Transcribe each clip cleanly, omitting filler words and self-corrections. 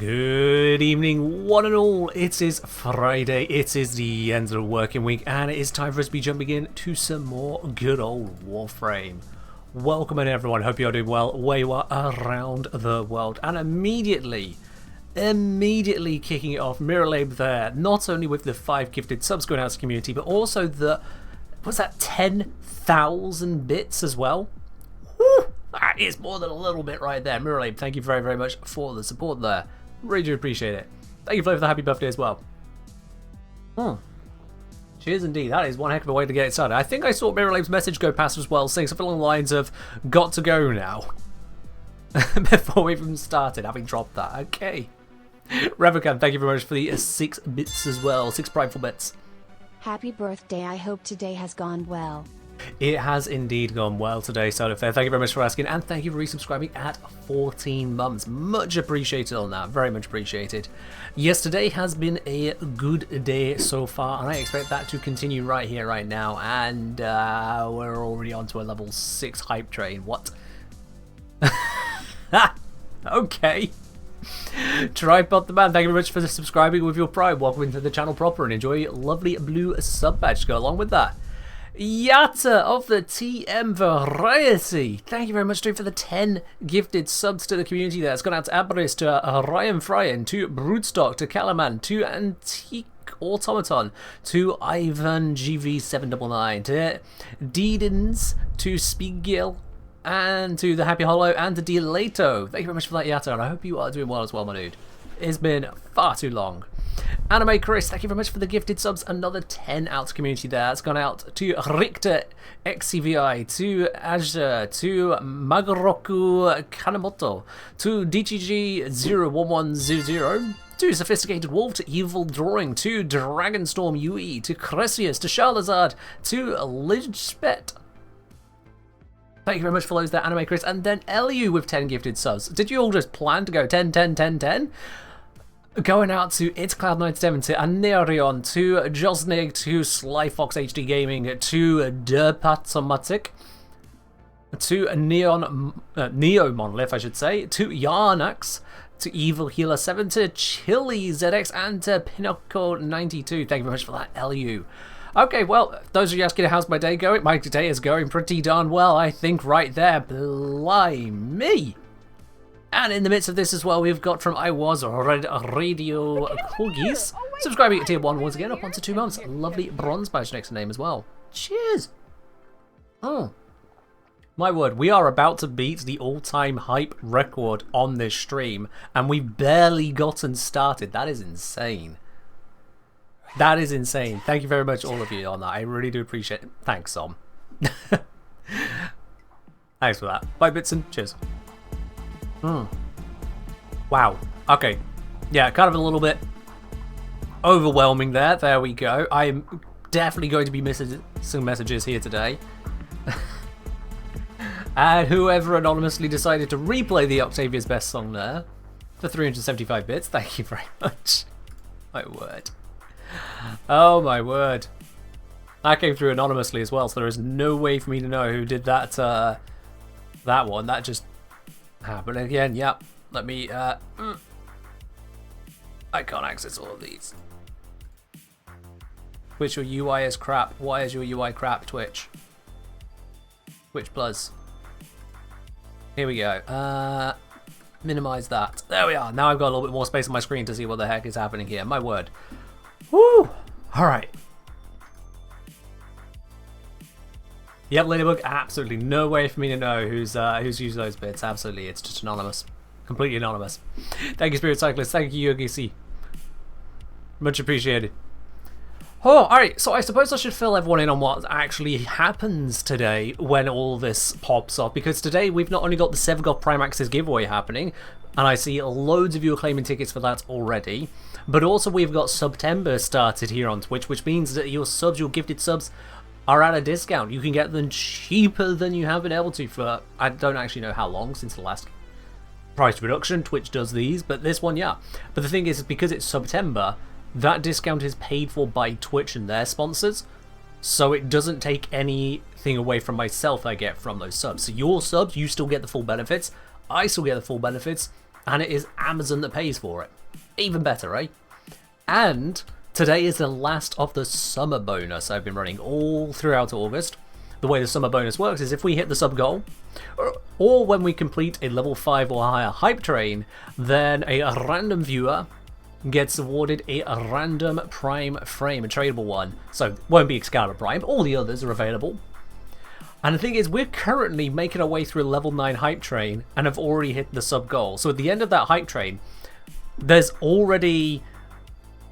Good evening, one and all. It is Friday, it is the end of the working week, and it is time for us to be jumping in to some more good old Warframe. Welcome in, everyone. Hope you're doing well where you are around the world. And immediately kicking it off, Miralabe there, not only with the 5 gifted subs going out to the community, but also the, what's that, 10,000 bits as well? Woo! That is more than a little bit right there. Miralabe, thank you very, very much for the support there. Really do appreciate it. Thank you, Flo, for the happy birthday as well. Cheers indeed. That is one heck of a way to get it started. I think I saw Miralabe's message go past as well, saying something along the lines of, got to go now. Before we even started, having dropped that. Okay. Revocan, thank you very much for the 6 bits as well. 6 prideful bits. Happy birthday. I hope today has gone well. It has indeed gone well today, Soda Fair. Thank you very much for asking, and thank you for resubscribing at 14 months. Much appreciated on that, very much appreciated. Yesterday has been a good day so far, and I expect that to continue right here, right now. And we're already on to a level 6 hype train. What? Okay. Tripod the man, thank you very much for subscribing with your pride. Welcome into the channel proper, and enjoy lovely blue sub badge to go along with that. Yata of the TM variety. Thank you very much, dude, for the 10 gifted subs to the community there. It's gone out to Abris, to Ryan Fryen, to Broodstock, to Calaman, to Antique Automaton, to Ivan GV799, to Deedens, to Spiegel, and to the Happy Hollow, and to Delato. Thank you very much for that, Yata, and I hope you are doing well as well, my dude. It's been far too long. Anime Chris, thank you very much for the gifted subs. Another 10 out to community there. It's gone out to Richter XCVI, to Azure, to Magaroku Kanemoto, to DGG01100, to Sophisticated Wolf, to Evil Drawing, to Dragonstorm UE, to Cresius, to Charlazard, to Lidspet. Thank you very much for those there, Anime Chris, and then Eliu with 10 gifted subs. Did you all just plan to go 10, 10, 10, 10? Going out to It's Cloud97, to Anerion, to Josnig, to Slyfox HD Gaming, to Derpatomatic, to Neo Monolith, I should say, to Yarnax, to Evil Healer 7, to Chili ZX, and to Pinocchio92. Thank you very much for that, LU. Okay, well, those of you asking how's my day going, my day is going pretty darn well, I think, right there. Blimey! And in the midst of this as well, we've got from I Was Red Radio Corgis, subscribing at tier 1 once again, up onto 2 months. Lovely bronze badge next to name as well. Cheers! Oh, my word, we are about to beat the all-time hype record on this stream, and we've barely gotten started. That is insane. That is insane. Thank you very much, all of you, on that. I really do appreciate it. Thanks, Som. Thanks for that. Bye, Bitson. Cheers. Wow. Okay. Yeah, kind of a little bit overwhelming there. There we go. I'm definitely going to be missing some messages here today. And whoever anonymously decided to replay the Octavia's Best song there for 375 bits, thank you very much. My word. Oh my word. That came through anonymously as well, so there is no way for me to know who did that that one. That just happened again. Yep. Let me I can't access all of these. Twitch, your UI is crap. Why is your UI crap, Twitch? Twitch Plus. Here we go. Minimize that. There we are. Now I've got a little bit more space on my screen to see what the heck is happening here. My word. Woo! Alright. Yep, Ladybug, absolutely no way for me to know who's used those bits. Absolutely, it's just anonymous. Completely anonymous. Thank you, Spirit Cyclist. Thank you, Yogi C. Much appreciated. Oh, alright, so I suppose I should fill everyone in on what actually happens today when all this pops off, because today we've not only got the Sevagoth Primax's giveaway happening, and I see loads of you are claiming tickets for that already, but also we've got September started here on Twitch, which means that your subs, your gifted subs, are at a discount. You can get them cheaper than you have been able to for, I don't actually know how long since the last price reduction. Twitch does these, but this one, yeah. But the thing is, because it's September, that discount is paid for by Twitch and their sponsors, so it doesn't take anything away from myself I get from those subs. So your subs, you still get the full benefits, I still get the full benefits, and it is Amazon that pays for it. Even better, eh? And today is the last of the summer bonus I've been running all throughout August. The way the summer bonus works is if we hit the sub goal, or when we complete a level 5 or higher hype train, then a random viewer gets awarded a random prime frame, a tradable one. So it won't be Excalibur Prime, all the others are available. And the thing is, we're currently making our way through a level 9 hype train and have already hit the sub goal. So at the end of that hype train, there's already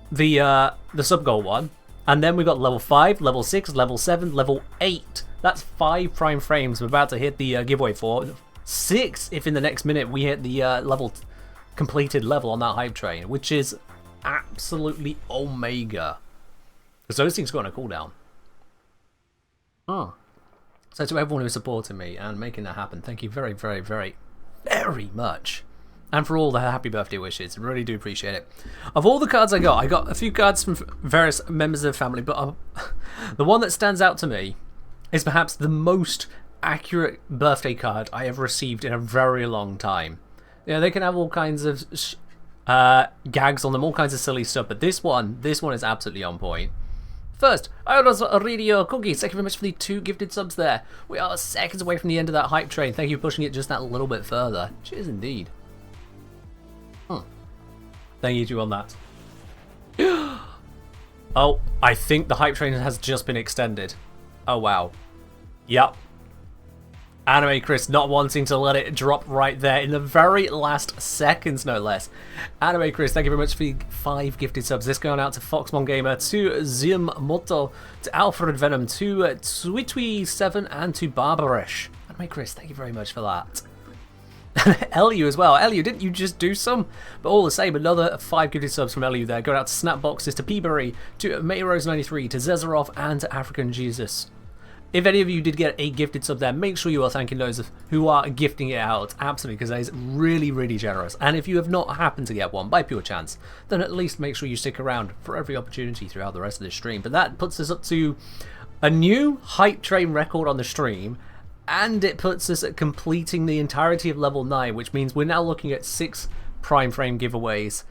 the sub goal one, and then we've got level 5, level 6, level 7, level 8. That's 5 prime frames we're about to hit the giveaway for. 6 if in the next minute we hit the completed level on that hype train, which is absolutely omega. Because those things go on a cooldown. Oh. So to everyone who's supporting me and making that happen, thank you very, very, very, very much. And for all the happy birthday wishes, really do appreciate it. Of all the cards I got a few cards from various members of the family, but the one that stands out to me is perhaps the most accurate birthday card I have received in a very long time. You know, they can have all kinds of gags on them, all kinds of silly stuff, but this one is absolutely on point. First, I was Radio Cookies. Thank you very much for the 2 gifted subs there. We are seconds away from the end of that hype train. Thank you for pushing it just that little bit further. Cheers indeed. Thank you two on that. Oh, I think the hype train has just been extended. Oh, wow. Yep. Anime Chris not wanting to let it drop right there in the very last seconds, no less. Anime Chris, thank you very much for the 5 gifted subs. This going out to Foxmon Gamer, to Zim Moto, to Alfred Venom, to Twitwi7, and to Barbarish. Anime Chris, thank you very much for that. Elu as well. Elu, didn't you just do some? But all the same, another 5 gifted subs from Elu there. Going out to Snapboxes, to Peabury, to Mayrose93, to Zezarov, and to African Jesus. If any of you did get a gifted sub there, make sure you are thanking those who are gifting it out. Absolutely, because that is really, really generous. And if you have not happened to get one by pure chance, then at least make sure you stick around for every opportunity throughout the rest of the stream. But that puts us up to a new hype train record on the stream. And it puts us at completing the entirety of level 9, which means we're now looking at 6 prime frame giveaways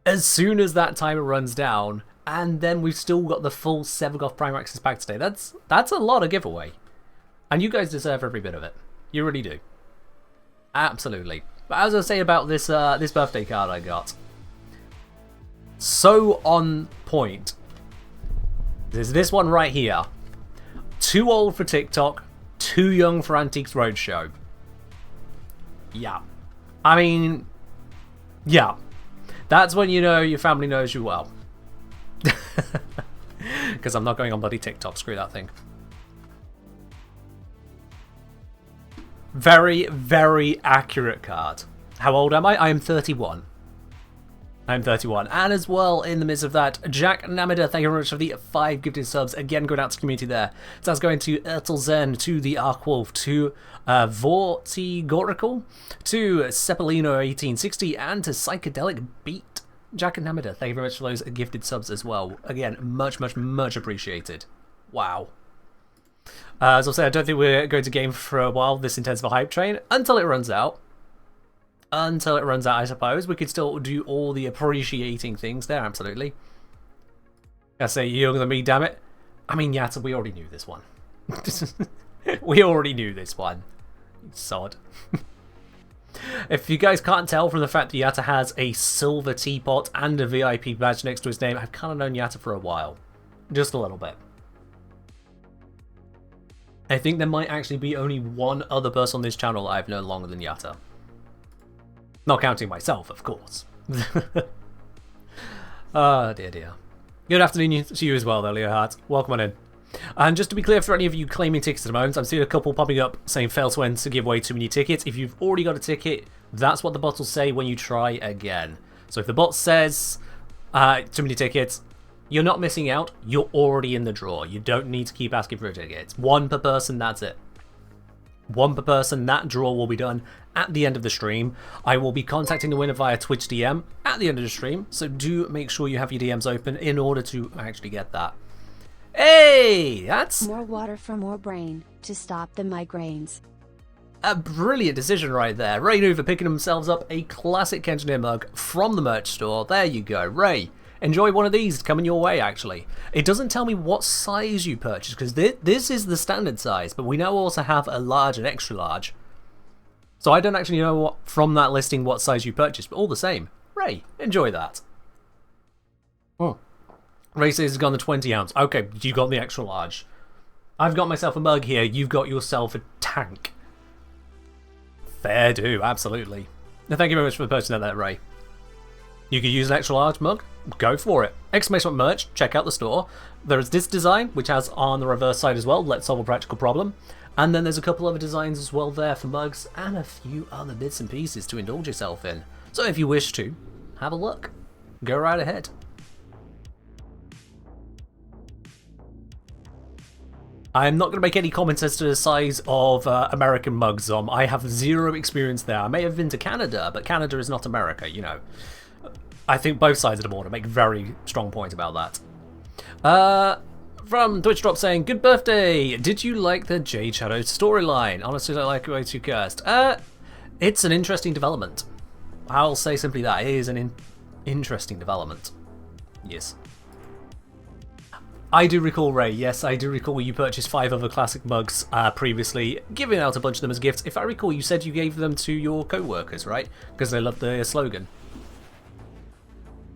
as soon as that timer runs down. And then we've still got the full Sevagoth Prime Access Pack today. That's a lot of giveaway. And you guys deserve every bit of it. You really do. Absolutely. But as I say about this this birthday card I got. So on point. There's this one right here. Too old for TikTok. Too young for Antiques Roadshow. Yeah. I mean, yeah. That's when you know your family knows you well. Because I'm not going on bloody TikTok. Screw that thing. Very, very accurate card. How old am I? I am 31. I'm 31. And as well, in the midst of that, Jack Namida, thank you very much for the 5 gifted subs. Again, going out to community there. So that's going to Ertelzen, to the Arkwolf, to Vortigorical, to Cepelino1860, and to Psychedelic Beat. Jack and Namida, thank you very much for those gifted subs as well. Again, much, much, much appreciated. Wow. As I said, I don't think we're going to game for a while, this intensive hype train, until it runs out. Until it runs out, I suppose. We could still do all the appreciating things there, absolutely. I say you're younger than me, damn it. I mean, Yatta, we already knew this one. We already knew this one. You sod. If you guys can't tell from the fact that Yatta has a silver teapot and a VIP badge next to his name, I've kind of known Yatta for a while. Just a little bit. I think there might actually be only one other person on this channel I've known longer than Yatta. Not counting myself, of course. Oh, dear, dear. Good afternoon to you as well, though, Leohart. Welcome on in. And just to be clear, for any of you claiming tickets at the moment, I'm seeing a couple popping up saying fail to enter to give away too many tickets. If you've already got a ticket, that's what the bot will say when you try again. So if the bot says too many tickets, you're not missing out. You're already in the draw. You don't need to keep asking for a ticket. It's 1 per person, that's it. 1 per person, that draw will be done at the end of the stream. I will be contacting the winner via Twitch DM at the end of the stream, so do make sure you have your DMs open in order to actually get that. Hey, that's... More water for more brain, to stop the migraines. A brilliant decision right there. Ray Nova picking themselves up a classic Engineer mug from the merch store. There you go. Ray, enjoy one of these coming your way, actually. It doesn't tell me what size you purchased, because this is the standard size, but we now also have a large and extra large. So I don't actually know what, from that listing what size you purchased, but all the same. Ray, enjoy that. Ray says he's gone the 20 ounce. Okay, you got the extra large. I've got myself a mug here, you've got yourself a tank. Fair do, absolutely. Now, thank you very much for purchasing that, Ray. You could use an extra large mug, go for it. Exclamation merch, check out the store. There is this design, which has on the reverse side as well, let's solve a practical problem. And then there's a couple other designs as well there for mugs, and a few other bits and pieces to indulge yourself in. So if you wish to, have a look. Go right ahead. I'm not going to make any comments as to the size of American mugs. I have zero experience there. I may have been to Canada, but Canada is not America, you know. I think both sides of the border make very strong points about that. From Twitch Drop saying, good birthday! Did you like the Jade Shadow storyline? Honestly, I like the way you cursed. It's an interesting development. I'll say simply that. It is an interesting development. Yes. I do recall, Ray, yes, I do recall you purchased 5 other classic mugs previously, giving out a bunch of them as gifts. If I recall, you said you gave them to your co-workers, right? Because they loved the slogan.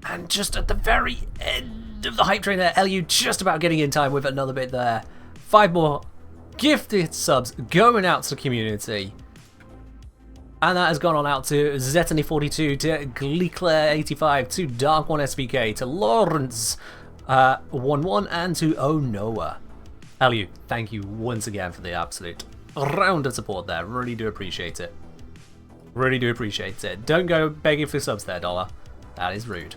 And just at the very end of the hype train there, LU just about getting in time with another bit there. 5 more gifted subs going out to the community. And that has gone on out to Zetany42, to Gleeclair85, to Dark1SVK, to Lawrence 11, and to Oh Noah. LU, thank you once again for the absolute round of support there. Really do appreciate it. Really do appreciate it. Don't go begging for subs there, Dollar. That is rude.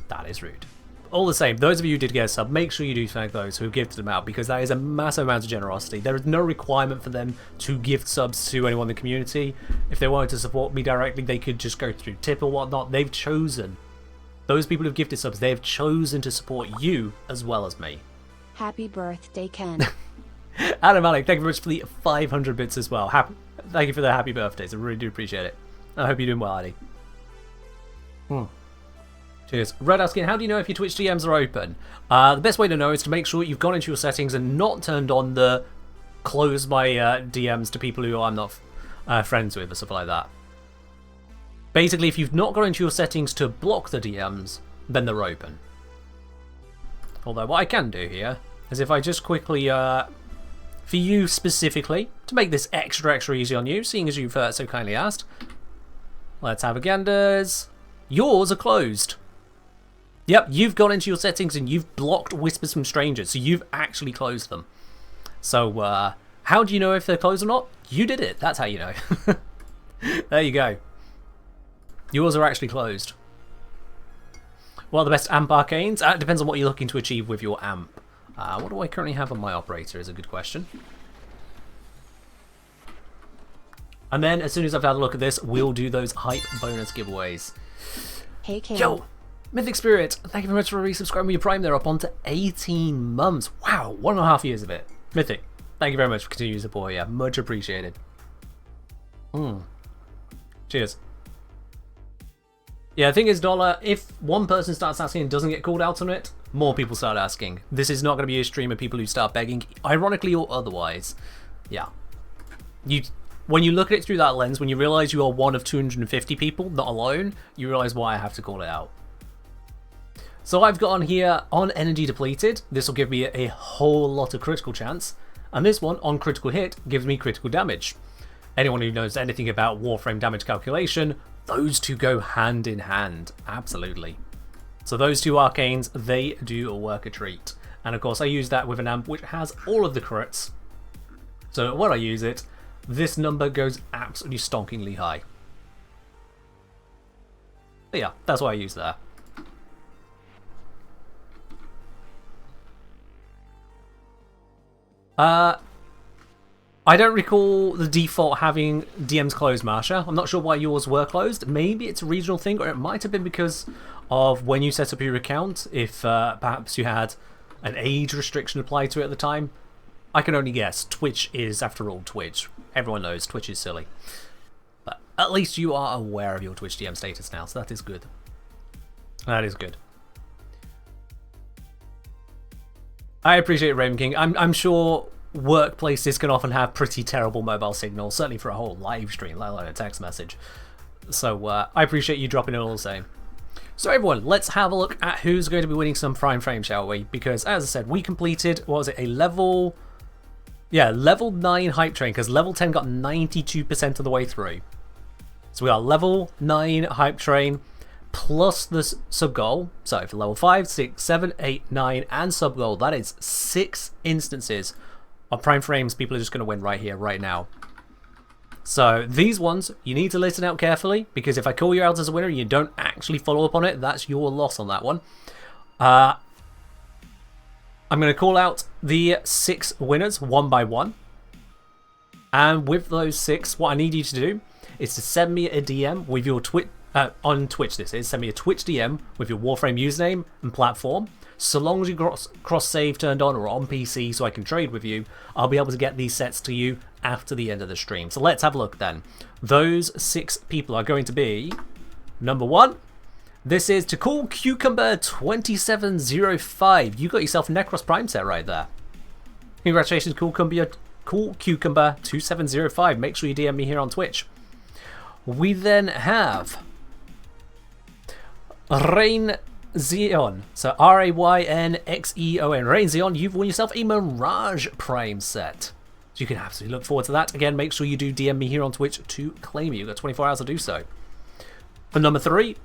That is rude. All the same, those of you who did get a sub, make sure you do thank those who have gifted them out, because that is a massive amount of generosity. There is no requirement for them to gift subs to anyone in the community. If they wanted to support me directly, they could just go through tip or whatnot. They've chosen. Those people who've gifted subs, they have chosen to support you as well as me. Happy birthday, Ken. Adam Alec, thank you very much for the 500 bits as well. Thank you for the happy birthdays. I really do appreciate it. I hope you're doing well, Addy. Cheers. Red asking, how do you know if your Twitch DMs are open? The best way to know is to make sure you've gone into your settings and not turned on the close my DMs to people who I'm not friends with or stuff like that. Basically, if you've not gone into your settings to block the DMs, then they're open. Although what I can do here is if I just quickly, for you specifically, to make this extra easy on you, seeing as you've so kindly asked, let's have a ganders. Yours are closed. Yep, you've gone into your settings and you've blocked Whispers from Strangers, so you've actually closed them. So, how do you know if they're closed or not? You did it, that's how you know. There you go. Yours are actually closed. What are the best amp arcanes? It depends on what you're looking to achieve with your amp. What do I currently have on my operator is a good question. And then, as soon as I've had a look at this, we'll do those hype bonus giveaways. Hey, Ken. Yo, Mythic Spirit, thank you very much for resubscribing with your Prime there, up onto 18 months. Wow, 1.5 years of it. Mythic, thank you very much for continuing support, yeah, much appreciated. Cheers. Yeah, the thing is, Dollar, if one person starts asking and doesn't get called out on it, more people start asking. This is not going to be a stream of people who start begging, ironically or otherwise. Yeah. When you look at it through that lens, when you realise you are one of 250 people, not alone, you realise why I have to call it out. So I've got on here, on energy depleted, this will give me a whole lot of critical chance, and this one, on critical hit, gives me critical damage. Anyone who knows anything about Warframe damage calculation, those two go hand in hand, absolutely. So those two arcanes, they do work a treat. And of course I use that with an amp which has all of the crits. So when I use it, this number goes absolutely stonkingly high. But yeah, that's what I use there. I don't recall the default having DMs closed, Marsha. I'm not sure why yours were closed. Maybe it's a regional thing, or it might have been because of when you set up your account, if perhaps you had an age restriction applied to it at the time. I can only guess. Twitch is, after all, Twitch. Everyone knows Twitch is silly. But at least you are aware of your Twitch DM status now, so that is good. That is good. I appreciate it, Raven King. I'm sure workplaces can often have pretty terrible mobile signals, certainly for a whole live stream, let alone a text message. So I appreciate you dropping it all the same. So everyone, let's have a look at who's going to be winning some Prime Frame, shall we? Because as I said, we completed, what was it, a level... Yeah, level 9 hype train, because level 10 got 92% of the way through. So we are level 9 hype train, plus the sub-goal. So for level 5, 6, 7, 8, 9, and sub-goal, that is 6 instances of Prime Frames people are just going to win right here, right now. So these ones, you need to listen out carefully, because if I call you out as a winner and you don't actually follow up on it, that's your loss on that one. I'm going to call out the 6 winners one by one. And with those 6, what I need you to do is to send me a DM with your on Twitch. Send me a Twitch DM with your Warframe username and platform. So long as you cross save turned on or on PC so I can trade with you, I'll be able to get these sets to you after the end of the stream. So let's have a look then. Those 6 people are going to be, number 1, this is To Cool Cucumber 2705. You got yourself a Necros Prime set right there. Congratulations, Cool Cucumber 2705. Make sure you DM me here on Twitch. We then have Rain Zeon. So Raynxeon. Rain Zeon, you've won yourself a Mirage Prime set. So you can absolutely look forward to that. Again, make sure you do DM me here on Twitch to claim it. You've got 24 hours to do so. For number 3,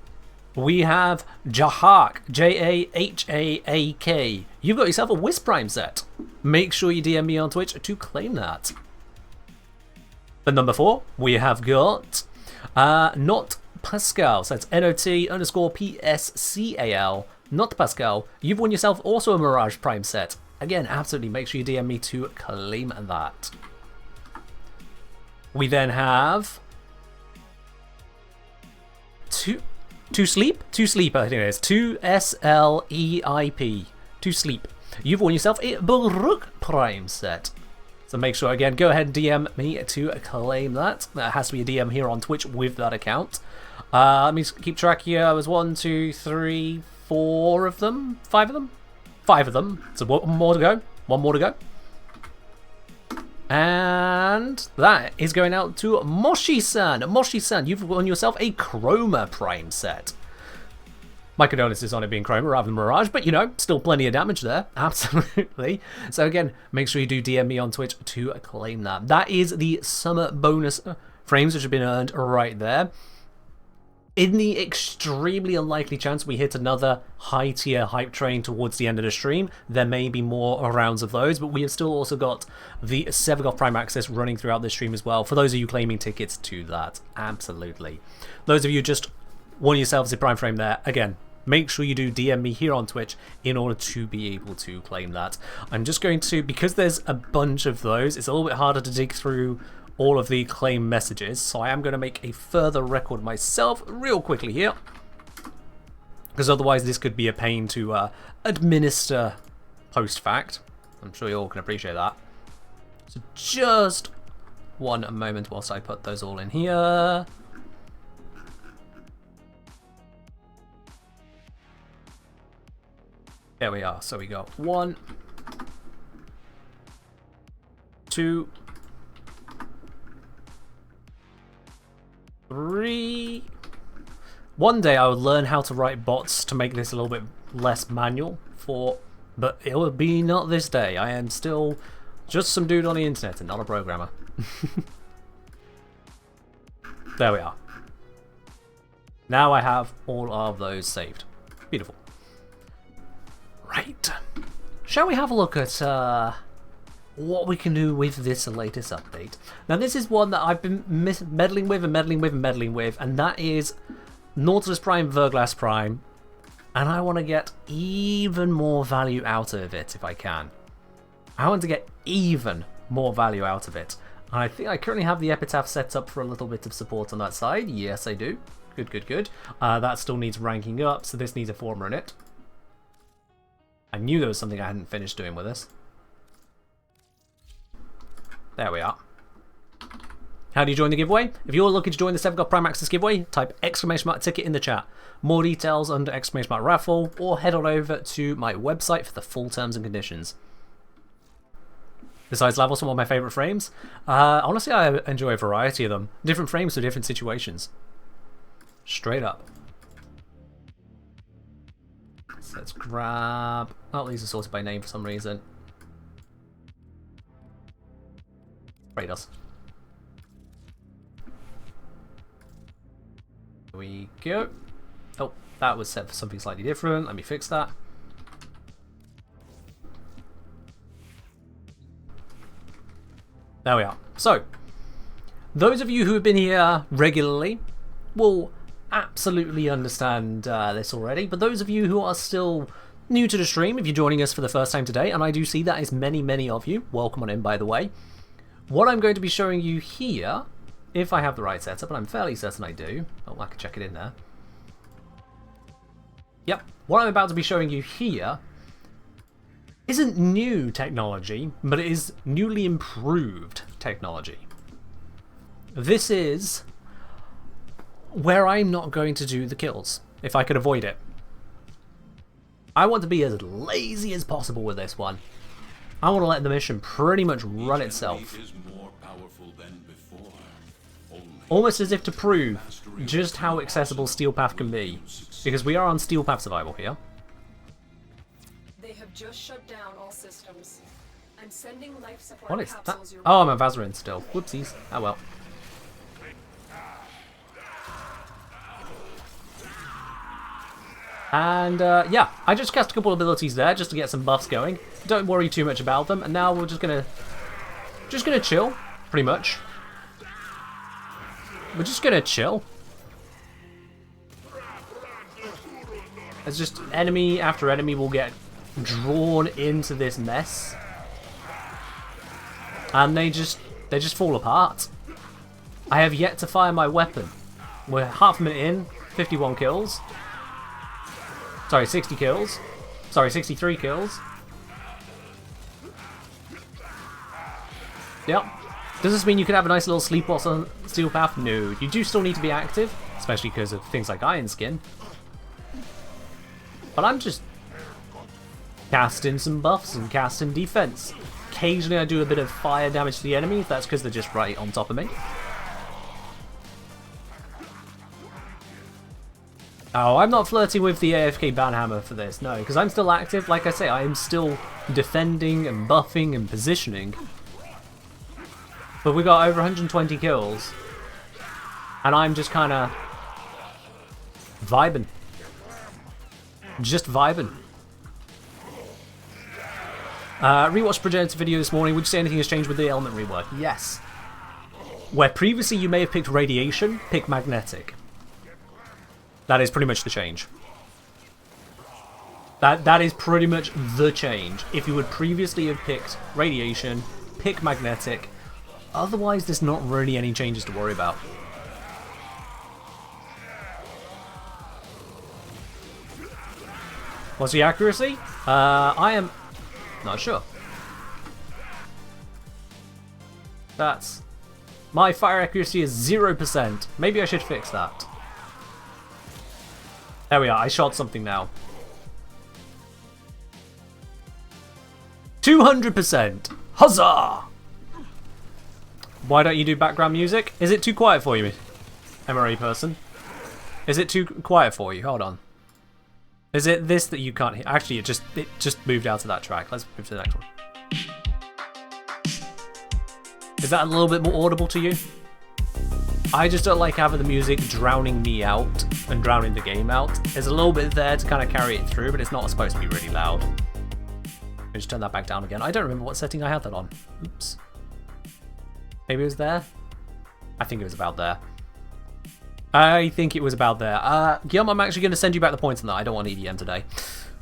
we have Jahak. Jahaak. You've got yourself a Wisp Prime set. Make sure you DM me on Twitch to claim that. For number 4, we have got Not Pascal. So that's NOT_PSCAL. Not Pascal. You've won yourself also a Mirage Prime set. Again, absolutely make sure you DM me to claim that. We then have To Sleep, I think it is. 2SLEIP. To Sleep. You've won yourself a Baruch Prime set. So make sure, again, go ahead and DM me to claim that. That has to be a DM here on Twitch with that account. Let me keep track here. There was 1, 2, 3, 4 of them? 5 of them? 5 of them. So one more to go. One more to go. And that is going out to Moshi-san. Moshi-san, you've won yourself a Chroma Prime set. My condolences on it being Chroma rather than Mirage, but you know, still plenty of damage there. Absolutely. So again, make sure you do DM me on Twitch to claim that. That is the summer bonus frames which have been earned right there. In the extremely unlikely chance we hit another high tier hype train towards the end of the stream, there may be more rounds of those, but we have still also got the Sevagoth Prime Access running throughout this stream as well, for those of you claiming tickets to that. Absolutely. Those of you just won yourselves a Prime Frame there, again, make sure you do DM me here on Twitch in order to be able to claim that. I'm just going to, because there's a bunch of those, it's a little bit harder to dig through all of the claim messages, so I am going to make a further record myself real quickly here, because otherwise this could be a pain to administer post-fact. I'm sure you all can appreciate that. So just one moment whilst I put those all in here. There we are. So we got 1, 2, 3. One day I would learn how to write bots to make this a little bit less manual, but it will be not this day. I am still just some dude on the internet and not a programmer. There we are. Now I have all of those saved. Beautiful. Right. Shall we have a look at what we can do with this latest update? Now this is one that I've been meddling with, and that is Nautilus Prime, Verglass Prime, and I want to get even more value out of it if I can. I want to get even more value out of it. And I think I currently have the Epitaph set up for a little bit of support on that side. Yes, I do. Good, good, good. That still needs ranking up, so this needs a former in it. I knew there was something I hadn't finished doing with this. There we are. How do you join the giveaway? If you're looking to join the 7 God Prime Access giveaway, type !ticket in the chat. More details under !raffle, or head on over to my website for the full terms and conditions. Besides Lavos, some of my favourite frames. Honestly, I enjoy a variety of them. Different frames for different situations. Straight up. So let's grab... Oh, these are sorted by name for some reason. Raiders. Here we go. Oh, that was set for something slightly different. Let me fix that. There we are. So, those of you who have been here regularly will absolutely understand this already, but those of you who are still new to the stream, if you're joining us for the first time today, and I do see that is many of you, welcome on in by the way, what I'm going to be showing you here, if I have the right setup, and I'm fairly certain I do, oh, I can check it in there. Yep, what I'm about to be showing you here isn't new technology, but it is newly improved technology. This is where I'm not going to do the kills, if I could avoid it. I want to be as lazy as possible with this one. I want to let the mission pretty much run itself. Almost as if to prove just how accessible Steel Path can be. Because we are on Steel Path Survival here. They have just shut down all systems. I'm sending life support What is that? capsules your Oh, I'm at Vazarin still. Whoopsies. Oh well. And yeah, I just cast a couple of abilities there just to get some buffs going. Don't worry too much about them. And now we're just gonna chill, pretty much. We're just gonna chill. It's just enemy after enemy will get drawn into this mess, and they just fall apart. I have yet to fire my weapon. We're half a minute in, 51 kills. Sorry, 60 kills. Sorry, 63 kills. Yep. Does this mean you could have a nice little sleep whilst on Steel Path? No. You do still need to be active, especially because of things like Iron Skin. But I'm just casting some buffs and casting defense. Occasionally I do a bit of fire damage to the enemy. That's because they're just right on top of me. Oh, I'm not flirting with the AFK banhammer for this, no, because I'm still active. Like I say, I am still defending and buffing and positioning. But we got over 120 kills. And I'm just kind of vibing. Just vibing. Rewatched Progene's video this morning. Would you say anything has changed with the element rework? Yes. Where previously you may have picked radiation, pick magnetic. That is pretty much the change. That is pretty much the change. If you would previously have picked radiation, pick magnetic. Otherwise, there's not really any changes to worry about. What's the accuracy? I am not sure. That's... My fire accuracy is 0%. Maybe I should fix that. There we are, I shot something now. 200%! Huzzah! Why don't you do background music? Is it too quiet for you, MRA person? Is it too quiet for you? Hold on. Is it this that you can't hear? Actually, it just moved out to that track. Let's move to the next one. Is that a little bit more audible to you? I just don't like having the music drowning me out and drowning the game out. There's a little bit there to kind of carry it through, but it's not supposed to be really loud. Let me just turn that back down again. I don't remember what setting I had that on. Oops. Maybe it was there? I think it was about there. I think it was about there. Guillaume, I'm actually going to send you back the points on that. I don't want EDM today.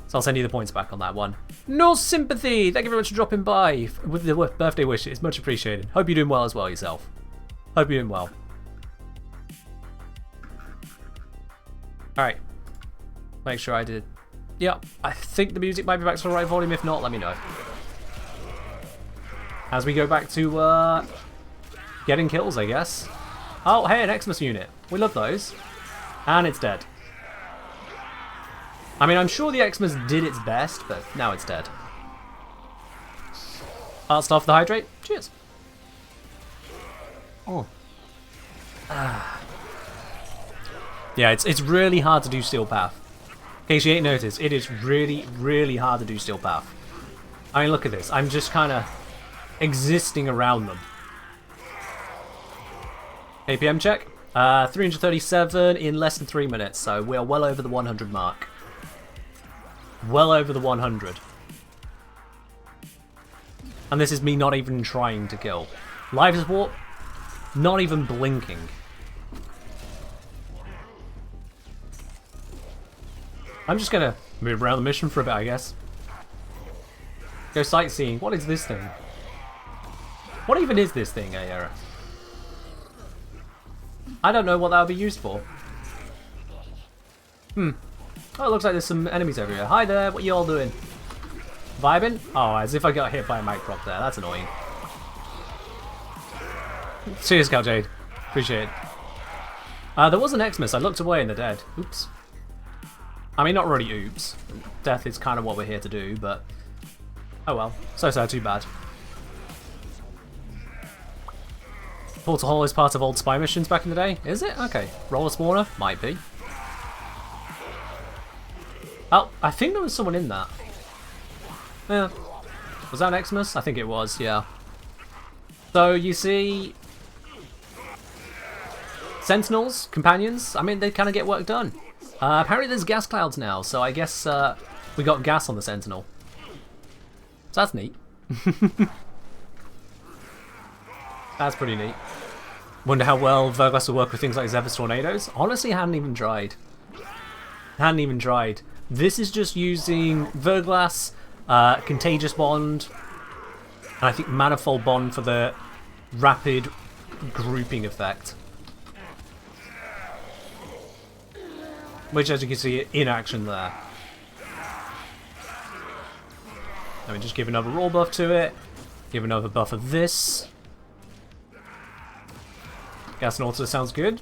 So I'll send you the points back on that one. No sympathy! Thank you very much for dropping by with the birthday wish. It's much appreciated. Hope you're doing well as well yourself. Hope you're doing well. Alright. Make sure I did. Yeah, I think the music might be back to the right volume. If not, let me know. as we go back to getting kills, I guess. Oh, hey, an Xmas unit. We love those. And it's dead. I mean, I'm sure the Xmas did its best, but now it's dead. I'll start for the hydrate. Cheers. Oh. Yeah, it's really hard to do Steel Path. In case you ain't noticed, it is really, really hard to do Steel Path. I mean, look at this. I'm just kind of existing around them. APM check. 337 in less than 3 minutes, so we are well over the 100 mark. Well over the 100. And this is me not even trying to kill. Live support, not even blinking. I'm just gonna move around the mission for a bit, I guess. Go sightseeing. What is this thing? What even is this thing, Ayera? I don't know what that would be used for. Oh, it looks like there's some enemies over here. Hi there, what you all doing? Vibing? Oh, as if I got hit by a mic prop there. That's annoying. Cheers, Cal Jade. Appreciate it. There was an Xmas. I looked away and they're dead. Oops. I mean, not really oops. Death is kind of what we're here to do, but... oh well. So sad, too bad. Portal Hall is part of old spy missions back in the day. Is it? Okay. Roller spawner? Might be. Oh, I think there was someone in that. Yeah. Was that an Xmas? I think it was, yeah. So, you see... Sentinels, companions, I mean, they kind of get work done. Apparently there's gas clouds now, so I guess we got gas on the Sentinel. So that's neat. That's pretty neat. Wonder how well Verglass will work with things like Zephyr tornadoes. Honestly, I hadn't even tried. Hadn't even tried. This is just using Verglass, Contagious Bond, and I think Manifold Bond for the rapid grouping effect. Which, as you can see, in action there. Let me just give another raw buff to it. Give another buff of this. Gas and auto sounds good.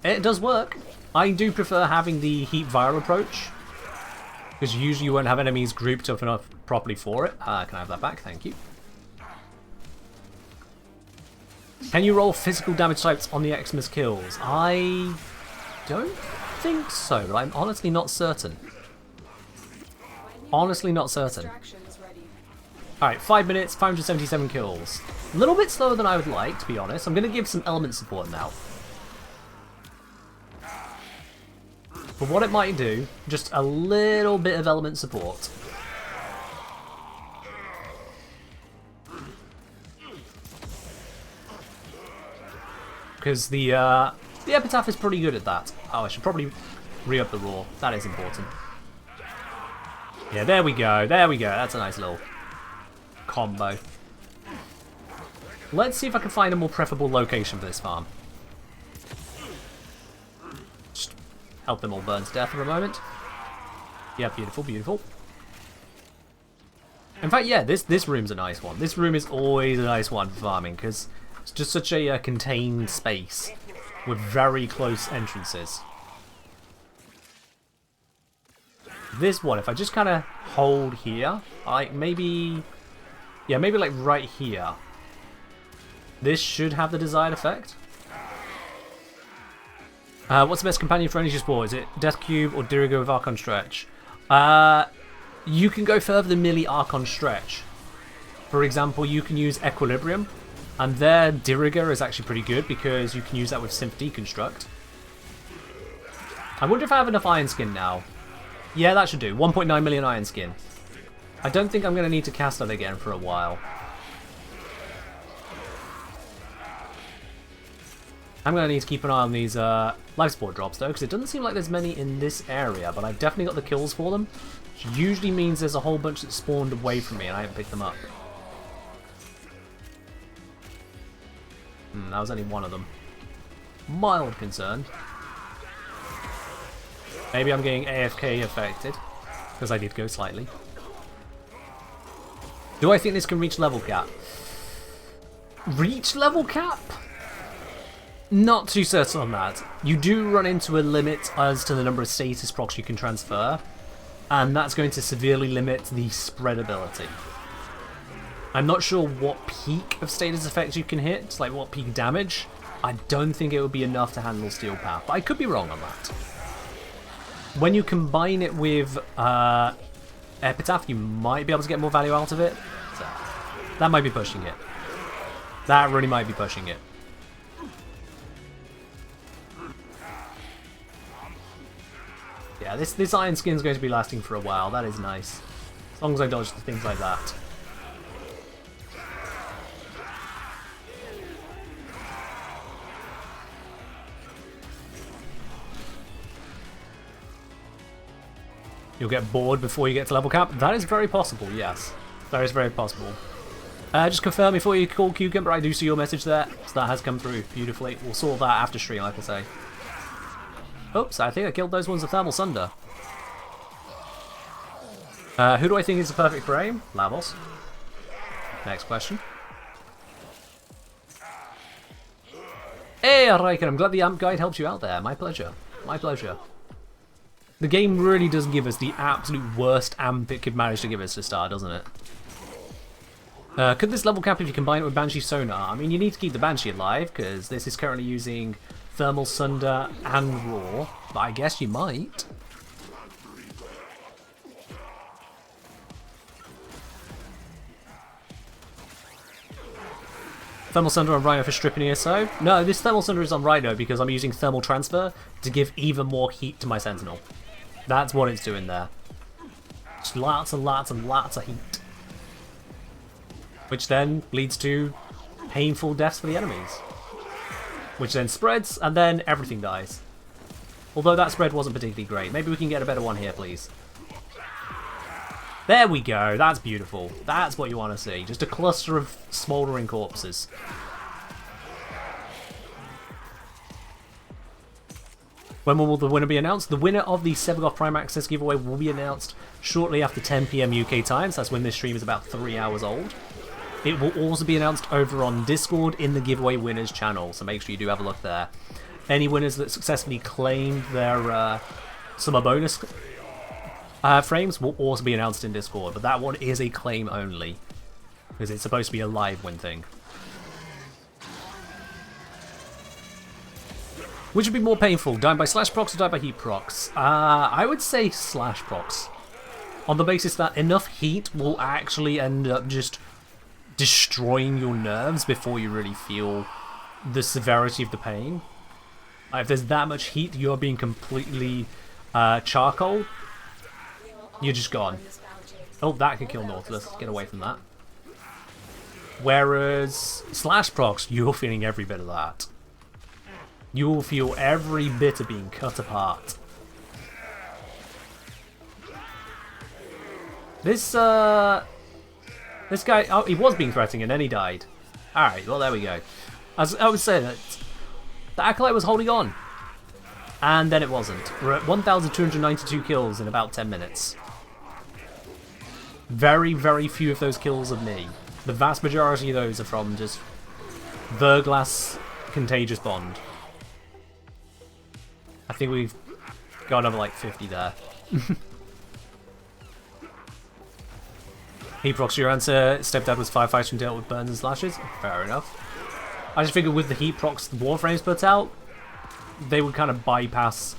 It does work. I do prefer having the heat viral approach, because usually you won't have enemies grouped up enough properly for it. Can I have that back? Thank you. Can you roll physical damage types on the Xmas kills? I don't think so, but I'm honestly not certain. Honestly not certain. Alright, 5 minutes, 577 kills. A little bit slower than I would like, to be honest. I'm going to give some element support now. But what it might do, just a little bit of element support. Because the Epitaph is pretty good at that. Oh, I should probably re-up the raw. That is important. Yeah, there we go. There we go. That's a nice little combo. Let's see if I can find a more preferable location for this farm. Just help them all burn to death for a moment. Yeah, beautiful, beautiful. In fact, yeah, this room's a nice one. This room is always a nice one for farming, because it's just such a contained space with very close entrances. This one, if I just kind of hold here, like maybe, yeah, maybe like right here. This should have the desired effect. What's the best companion for energy spore? Is it Death Cube or Dirigo with Archon Stretch? You can go further than merely Archon Stretch. For example, you can use Equilibrium, and there Dirigo is actually pretty good because you can use that with Synth Deconstruct. I wonder if I have enough Iron Skin now. Yeah, that should do. 1.9 million Iron Skin. I don't think I'm going to need to cast that again for a while. I'm going to need to keep an eye on these life support drops though, because it doesn't seem like there's many in this area, but I've definitely got the kills for them, which usually means there's a whole bunch that spawned away from me and I haven't picked them up. That was only one of them. Mild concern. Maybe I'm getting AFK affected, because I did go slightly. Do I think this can reach level cap? reach level cap? Not too certain on that. You do run into a limit as to the number of status procs you can transfer, and that's going to severely limit the spread ability. I'm not sure what peak of status effects you can hit, like what peak damage. I don't think it would be enough to handle Steel Path, but I could be wrong on that. When you combine it with Epitaph, you might be able to get more value out of it. So, that might be pushing it. That really might be pushing it. Yeah, this iron skin is going to be lasting for a while. That is nice. As long as I dodge things like that. You'll get bored before you get to level cap. That is very possible, yes. That is very possible. Just confirm before you call Cucumber, I do see your message there. So that has come through beautifully. We'll sort that after stream, like I say. Oops, I think I killed those ones with Thermal Sunder. Who do I think is the perfect frame? Lavos. Next question. Hey, Riker, I'm glad the amp guide helped you out there. My pleasure. My pleasure. The game really does give us the absolute worst amp it could manage to give us to start, doesn't it? Could this level cap if you combine it with Banshee Sonar? I mean, you need to keep the Banshee alive, because this is currently using Thermal Sunder and Raw, but I guess you might. Thermal Sunder on Rhino for stripping ESO? No, this Thermal Sunder is on Rhino because I'm using Thermal Transfer to give even more heat to my Sentinel. That's what it's doing there. Just lots and lots and lots of heat. Which then leads to painful deaths for the enemies. Which then spreads, and then everything dies. Although that spread wasn't particularly great. Maybe we can get a better one here, please. There we go, that's beautiful. That's what you want to see. Just a cluster of smouldering corpses. When will the winner be announced? The winner of the Sevagoth Prime Access giveaway will be announced shortly after 10 PM UK time, so that's when this stream is about 3 hours old. It will also be announced over on Discord in the giveaway winners channel, so make sure you do have a look there. Any winners that successfully claimed their summer bonus frames will also be announced in Discord, but that one is a claim only, because it's supposed to be a live win thing. Which would be more painful, dying by slash procs or die by heat procs? I would say slash procs, on the basis that enough heat will actually end up just destroying your nerves before you really feel the severity of the pain. If there's that much heat, you're being completely charcoal. You're just gone. Oh, that could kill Nautilus. Get away from that. Whereas slash procs, you're feeling every bit of that. You will feel every bit of being cut apart. This guy, oh, he was being threatening and then he died. Alright, well there we go. As I was saying, the Acolyte was holding on. And then it wasn't. We're at 1,292 kills in about 10 minutes. Very, very few of those kills are me. The vast majority of those are from just Verglass Contagious Bond. I think we've got another like 50 there. Heat procs, your answer. Stepdad was firefighting and dealt with burns and slashes. Fair enough. I just figured with the heat procs the Warframes put out, they would kind of bypass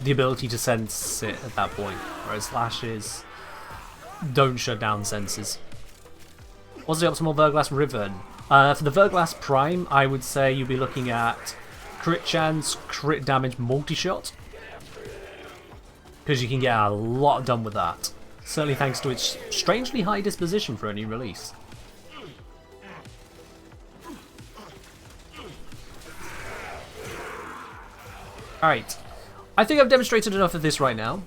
the ability to sense it at that point, whereas slashes don't shut down senses. What's the optimal Verglass Riven? For the Verglass Prime, I would say you'd be looking at crit chance, crit damage, multi-shot, because you can get a lot done with that. Certainly thanks to its strangely high disposition for a new release. Alright, I think I've demonstrated enough of this right now.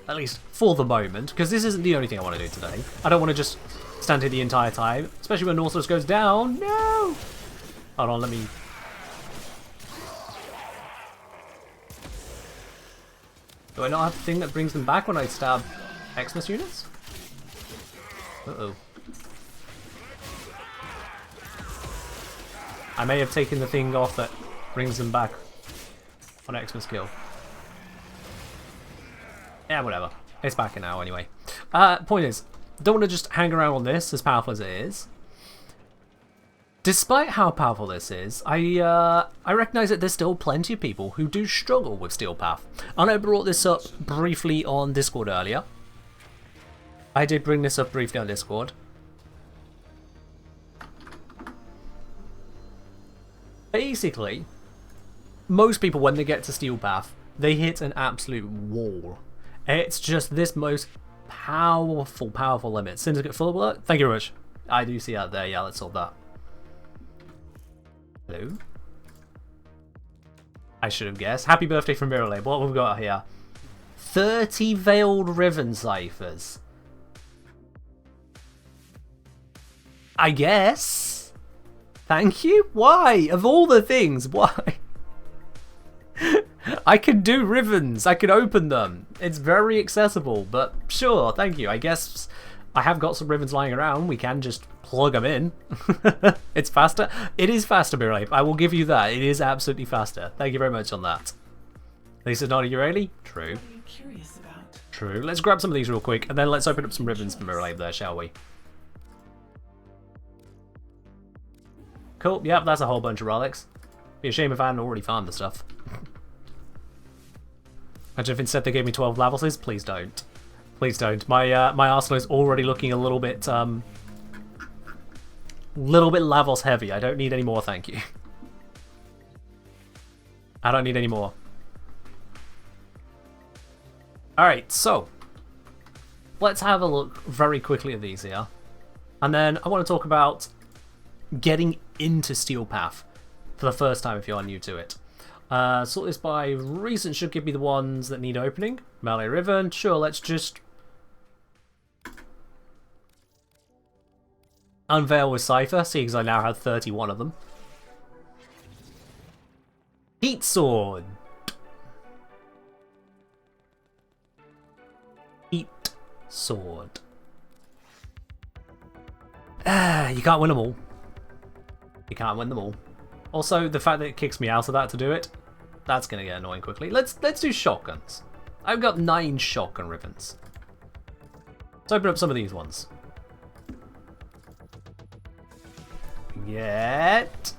At least for the moment, because this isn't the only thing I want to do today. I don't want to just stand here the entire time, especially when Nautilus goes down. No! Hold on, let me... Do I not have the thing that brings them back when I stab Xmas units? Uh-oh. I may have taken the thing off that brings them back on Xmas skill. Yeah, whatever. It's back in now anyway. Point is, don't want to just hang around on this, as powerful as it is. Despite how powerful this is, I recognise that there's still plenty of people who do struggle with Steel Path. And I brought this up briefly on Discord earlier. I did bring this up briefly on Discord. Basically, most people, when they get to Steel Path, they hit an absolute wall. It's just this most powerful limit. Syndicate full alert? Thank you very much. I do see that there. Yeah, let's solve that. Hello? I should have guessed. Happy birthday from Mirror Lab. What have we got here? 30 Veiled Riven Ciphers. I guess. Thank you? Why? Of all the things, why? I can do rivens. I can open them. It's very accessible, but sure, thank you. I guess I have got some rivens lying around. We can just plug them in. It's faster. It is faster, Mirror. I will give you that. It is absolutely faster. Thank you very much on that. This is not a Urali? True. True. Let's grab some of these real quick, and then let's open up some rivens for Mirror there, shall we? Cool. Yep, that's a whole bunch of relics. Be a shame if I hadn't already farmed the stuff. Imagine if instead they gave me 12 Lavoses. Please don't. Please don't. My my arsenal is already looking a little bit Lavos heavy. I don't need any more, thank you. I don't need any more. Alright, so let's have a look very quickly at these here. And then I want to talk about getting into Steel Path for the first time if you're new to it. Sort this by recent should give me the ones that need opening. Melee Riven, sure, let's just unveil with Cypher, seeing as I now have 31 of them. Heat Sword. Heat Sword. You can't win them all. You can't win them all. Also, the fact that it kicks me out of that to do it, that's going to get annoying quickly. Let's do shotguns. I've got 9 shotgun rivens. Let's open up some of these ones. Get...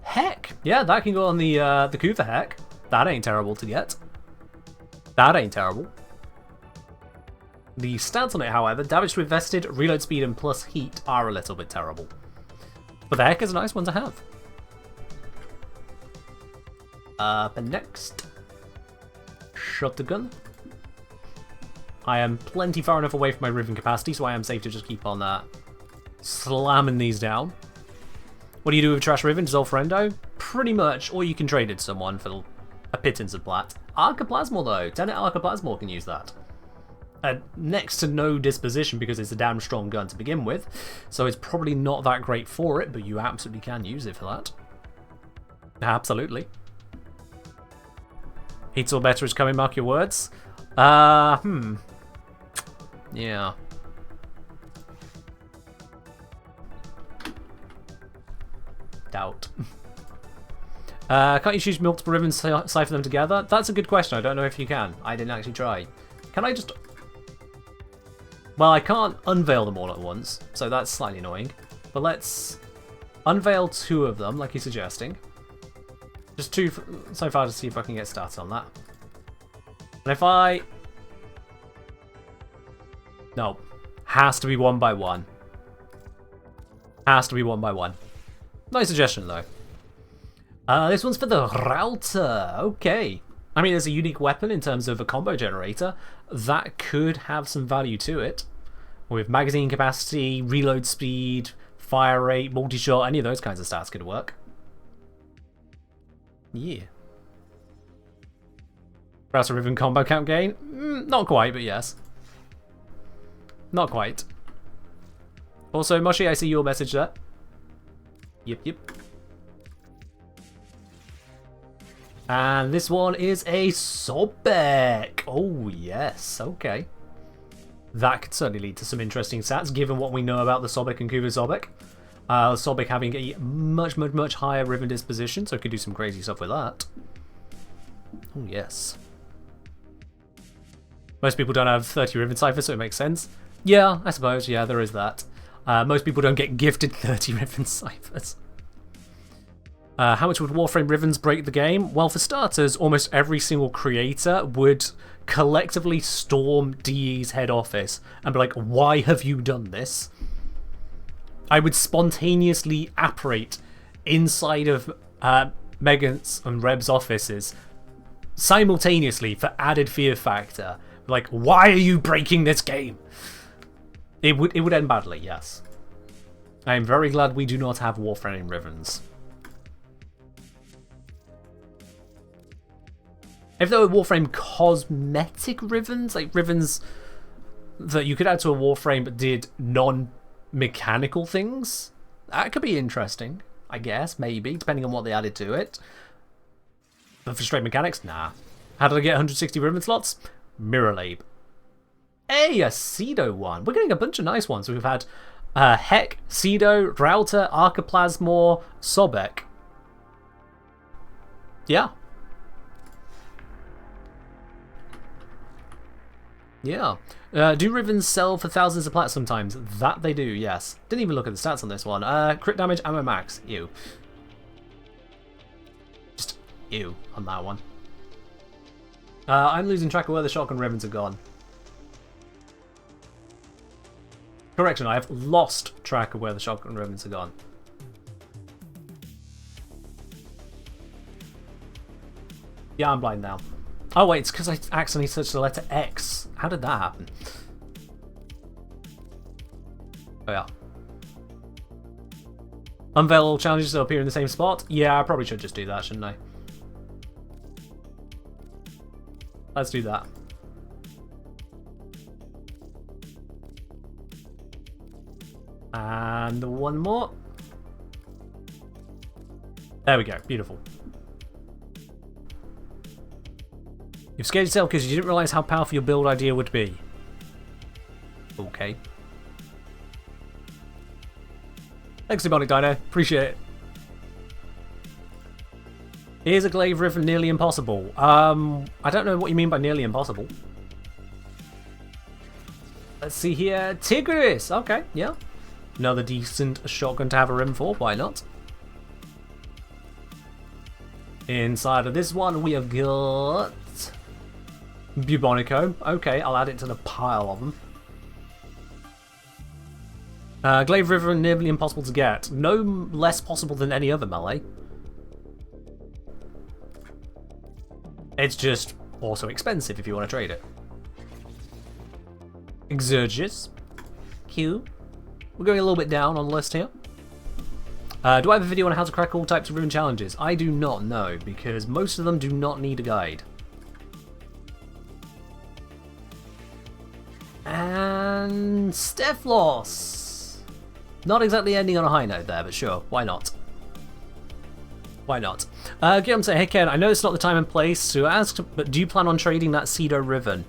Heck! Yeah, that can go on the Kuva Heck. That ain't terrible to get. That ain't terrible. The stats on it, however, damage to invested, reload speed, and plus heat are a little bit terrible. But the Heck is a nice one to have. Up next, shotgun. I am plenty far enough away from my riven capacity, so I am safe to just keep on slamming these down. What do you do with trash riven? Dissolve friendo? Pretty much, or you can trade it to someone for a pittance of plat. Arcoplasmor though, Tenet Arcoplasmor can use that. Next to no disposition because it's a damn strong gun to begin with, so it's probably not that great for it, but you absolutely can use it for that. Absolutely. Heat's all better is coming, mark your words. Yeah. Doubt. Can't you choose multiple ribbons, cipher them together? That's a good question. I don't know if you can. I didn't actually try. Can I just... Well, I can't unveil them all at once, so that's slightly annoying. But let's unveil 2 of them, like you're suggesting. Just 2 so far to see if I can get started on that. And if I... No. Has to be 1 by 1. Has to be 1 by 1. Nice suggestion, though. This one's for the router. Okay. I mean, there's a unique weapon in terms of a combo generator. That could have some value to it. With magazine capacity, reload speed, fire rate, multi-shot, any of those kinds of stats could work. Yeah. Router Riven combo count gain? Not quite, but yes. Not quite. Also, Moshi, I see your message there. Yep. And this one is a Sobek. Oh, yes. Okay. That could certainly lead to some interesting stats, given what we know about the Sobek and Kuva Sobek. Sobek having a much higher ribbon disposition, so could do some crazy stuff with that. Oh yes. Most people don't have 30 ribbon ciphers, so it makes sense. Yeah, I suppose, yeah, there is that. Most people don't get gifted 30 ribbon ciphers. How much would Warframe ribbons break the game? Well, for starters, almost every single creator would collectively storm DE's head office and be like, why have you done this? I would spontaneously apparate inside of Megan's and Reb's offices simultaneously for added fear factor. Like, why are you breaking this game? It would end badly, yes. I am very glad we do not have Warframe ribbons. If there were Warframe cosmetic ribbons, like ribbons that you could add to a Warframe but did non-mechanical things, that could be interesting, I guess, maybe, depending on what they added to it. But for straight mechanics, nah. How did I get 160 ribbon slots? Mirrorlabe. Hey, a Cedo one. We're getting a bunch of nice ones. We've had Heck, Cedo, Router, Archiplasmor, Sobek. Yeah. Yeah. Do ribbons sell for thousands of plats sometimes? That they do, yes. Didn't even look at the stats on this one. Crit damage, ammo max. Ew. Just ew on that one. I'm losing track of where the shotgun ribbons have gone. Correction, I have lost track of where the shotgun ribbons have gone. Yeah, I'm blind now. Oh wait, it's because I accidentally searched the letter X. How did that happen? Oh yeah. Unveil all challenges that appear in the same spot? Yeah, I probably should just do that, shouldn't I? Let's do that. And one more. There we go. Beautiful. You've scared yourself because you didn't realise how powerful your build idea would be. Okay. Thanks, Demonic Dino. Appreciate it. Is a glaive ribbon nearly impossible? I don't know what you mean by nearly impossible. Let's see here. Tigris! Okay, yeah. Another decent shotgun to have a rim for, why not? Inside of this one, we have got Bubonico. Okay, I'll add it to the pile of them. Glaive River nearly impossible to get. No less possible than any other melee. It's just also expensive if you want to trade it. Exurgus. Q. We're going a little bit down on the list here. Do I have a video on how to crack all types of rune challenges? I do not know, because most of them do not need a guide. And Steflos. Not exactly ending on a high note there, but sure, why not? Why not? Guillaume say, hey Ken, I know it's not the time and place to ask, but do you plan on trading that Cedo ribbon?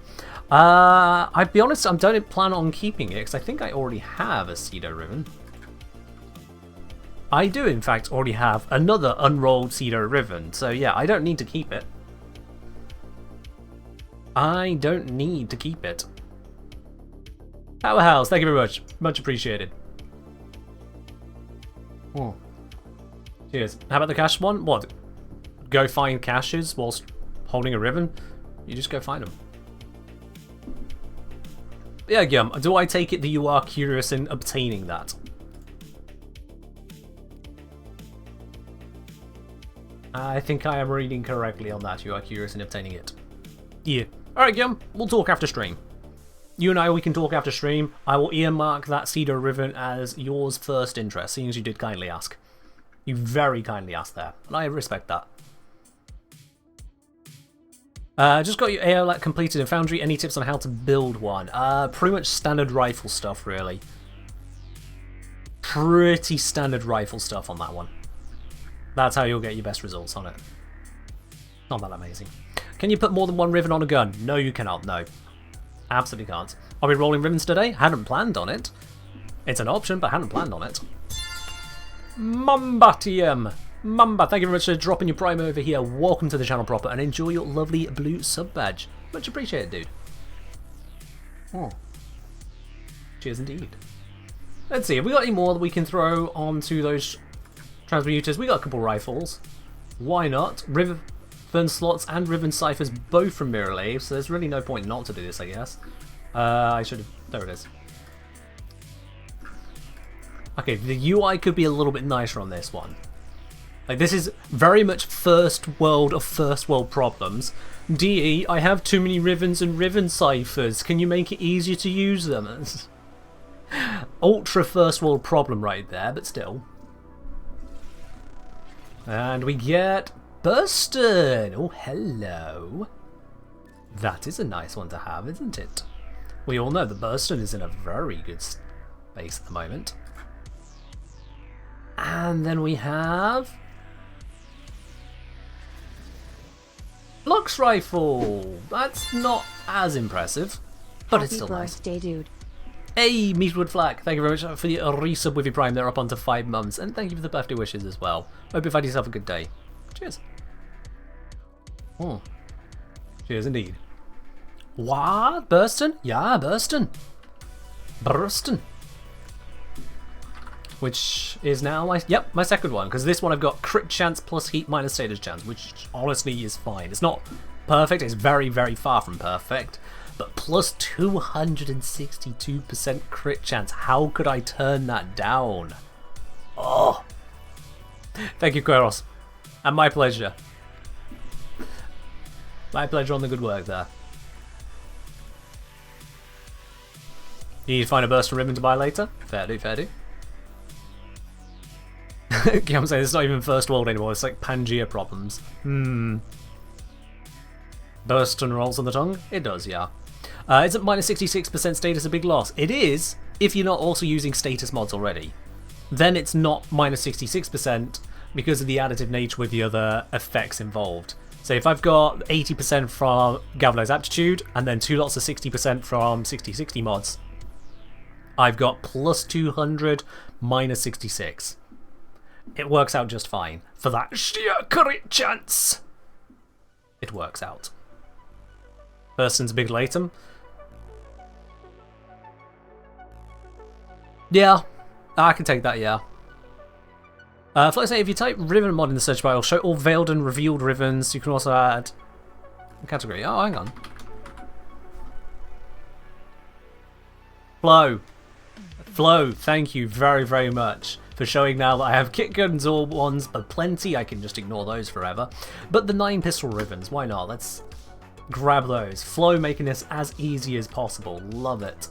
I'll be honest, I don't plan on keeping it, because I think I already have a Cedo ribbon. I do, in fact, already have another unrolled Cedo ribbon, so yeah, I don't need to keep it. I don't need to keep it. Powerhouse, thank you very much. Much appreciated. Oh. Cheers. How about the cash one? What? Go find caches whilst holding a ribbon? You just go find them. Yeah, Guillaume, do I take it that you are curious in obtaining that? I think I am reading correctly on that. You are curious in obtaining it. Yeah. Alright, Guillaume, we'll talk after stream. You and I, we can talk after stream. I will earmark that Cedo ribbon as yours first interest, seeing as you did kindly ask. You very kindly asked there, and I respect that. Just got your AOLAT completed in Foundry. Any tips on how to build one? Pretty much standard rifle stuff, really. Pretty standard rifle stuff on that one. That's how you'll get your best results on it. Not that amazing. Can you put more than one ribbon on a gun? No, you cannot. No. Absolutely can't. Are we rolling ribbons today? Hadn't planned on it. It's an option, but hadn't planned on it. Mumbatium. Mamba, thank you very much for dropping your prime over here. Welcome to the channel proper and enjoy your lovely blue sub badge. Much appreciated, dude. Oh. Cheers indeed. Let's see, have we got any more that we can throw onto those transmuters? We got a couple rifles. Why not? Riven slots and Riven ciphers both from Mirror Lave, so there's really no point not to do this, I guess. I should have... There it is. Okay, the UI could be a little bit nicer on this one. Like, this is very much first world of first world problems. DE, I have too many Rivens and Riven ciphers. Can you make it easier to use them? Ultra first world problem right there, but still. And we get Burston. Oh, hello. That is a nice one to have, isn't it? We all know that Burston is in a very good space at the moment. And then we have... Lux Rifle! That's not as impressive, but it's still nice. Happy birthday, dude. Hey, Meatwood Flack, thank you very much for the resub with your prime. They're up onto 5 months, and thank you for the birthday wishes as well. Hope you've had yourself a good day. Cheers. Oh. Cheers indeed. What? Burston? Yeah, Burston. Burston. Which is now my second one, because this one I've got crit chance plus heat minus status chance, which honestly is fine. It's not perfect, it's very, very far from perfect, but plus 262% crit chance. How could I turn that down? Oh! Thank you, Queros. And my pleasure. My pleasure on the good work there. You need to find a burst of ribbon to buy later? Fair do, fair do. I'm saying it's not even first world anymore, it's like Pangea problems. Burst and rolls on the tongue? It does, yeah. Isn't minus 66% status a big loss? It is, if you're not also using status mods already. Then it's not minus 66% because of the additive nature with the other effects involved. So if I've got 80% from Galvanized Aptitude and then 2 lots of 60% from 6060 mods, I've got plus 200, minus 66. It works out just fine. For that sheer crit chance, it works out. Burston's a big latum. Yeah, I can take that, yeah. For say, if you type Riven mod in the search bar, it'll show all veiled and revealed Rivens. You can also add a category. Oh, hang on. Flow, thank you very, very much for showing now that I have kit guns all ones, but plenty. I can just ignore those forever. But the 9 pistol Rivens, why not? Let's grab those. Flow making this as easy as possible. Love it.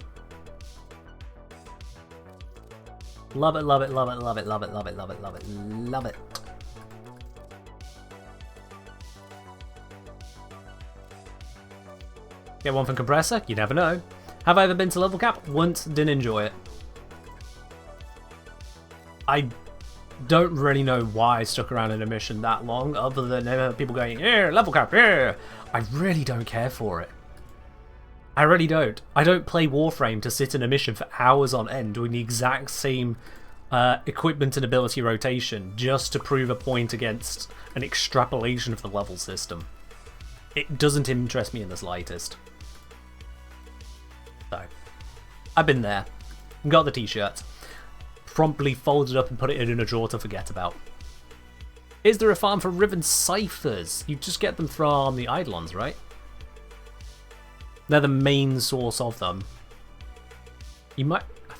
Love it, love it, love it, love it, love it, love it, love it, love it, love it. Get one from compressor? You never know. Have I ever been to level cap? Once, didn't enjoy it. I don't really know why I stuck around in a mission that long, other than people going, yeah, level cap, yeah. I really don't care for it. I really don't. I don't play Warframe to sit in a mission for hours on end doing the exact same equipment and ability rotation just to prove a point against an extrapolation of the level system. It doesn't interest me in the slightest. So, I've been there. Got the t-shirts. Promptly folded up and put it in a drawer to forget about. Is there a farm for Riven ciphers? You just get them from the Eidolons, right? They're the main source of them. You might... I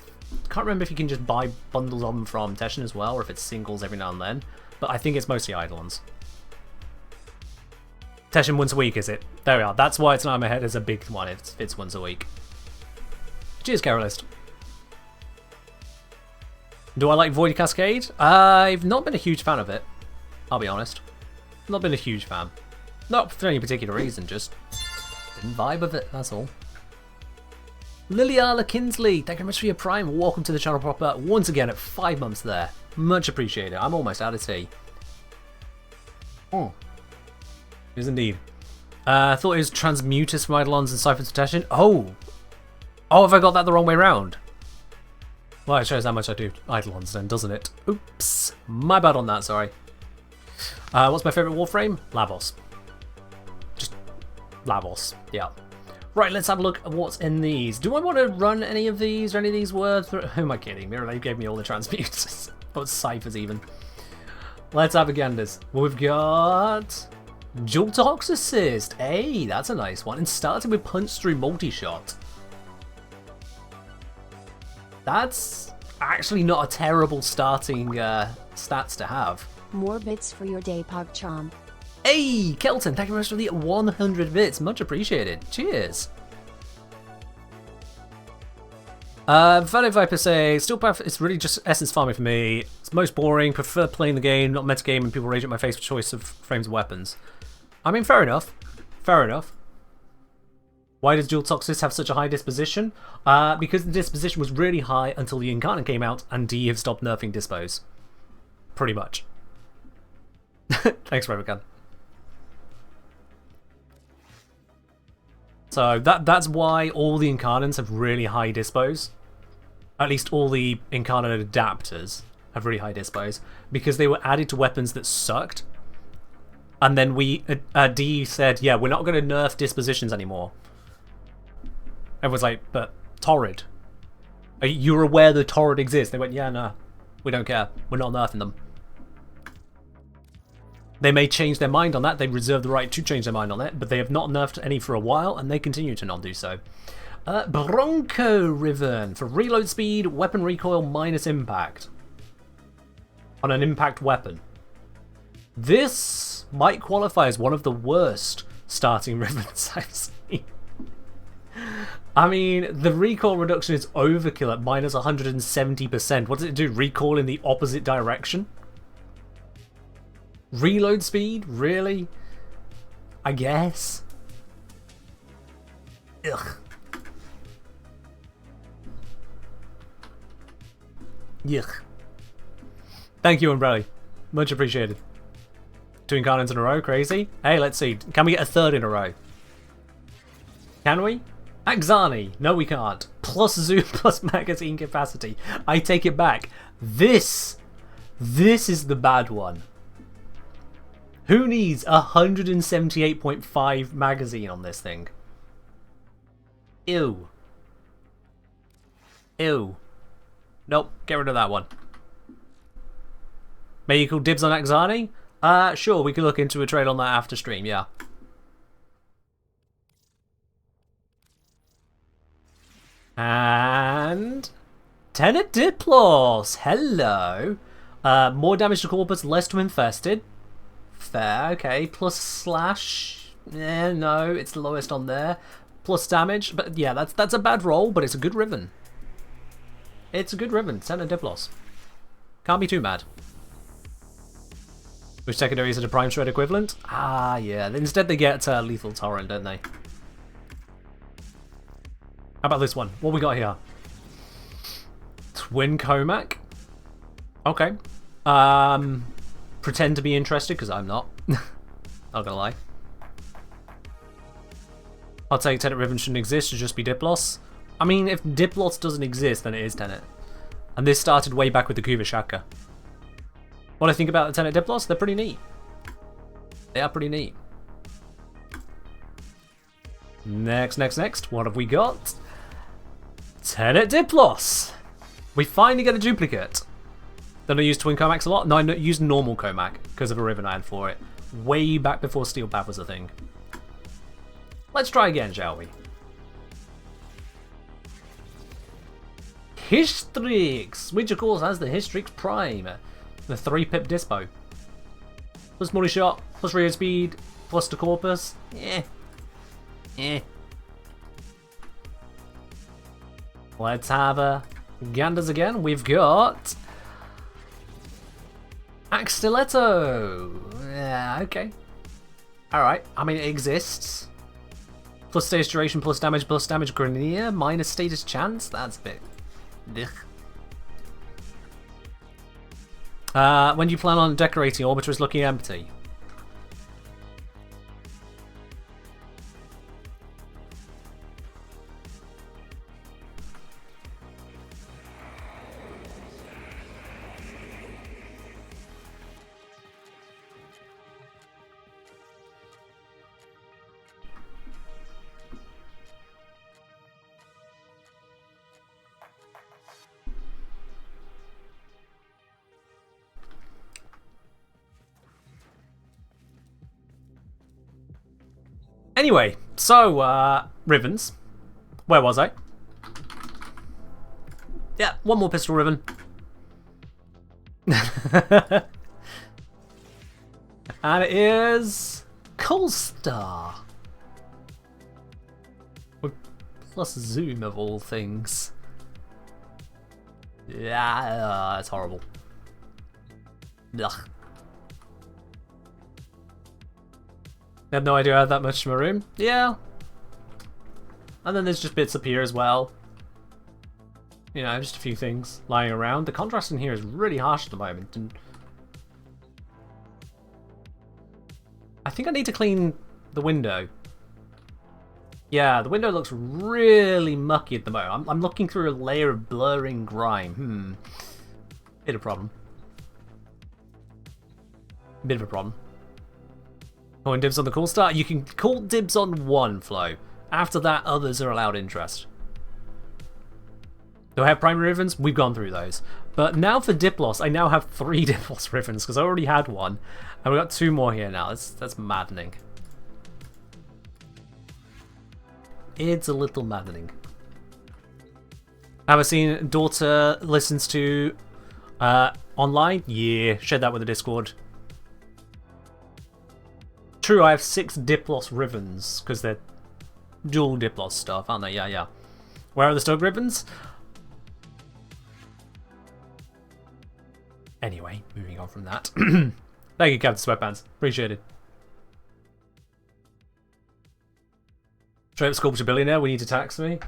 can't remember if you can just buy bundles of them from Teshin as well, or if it's singles every now and then. But I think it's mostly Eidolons. Teshin once a week, is it? There we are. That's why it's not in my head as a big one. It's once a week. Cheers, Carolist. Do I like Void Cascade? I've not been a huge fan of it. I'll be honest. Not been a huge fan. Not for any particular reason, just didn't vibe with it, that's all. Liliala Kinsley, thank you very much for your prime. Welcome to the channel proper once again at 5 months there. Much appreciated. I'm almost out of tea. Oh. It is indeed. I thought it was Transmutus from Eidolons and Siphons of Teshin. Oh! Oh, have I got that the wrong way around? Well, it shows how much I do Eidolons then, doesn't it? Oops. My bad on that, sorry. What's my favourite Warframe? Lavos. Just Lavos, yeah. Right, let's have a look at what's in these. Do I want to run any of these or any of these words? Who am I kidding? Mirrorlave gave me all the transmutes. Oh, ciphers even. Let's have a ganders. We've got Dual Tox Assist. Hey, that's a nice one. And starting with Punch Through Multi-Shot. That's actually not a terrible starting stats to have. More bits for your day, PogChamp. Hey, Kelton, thank you very much for the 100 bits. Much appreciated. Cheers. Valid Viper say, Steel Path is really just essence farming for me. It's most boring. Prefer playing the game, not meta game, and people rage at my face for choice of frames and weapons. I mean, fair enough. Fair enough. Why does Dual Toxis have such a high disposition? Because the disposition was really high until the Incarnate came out, and D have stopped nerfing dispos. Pretty much. Thanks, Rebecan. So that's why all the Incarnates have really high dispos. At least all the Incarnate adapters have really high dispos, because they were added to weapons that sucked. And then D said, yeah, we're not going to nerf dispositions anymore. Everyone's like, but Torrid. You're aware that Torrid exists? They went, yeah, no, we don't care. We're not nerfing them. They may change their mind on that. They reserve the right to change their mind on it, but they have not nerfed any for a while, and they continue to not do so. Bronco Riven for reload speed, weapon recoil minus impact on an impact weapon. This might qualify as one of the worst starting Rivens I've seen. I mean, the recoil reduction is overkill at minus 170%. What does it do? Recoil in the opposite direction? Reload speed? Really? I guess. Ugh. Yuck. Thank you, Umbrella. Much appreciated. 2 Incarnates in a row, crazy. Hey, let's see. Can we get a third in a row? Can we? Axani. No, we can't. Plus zoom, plus magazine capacity. I take it back. This is the bad one. Who needs 178.5 magazine on this thing? Ew. Ew. Nope, get rid of that one. Maybe you call dibs on Axani? Sure, we could look into a trade on that after stream, yeah. And Tenet Diplos, hello. More damage to corpus, less to infested. Fair, okay. Plus slash. No, it's the lowest on there. Plus damage, but yeah, that's a bad roll, but it's a good ribbon. It's a good ribbon. Tenet Diplos. Can't be too mad. Which secondary is it a Prime Shred equivalent? Ah, yeah. Instead they get Lethal Torrent, don't they? How about this one? What we got here? Twin Comac. Okay. Pretend to be interested, because I'm not. Not gonna lie. I'll take Tenet Ribbon shouldn't exist, should just be Diplos. I mean, if Diplos doesn't exist, then it is Tenet. And this started way back with the Kuva Shaka. What I think about the Tenet Diplos? They're pretty neat. They are pretty neat. Next. What have we got? Tenet Diplos! We finally get a duplicate. Don't I use Twin Comacs a lot? No, I use normal Comac because of a ribbon I had for it. Way back before Steel Path was a thing. Let's try again, shall we? Hystrix, which of course has the Hystrix Prime. The 3-pip dispo. Plus multi shot, plus reload speed, plus the corpus. Let's have a ganders again. We've got Axe Stiletto. Yeah, okay. Alright, I mean it exists. Plus status duration, plus damage Grenier, minus status chance. That's a bit. Ugh. When do you plan on decorating? Orbiter is looking empty. Anyway, so, ribbons. Where was I? Yeah, one more pistol ribbon. And it is Coal Star. With plus zoom of all things. Yeah, it's horrible. Ugh. I had no idea I had that much in my room. Yeah. And then there's just bits up here as well. You know, just a few things lying around. The contrast in here is really harsh at the moment. And I think I need to clean the window. Yeah, the window looks really mucky at the moment. I'm looking through a layer of blurring grime. Bit of a problem. Bit of a problem. Calling dibs on the Cool Star. You can call dibs on one, Flo. After that, others are allowed interest. Do I have primary ribbons? We've gone through those. But now for Diplos, I now have 3 Diplos ribbons because I already had one. And we've got 2 more here now. That's maddening. It's a little maddening. Have I seen daughter listens to online? Yeah, shared that with the Discord. True, I have 6 Diplos ribbons because they're dual Diplos stuff, aren't they? Yeah, yeah. Where are the Stug ribbons? Anyway, moving on from that. Thank you, Captain Sweatpants. Appreciate it. Straight up sculpture billionaire, we need to tax me.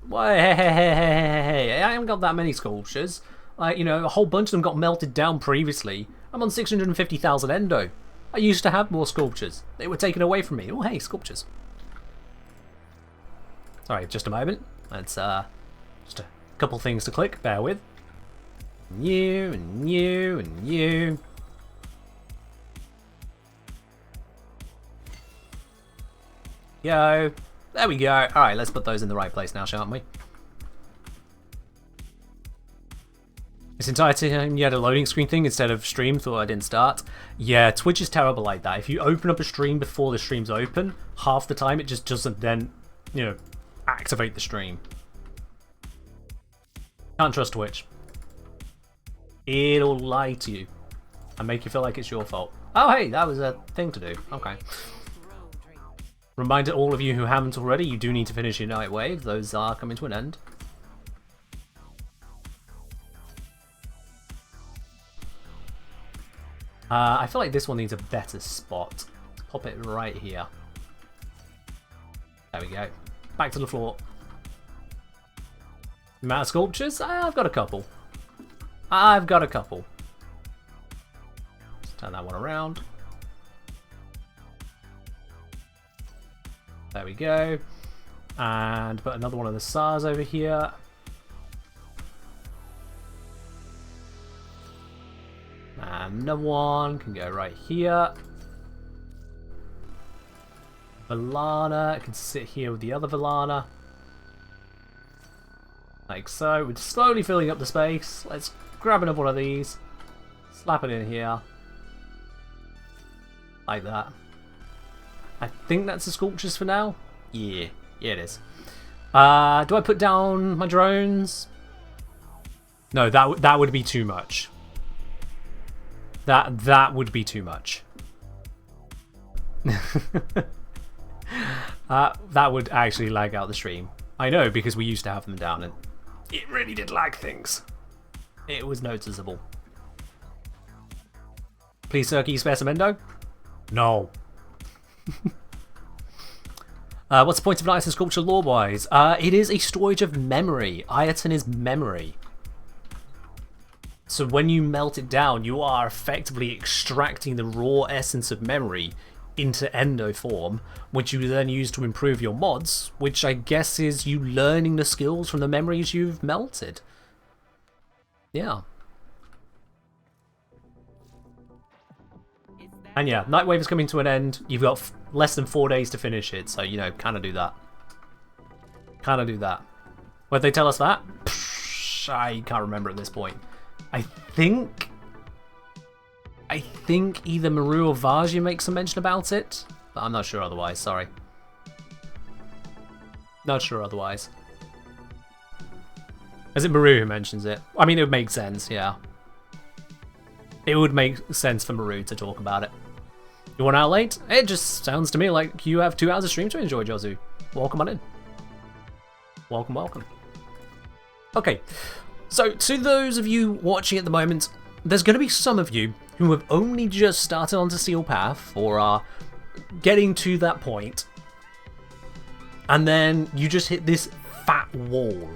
Why? Hey, I haven't got that many sculptures. Like, you know, a whole bunch of them got melted down previously. I'm on 650,000 endo. I used to have more sculptures. They were taken away from me. Oh, hey, sculptures. Sorry, just a moment. That's just a couple things to click. Bear with. New and new and new. Go. There we go. Alright, let's put those in the right place now, shan't we? This entire time you had a loading screen thing instead of stream, thought I didn't start. Yeah, Twitch is terrible like that. If you open up a stream before the stream's open, half the time it just doesn't then, you know, activate the stream. Can't trust Twitch. It'll lie to you and make you feel like it's your fault. Oh, hey, that was a thing to do. Okay. Reminder all of you who haven't already, you do need to finish your night wave. Those are coming to an end. I feel like this one needs a better spot. Let's pop it right here. There we go. Back to the floor. Amount of sculptures? I've got a couple. I've got a couple. Let's turn that one around. There we go. And put another one of the SARS over here. And another one can go right here. Valana can sit here with the other Valana. Like so. We're slowly filling up the space. Let's grab another one of these. Slap it in here. Like that. I think that's the sculptures for now. Yeah. Yeah, it is. Do I put down my drones? No, that would be too much. That would be too much. That would actually lag out the stream. I know, because we used to have them down and it really did lag things. It was noticeable. Please, sir, can you spare some endo? No. What's the point of an item sculpture lore-wise? It is a storage of memory. Iron is memory. So when you melt it down, you are effectively extracting the raw essence of memory into endo form, which you then use to improve your mods, which I guess is you learning the skills from the memories you've melted. Yeah. And yeah, Nightwave is coming to an end. You've got less than 4 days to finish it, so, you know, kind of do that. Kind of do that. Why'd they tell us that? Psh, I can't remember at this point. I think either Maru or Vajia makes a mention about it, but I'm not sure otherwise, sorry. Not sure otherwise. Is it Maru who mentions it? I mean, it would make sense, yeah. It would make sense for Maru to talk about it. You want out late? It just sounds to me like you have 2 hours of stream to enjoy, Jozu. Welcome on in. Welcome, welcome. Okay, so to those of you watching at the moment, there's going to be some of you who have only just started onto Steel Path or are getting to that point, and then you just hit this fat wall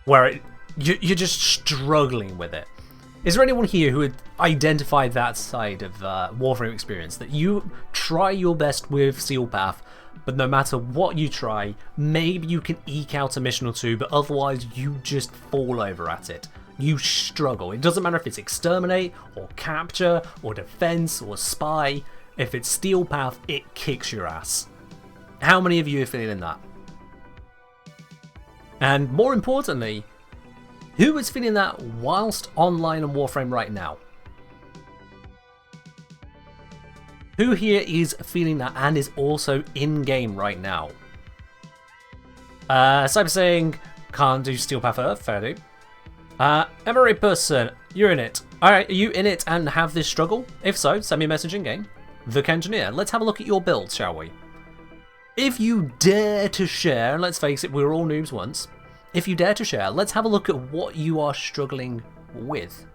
where you're just struggling with it. Is there anyone here who would identify that side of Warframe experience, that you try your best with Steel Path, but no matter what you try, maybe you can eke out a mission or two, but otherwise you just fall over at it? You struggle. It doesn't matter if it's Exterminate, or Capture, or Defense, or Spy. If it's Steel Path, it kicks your ass. How many of you are feeling that? And more importantly, who is feeling that whilst online on Warframe right now? Who here is feeling that and is also in-game right now? Cyber saying, can't do Steel Path Earth, fair do. MRA person, you're in it. Alright, are you in it and have this struggle? If so, send me a message in-game. The Engineer, let's have a look at your build, shall we? If you dare to share, and let's face it, we're all noobs once. If you dare to share, let's have a look at what you are struggling with.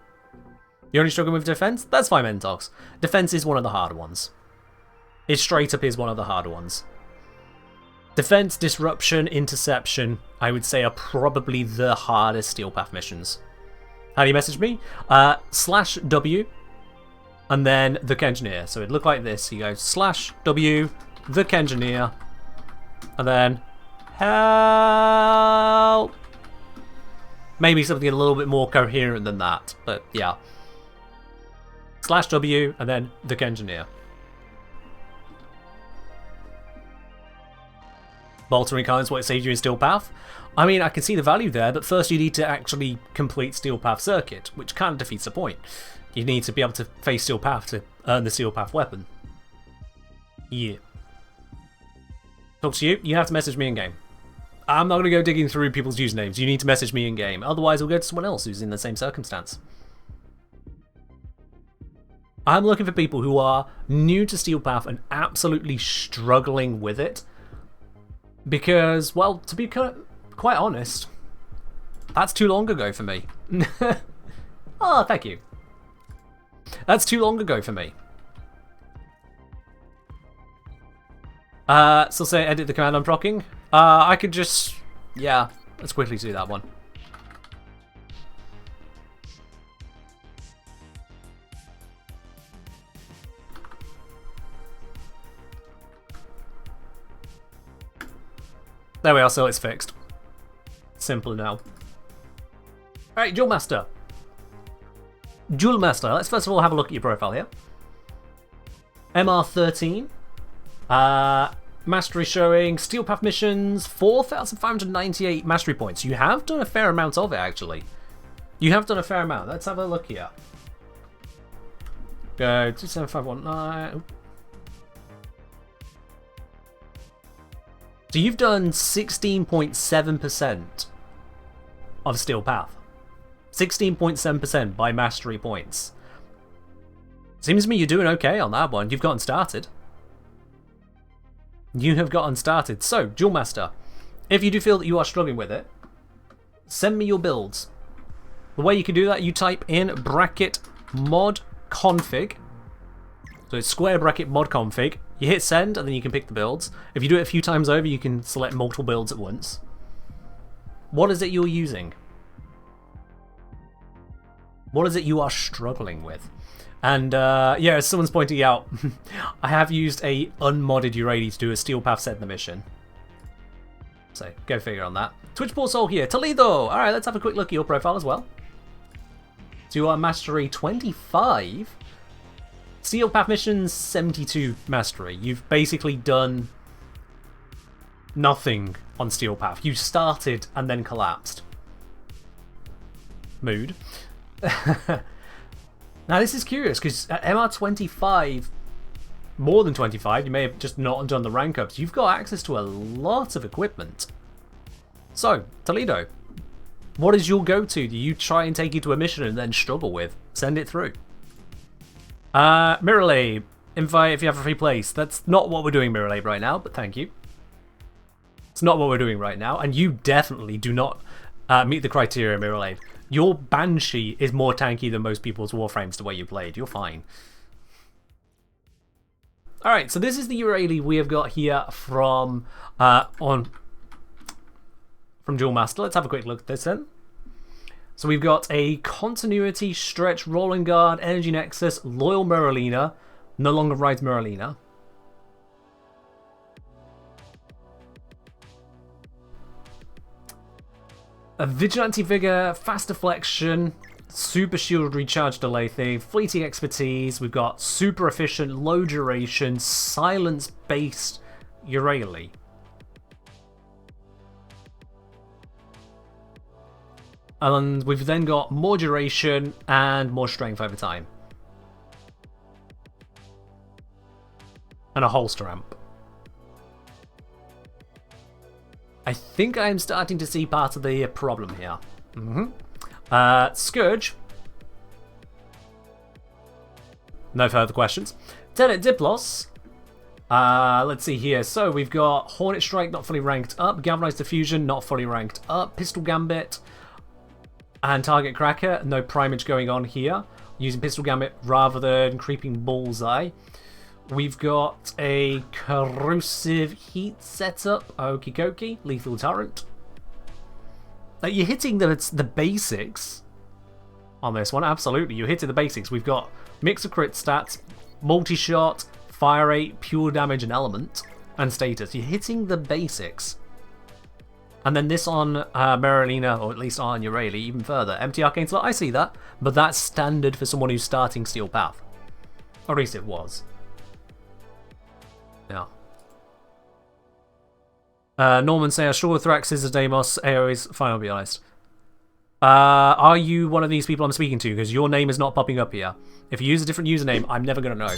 You're only struggling with defense? That's fine, Mentox. Defense is one of the harder ones. It straight up is one of the harder ones. Defense, disruption, interception, I would say are probably the hardest Steel Path missions. How do you message me? /W and then the Engineer. So it'd look like this. You go /W, the Engineer, and then help. Maybe something a little bit more coherent than that, but yeah. /W and then the Engineer. Boltering Kind's what saved you in Steel Path. I mean, I can see the value there, but first you need to actually complete Steel Path Circuit, which kind of defeats the point. You need to be able to face Steel Path to earn the Steel Path weapon. Yeah. Talk to you, you have to message me in-game. I'm not going to go digging through people's usernames. You need to message me in-game. Otherwise, we'll go to someone else who's in the same circumstance. I'm looking for people who are new to Steel Path and absolutely struggling with it. Because, well, to be quite honest, that's too long ago for me. Oh, thank you. That's too long ago for me. So say edit the command I'm procking. I could just, yeah, let's quickly do that one. There we are, so it's fixed. Simpler now. Alright, Jewel Master. Jewel Master, let's first of all have a look at your profile here. MR13. Mastery showing Steel Path missions, 4,598 mastery points. You have done a fair amount of it, actually. You have done a fair amount. Let's have a look here. Go 27519. So you've done 16.7% of Steel Path. 16.7% by mastery points. Seems to me you're doing okay on that one. You've gotten started. You have gotten started. So, Jewel Master, if you do feel that you are struggling with it, send me your builds. The way you can do that, you type in bracket mod config. So it's square bracket mod config. You hit send and then you can pick the builds. If you do it a few times over, you can select multiple builds at once. What is it you're using? What is it you are struggling with? And yeah, as someone's pointing out, I have used a unmodded Uradi to do a Steel Path Sedna mission. So, go figure on that. Twitch Poor Soul here, Toledo! Alright, let's have a quick look at your profile as well. So you are Mastery 25. Steel Path missions, 72 Mastery. You've basically done nothing on Steel Path. You started and then collapsed. Mood. Now this is curious, because at MR25, more than 25. You may have just not done the rank ups. You've got access to a lot of equipment. So, Toledo, what is your go-to? Do you try and take you to a mission and then struggle with? Send it through. Mirrorlade, invite if you have a free place. That's not what we're doing, Mirrorlade, right now, but thank you. It's not what we're doing right now, and you definitely do not meet the criteria, Mirrorlade. Your Banshee is more tanky than most people's Warframes the way you played. You're fine. Alright, so this is the Urali we have got here from Duel Master. Let's have a quick look at this then. So we've got a Continuity, Stretch, Rolling Guard, Energy Nexus, Loyal Merlina, no longer rides Merlina. A Vigilante Vigor, Fast Deflection, Super Shield Recharge Delay Thing, Fleeting Expertise. We've got Super Efficient, Low Duration, Silence Based Urali. And we've then got more duration and more strength over time. And a holster amp. I think I'm starting to see part of the problem here. Scourge. No further questions. Tenet Diplos. Let's see here. So we've got Hornet Strike, not fully ranked up. Galvanized Diffusion, not fully ranked up. Pistol Gambit. And Target Cracker, no primage going on here. Using Pistol Gambit rather than Creeping Bullseye. We've got a Corrosive Heat setup. Okie dokie. Lethal Turret. You're hitting the basics on this one. Absolutely, you're hitting the basics. We've got mix of crit stats, multi-shot, fire rate, pure damage and element, and status. You're hitting the basics. And then this on Merlina, or at least on Urali, even further. Empty Arcane Slot, I see that, but that's standard for someone who's starting Steel Path. Or at least it was. Yeah. Norman say, I struggle with Thrax, Scissors, Deimos, Ares, fine, I'll be honest. Are you one of these people I'm speaking to? Because your name is not popping up here. If you use a different username, I'm never going to know.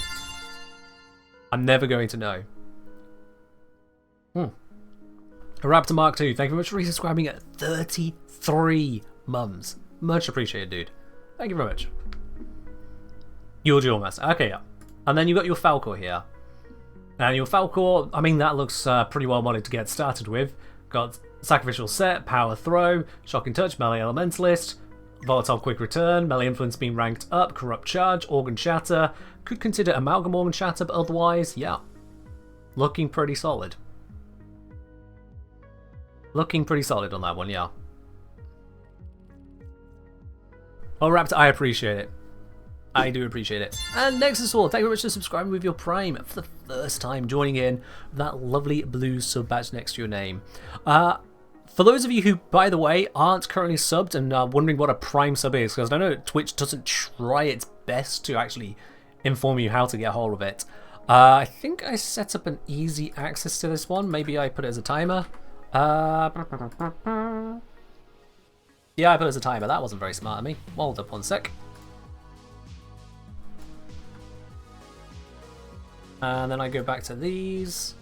I'm never going to know. Raptor Mark 2, thank you very much for resubscribing at 33 mums. Much appreciated, dude. Thank you very much. Your Duel Master. Okay, yeah. And then you've got your Falcor here. And your Falcor, I mean, that looks pretty well modded to get started with. Got Sacrificial Set, Power Throw, Shocking Touch, Melee Elementalist, Volatile Quick Return, Melee Influence being ranked up, Corrupt Charge, Organ Shatter. Could consider Amalgam Organ Shatter, but otherwise, yeah. Looking pretty solid. Looking pretty solid on that one, yeah. Well, Raptor, I appreciate it. I do appreciate it. And Nexus Sword, thank you very much for subscribing with your Prime for the first time, joining in that lovely blue sub badge next to your name. For those of you who, by the way, aren't currently subbed and are wondering what a Prime sub is, because I know Twitch doesn't try its best to actually inform you how to get hold of it. I think I set up an easy access to this one. Maybe I put it as a timer. Yeah, I put it as a timer. That wasn't very smart of me. Hold up one sec. And then I go back to these.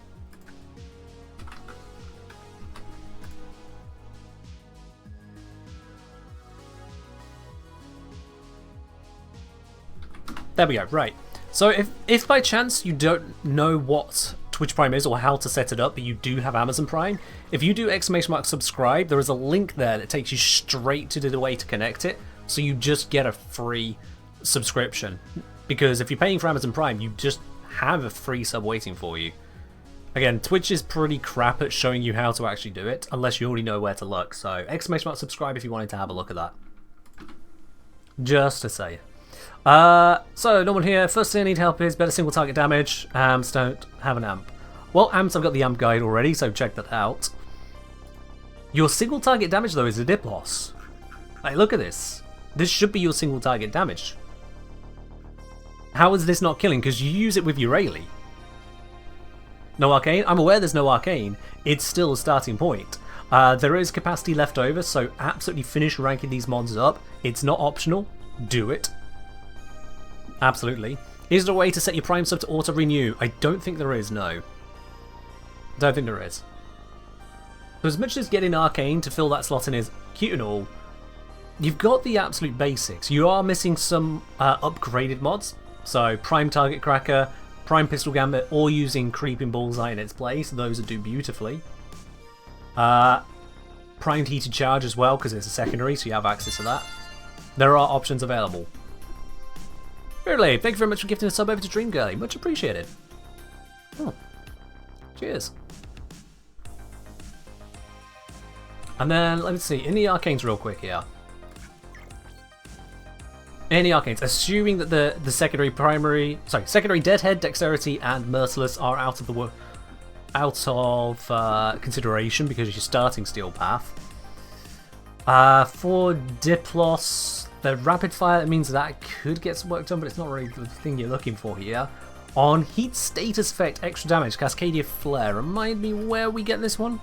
There we go, right. So if by chance you don't know what Twitch Prime is or how to set it up, but you do have Amazon Prime, if you do !subscribe, there is a link there that takes you straight to the way to connect it, so you just get a free subscription. Because if you're paying for Amazon Prime, you just have a free sub waiting for you. Again, Twitch is pretty crap at showing you how to actually do it, unless you already know where to look. So !subscribe if you wanted to have a look at that. Just to say. So, Norman here. First thing I need help is better single target damage. Amps don't have an amp. Well, amps, I've got the amp guide already, so check that out. Your single target damage, though, is a dip loss. Hey, look at this. This should be your single target damage. How is this not killing? Because you use it with Urali. No arcane? I'm aware there's no arcane. It's still a starting point. There is capacity left over, so absolutely finish ranking these mods up. It's not optional. Do it. Absolutely. Is there a way to set your Prime sub to auto-renew? I don't think there is, no. Don't think there is. So as much as getting Arcane to fill that slot in is cute and all, you've got the absolute basics. You are missing some upgraded mods. So Prime Target Cracker, Prime Pistol Gambit, or using Creeping Bullseye in its place. Those would do beautifully. Primed Heated Charge as well, because it's a secondary, so you have access to that. There are options available. Really, thank you very much for gifting a sub over to Dream Girlie. Much appreciated. Oh. Cheers. And then, let me see, in the Arcanes real quick here. In the Arcanes, assuming that the secondary Deadhead, Dexterity, and Merciless are out of consideration because you're starting Steel Path. For Diplos, the Rapid Fire, that means that could get some work done, but it's not really the thing you're looking for here. On Heat Status Effect, Extra Damage, Cascadia Flare. Remind me where we get this one?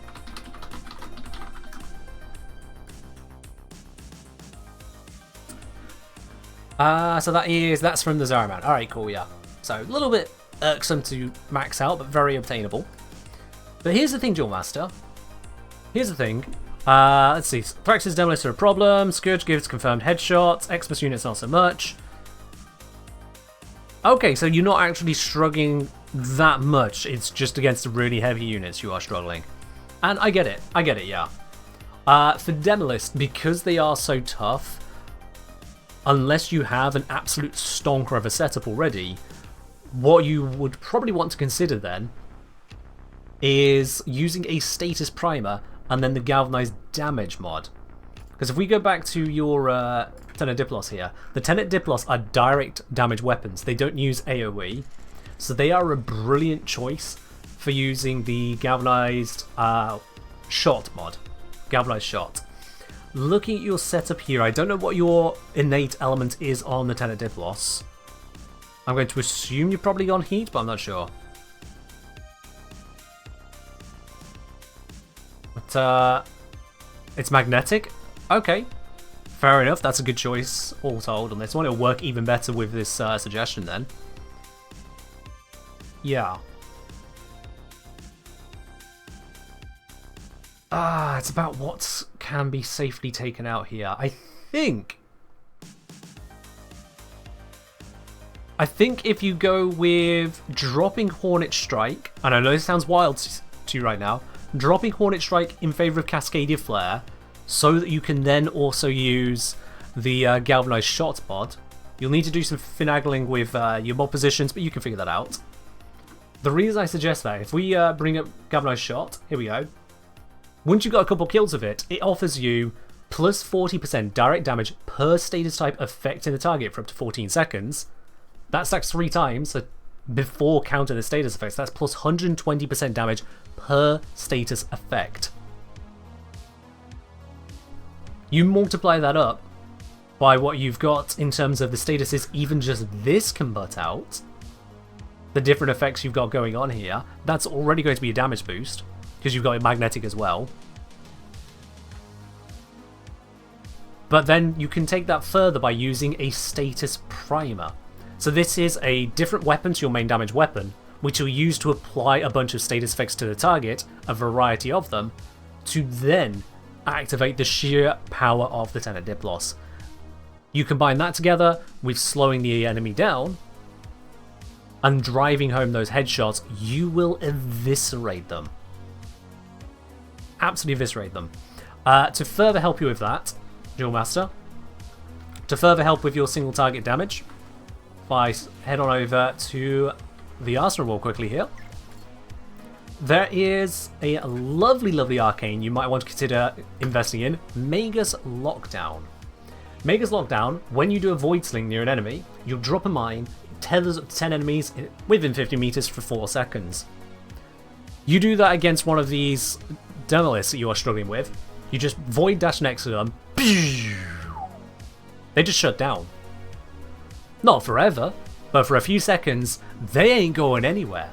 So that's from the Zaraman. Alright, cool, yeah. So a little bit irksome to max out, but very obtainable. But here's the thing, Duel Master. Here's the thing. Let's see. Practice Demolition are a problem. Scourge gives confirmed headshots. Xmas units not so much. Okay, so you're not actually struggling that much. It's just against the really heavy units you are struggling. And I get it, yeah. For Demolist, because they are so tough, unless you have an absolute stonker of a setup already, what you would probably want to consider then is using a status primer and then the galvanized damage mod. Because if we go back to your Tenet Diplos here, the Tenet Diplos are direct damage weapons. They don't use AoE, so they are a brilliant choice for using the galvanized shot mod. Galvanized shot. Looking at your setup here, I don't know what your innate element is on the Tenet Diplos. I'm going to assume you're probably on heat, but I'm not sure. But it's magnetic. Okay, fair enough. That's a good choice, all told, on this one. It'll work even better with this suggestion then. Yeah. It's about what can be safely taken out here. I think if you go with dropping Hornet Strike, and I know this sounds wild to you right now, dropping Hornet Strike in favour of Cascadia Flare, so that you can then also use the Galvanized Shot mod. You'll need to do some finagling with your mod positions, but you can figure that out. The reason I suggest that, if we bring up Galvanized Shot, here we go. Once you've got a couple kills of it, it offers you plus 40% direct damage per status type affecting the target for up to 14 seconds. That stacks 3 times, so before counting the status effects, that's plus 120% damage per status effect. You multiply that up by what you've got in terms of the statuses even just this can butt out, the different effects you've got going on here, that's already going to be a damage boost, because you've got it magnetic as well. But then you can take that further by using a status primer. So this is a different weapon to your main damage weapon, which you'll use to apply a bunch of status effects to the target, a variety of them, to then activate the sheer power of the Tenet Diplos. You combine that together with slowing the enemy down and driving home those headshots, you will eviscerate them. Absolutely eviscerate them. To further help you with that, Duel Master, to further help with your single target damage, if I head on over to the arsenal real quickly here, there is a lovely, lovely arcane you might want to consider investing in, Magus Lockdown. Magus Lockdown, when you do a Void Sling near an enemy, you'll drop a mine, it tethers up to 10 enemies within 50 meters for 4 seconds. You do that against one of these Demolists that you are struggling with, you just Void Dash next to them, they just shut down. Not forever, but for a few seconds, they ain't going anywhere.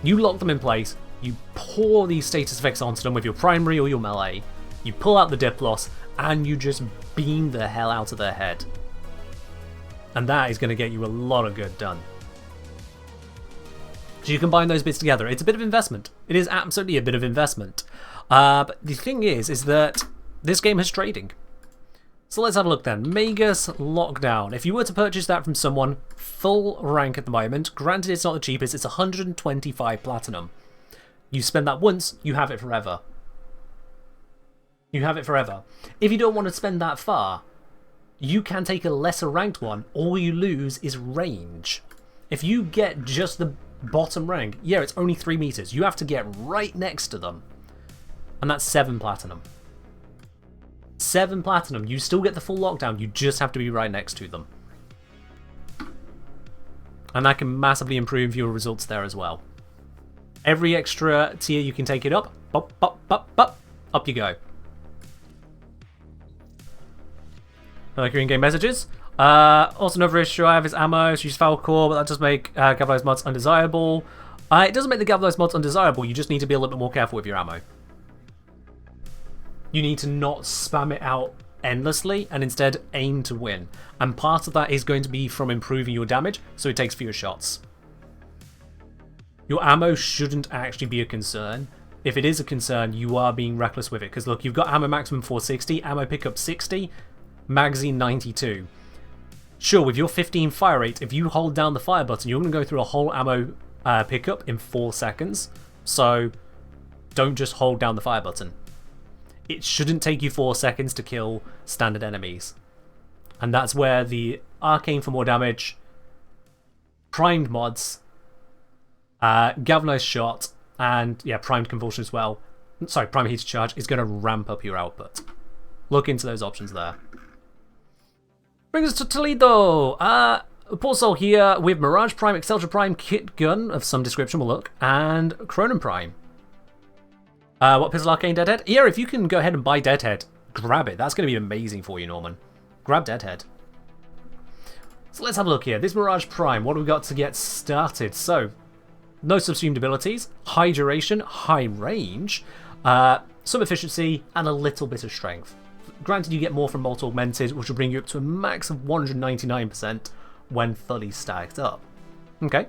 You lock them in place, you pour these status effects onto them with your primary or your melee, you pull out the Diplos, and you just beam the hell out of their head. And that is going to get you a lot of good done. So you combine those bits together. It's a bit of investment. It is absolutely a bit of investment. But the thing is that this game has trading. So let's have a look then. Magus Lockdown. If you were to purchase that from someone, full rank at the moment, granted it's not the cheapest, it's 125 platinum. You spend that once, you have it forever. You have it forever. If you don't want to spend that far, you can take a lesser ranked one. All you lose is range. If you get just the bottom rank, yeah, it's only 3 meters. You have to get right next to them. And that's 7 platinum. 7 platinum. You still get the full lockdown. You just have to be right next to them. And that can massively improve your results there as well. Every extra tier you can take it up. Up, up, up, up. Up you go. Like your in-game messages. Also another issue I have is ammo. So use foul core, but that does make galvanized mods undesirable. It doesn't make the galvanized mods undesirable. You just need to be a little bit more careful with your ammo. You need to not spam it out endlessly and instead aim to win. And part of that is going to be from improving your damage, so it takes fewer shots. Your ammo shouldn't actually be a concern. If it is a concern, you are being reckless with it. Because look, you've got ammo maximum 460, ammo pickup 60, magazine 92. Sure, with your 15 fire rate, if you hold down the fire button, you're going to go through a whole ammo pickup in 4 seconds. So don't just hold down the fire button. It shouldn't take you 4 seconds to kill standard enemies. And that's where the arcane for more damage, primed mods, galvanized shot, and yeah, primed convulsion as well. Sorry, primed heated charge is going to ramp up your output. Look into those options there. Brings us to Toledo. Pulsar here with Mirage Prime, Excelsior Prime, Kit Gun of some description will look, and Cronin Prime. What pistol arcane Deadhead? Yeah, if you can go ahead and buy Deadhead, grab it. That's going to be amazing for you, Norman. Grab Deadhead. So let's have a look here. This Mirage Prime, what have we got to get started? So, no subsumed abilities, high duration, high range, some efficiency, and a little bit of strength. Granted, you get more from Molt Augmented, which will bring you up to a max of 199% when fully stacked up. Okay.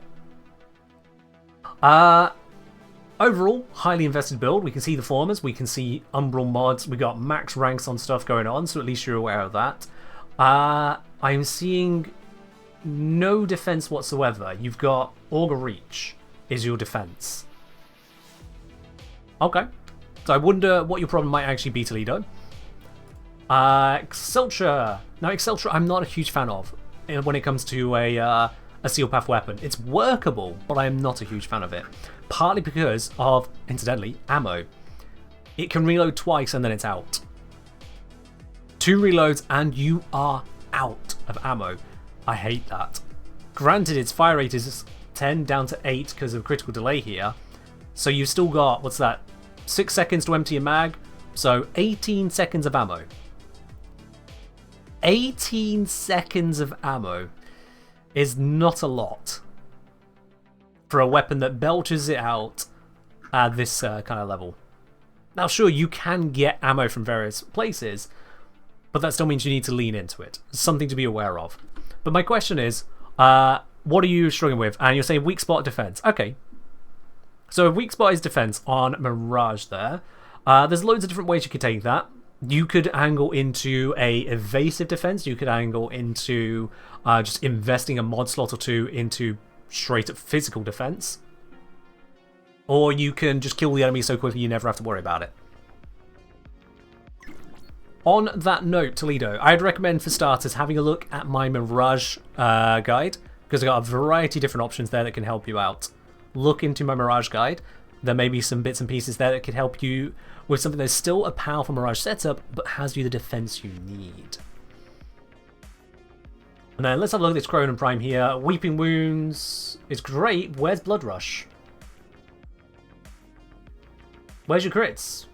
Overall, highly invested build. We can see the formers, we can see Umbral mods, we got max ranks on stuff going on, so at least you're aware of that. I'm seeing no defense whatsoever. You've got Augur Reach is your defense. Okay. So I wonder what your problem might actually be, Toledo. Excelsior. Now, Excelsior I'm not a huge fan of when it comes to a Seal Path weapon. It's workable, but I am not a huge fan of it. Partly because of, incidentally, ammo. It can reload twice and then it's out. 2 reloads and you are out of ammo. I hate that. Granted, its fire rate is 10 down to 8 because of critical delay here. So you've still got, what's that, 6 seconds to empty a mag. So 18 seconds of ammo. 18 seconds of ammo is not a lot for a weapon that belches it out at this kind of level. Now sure, you can get ammo from various places, but that still means you need to lean into it. It's something to be aware of. But my question is, what are you struggling with? And you're saying weak spot defense. Okay. So if weak spot is defense on Mirage there, there's loads of different ways you could take that. You could angle into a evasive defense. You could angle into just investing a mod slot or 2 into straight up physical defense. Or you can just kill the enemy so quickly you never have to worry about it. On that note, Toledo, I'd recommend for starters having a look at my Mirage guide, because I've got a variety of different options there that can help you out. Look into my Mirage guide. There may be some bits and pieces there that could help you with something that's still a powerful Mirage setup, but has you the defense you need. And then let's have a look at this Cronin Prime here. Weeping Wounds is great. Where's Blood Rush? Where's your crits?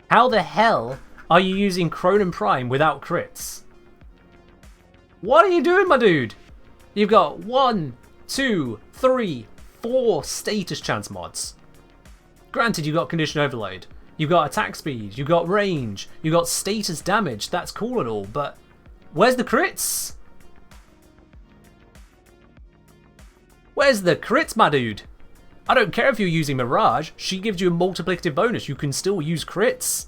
How the hell are you using Cronin Prime without crits? What are you doing, my dude? You've got 1, 2, 3, 4 status chance mods. Granted, you've got Condition Overload. You've got attack speed. You've got range. You've got status damage. That's cool and all, but where's the crits? Where's the crits, my dude? I don't care if you're using Mirage. She gives you a multiplicative bonus. You can still use crits.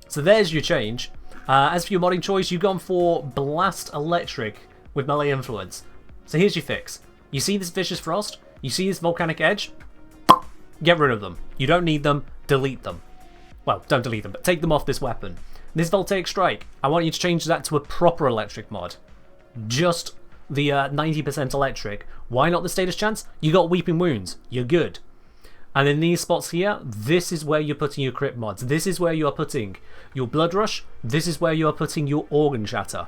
So there's your change. As for your modding choice, you've gone for Blast Electric with Melee Influence. So here's your fix. You see this Vicious Frost? You see this Volcanic Edge? Get rid of them. You don't need them. Delete them. Well, don't delete them, but take them off this weapon. This Voltaic Strike, I want you to change that to a proper electric mod. Just the 90% electric. Why not the status chance? You got Weeping Wounds. You're good. And in these spots here, this is where you're putting your crit mods. This is where you're putting your Blood Rush. This is where you're putting your Organ Shatter.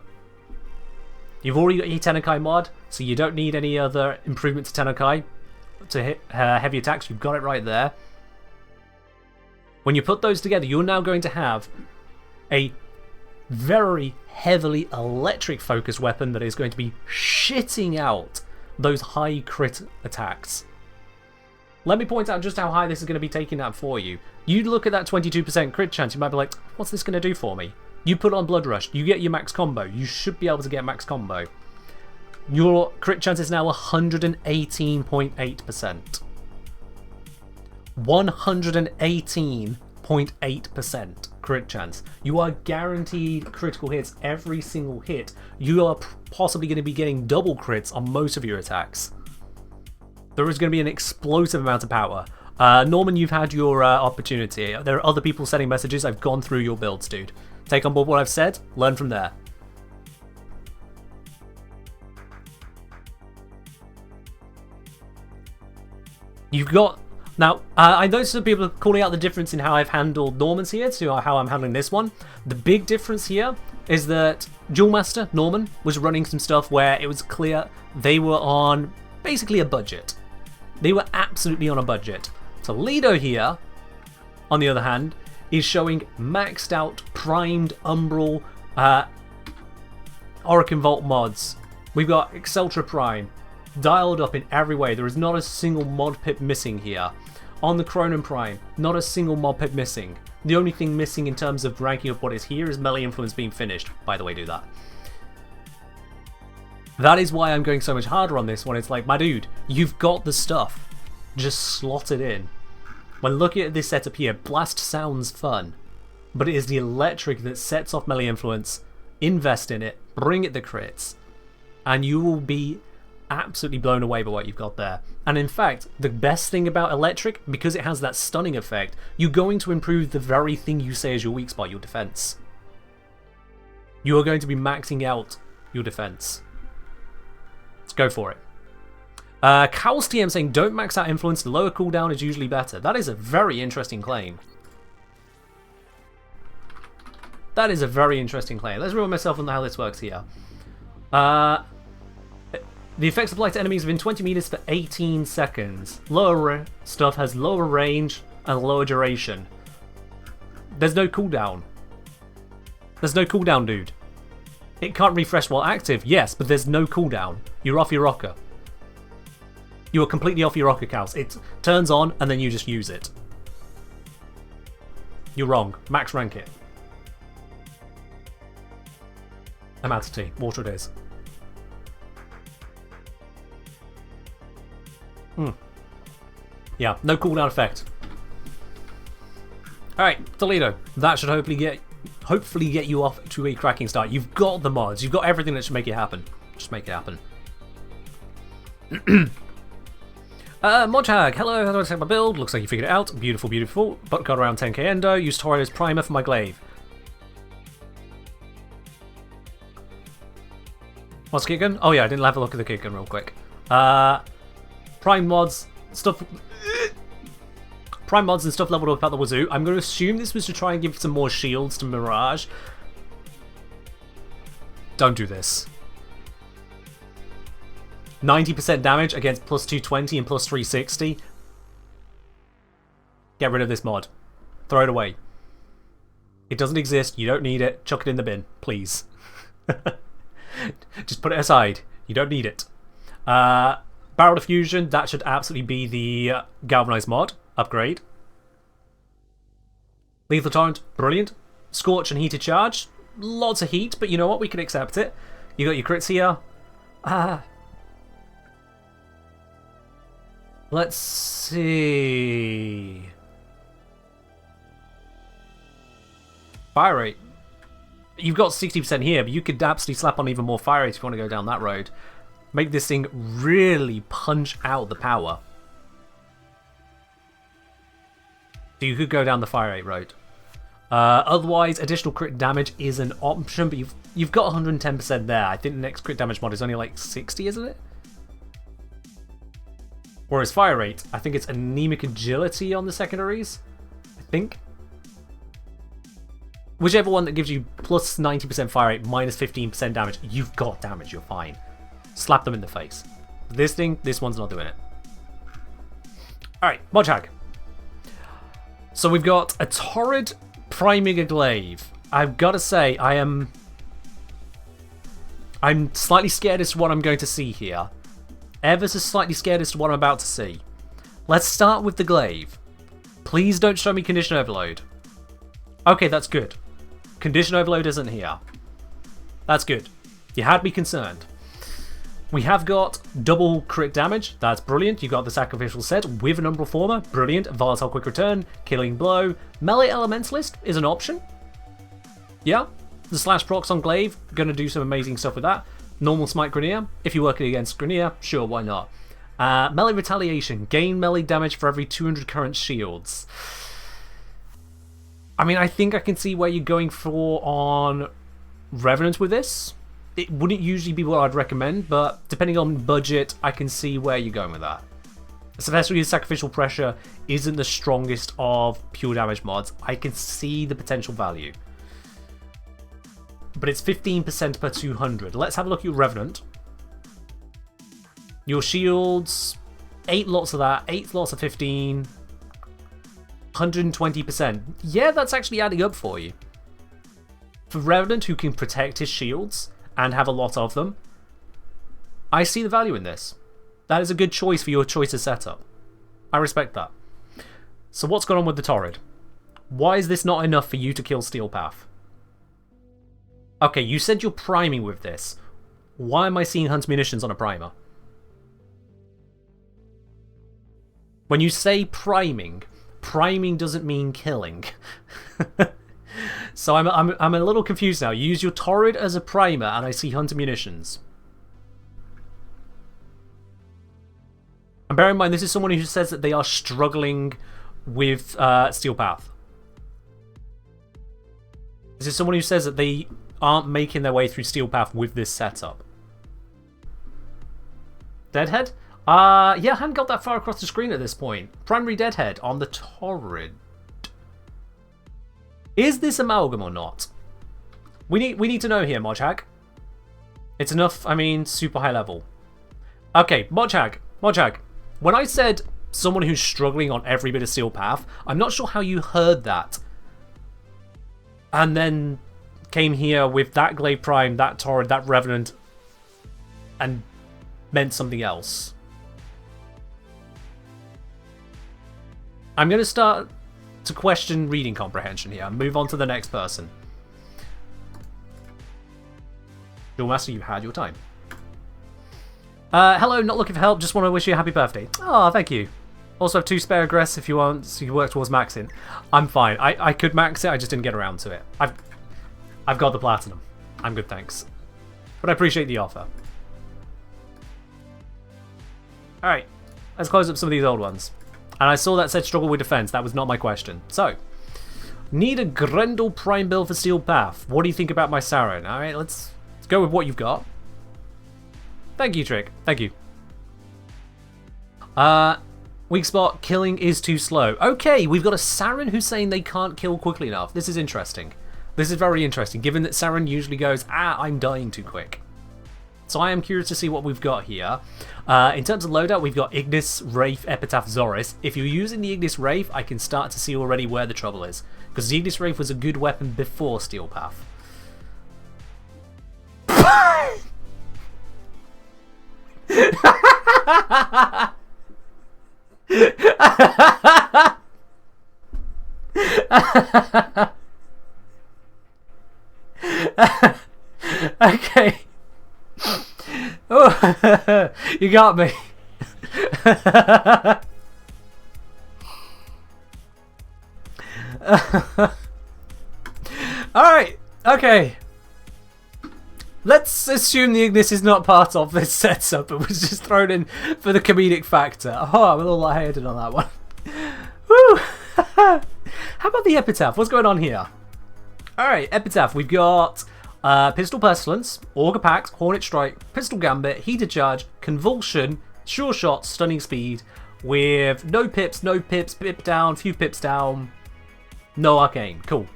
You've already got your Tenakai mod, so you don't need any other improvement to Tenakai to hit heavy attacks. You've got it right there. When you put those together, you're now going to have a very heavily electric focused weapon that is going to be shitting out those high crit attacks. Let me point out just how high this is going to be taking that for you. You look at that 22% crit chance, you might be like, what's this going to do for me? You put on Blood Rush, you get your max combo. You should be able to get max combo. Your crit chance is now 118.8%. 118.8% crit chance. You are guaranteed critical hits every single hit. You are possibly going to be getting double crits on most of your attacks. There is going to be an explosive amount of power. Norman, you've had your opportunity. There are other people sending messages. I've gone through your builds, dude. Take on board what I've said. Learn from there. You've got... Now, I noticed that people are calling out the difference in how I've handled Norman's here to how I'm handling this one. The big difference here is that Duel Master, Norman, was running some stuff where it was clear they were on basically a budget. They were absolutely on a budget. Toledo here, on the other hand, is showing maxed out, primed, Umbral, Orokin Vault mods. We've got Exceltra Prime, dialed up in every way. There is not a single mod pip missing here. On the Cronin Prime, not a single mod pip missing. The only thing missing in terms of ranking of what is here is Melee Influence being finished. By the way, do that. That is why I'm going so much harder on this one. It's like, my dude, you've got the stuff. Just slot it in. When looking at this setup here, Blast sounds fun, but it is the electric that sets off Melee Influence. Invest in it, bring it the crits, and you will be absolutely blown away by what you've got there. And in fact, the best thing about electric, because it has that stunning effect, you're going to improve the very thing you say is your weak spot, your defense. You are going to be maxing out your defense. Let's go for it. Cowls TM saying, don't max out influence, the lower cooldown is usually better. That is a very interesting claim. That is a very interesting claim. Let's remind myself on how this works here. The effects applied to enemies within 20 meters for 18 seconds. Lower stuff has lower range and lower duration. There's no cooldown. There's no cooldown, dude. It can't refresh while active, yes, but there's no cooldown. You're off your rocker. You are completely off your rocker, Cows. It turns on and then you just use it. You're wrong. Max rank it. I'm out of tea. Water it is. Yeah, no cooldown effect. Alright, Toledo. That should hopefully get you off to a cracking start. You've got the mods. You've got everything that should make it happen. Just make it happen. Modhag, hello, how do I set my build? Looks like you figured it out. Beautiful, beautiful. But got around 10k endo. Use Torio's primer for my glaive. What's kick gun? Oh yeah, I didn't have a look at the kick gun real quick. Prime mods, stuff... Prime mods and stuff leveled up at the wazoo. I'm going to assume this was to try and give some more shields to Mirage. Don't do this. 90% damage against plus 220 and plus 360. Get rid of this mod. Throw it away. It doesn't exist. You don't need it. Chuck it in the bin, please. Just put it aside. You don't need it. Barrel Diffusion, that should absolutely be the Galvanized mod. Upgrade. Lethal Torrent, brilliant. Scorch and Heated Charge. Lots of heat, but you know what? We can accept it. You got your crits here. Let's see. Fire rate. You've got 60% here, but you could absolutely slap on even more fire rate if you want to go down that road. Make this thing really punch out the power. So you could go down the fire rate road. Otherwise, additional crit damage is an option, but you've got 110% there. I think the next crit damage mod is only like 60, isn't it? Whereas fire rate, I think it's anemic agility on the secondaries. I think. Whichever one that gives you plus 90% fire rate, minus 15% damage, you've got damage, you're fine. Slap them in the face. This thing, this one's not doing it. Alright, Modhag. So we've got a Torrid priming a glaive. I've got to say, I'm slightly scared as to what I'm going to see here. Ever so slightly scared as to what I'm about to see. Let's start with the glaive. Please don't show me condition overload. Okay, that's good. Condition overload isn't here. That's good. You had me concerned. We have got double crit damage. That's brilliant. You've got the sacrificial set with an umbral former. Brilliant. Volatile quick return. Killing blow. Melee elementalist is an option. Yeah. The slash procs on glaive. Gonna do some amazing stuff with that. Normal smite Grineer. If you're working against Grineer, sure, why not? Melee retaliation. Gain melee damage for every 200 current shields. I mean, I think I can see where you're going for on Revenant with this. It wouldn't usually be what I'd recommend, but depending on budget, I can see where you're going with that. Especially the Sacrificial Pressure isn't the strongest of pure damage mods. I can see the potential value. But it's 15% per 200. Let's have a look at your Revenant. Your shields, 8 lots of that, 8 lots of 15, 120%. Yeah, that's actually adding up for you. For Revenant, who can protect his shields and have a lot of them, I see the value in this. That is a good choice for your choice of setup. I respect that. So what's gone on with the Torrid? Why is this not enough for you to kill Steel Path? Okay, you said you're priming with this. Why am I seeing Hunt Munitions on a primer? When you say priming doesn't mean killing. So I'm a little confused now. You use your Torrid as a primer and I see Hunter Munitions. And bear in mind, this is someone who says that they are struggling with Steel Path. This is someone who says that they aren't making their way through Steel Path with this setup. Deadhead? Yeah, I hadn't got that far across the screen at this point. Primary Deadhead on the Torrid. Is this amalgam or not? We need to know here, Modhag. It's enough, I mean, super high level. Okay, Modhag. When I said someone who's struggling on every bit of Steel Path, I'm not sure how you heard that. And then came here with that Glaive Prime, that Torrid, that Revenant, and meant something else. I'm going to start to question reading comprehension here and move on to the next person. Duel Master, you had your time. Hello, not looking for help, just want to wish you a happy birthday. Oh, thank you. Also have 2 spare aggress if you want, so you work towards maxing. I'm fine. I could max it, I just didn't get around to it. I've got the platinum. I'm good, thanks. But I appreciate the offer. Alright, let's close up some of these old ones. And I saw that said struggle with defense. That was not my question. So, need a Grendel Prime build for Steel Path. What do you think about my Saren? Alright, let's go with what you've got. Thank you, Trick. Thank you. Weak spot, killing is too slow. Okay, we've got a Saren who's saying they can't kill quickly enough. This is interesting. This is very interesting, given that Saren usually goes, I'm dying too quick. So I am curious to see what we've got here. In terms of loadout, we've got Ignis, Wraith, Epitaph, Zoris. If you're using the Ignis Wraith, I can start to see already where the trouble is. Because the Ignis Wraith was a good weapon before Steel Path. Okay. Oh, you got me. Alright, okay. Let's assume the Ignis is not part of this setup. It was just thrown in for the comedic factor. Oh, I'm a little lightheaded on that one. Woo! How about the Epitaph? What's going on here? Alright, Epitaph. We've got Pistol Pestilence, Auger Pact, Hornet Strike, Pistol Gambit, Heated Charge, Convulsion, Sure Shot, Stunning Speed, with no pips, pip down, few pips down, no Arcane. Cool.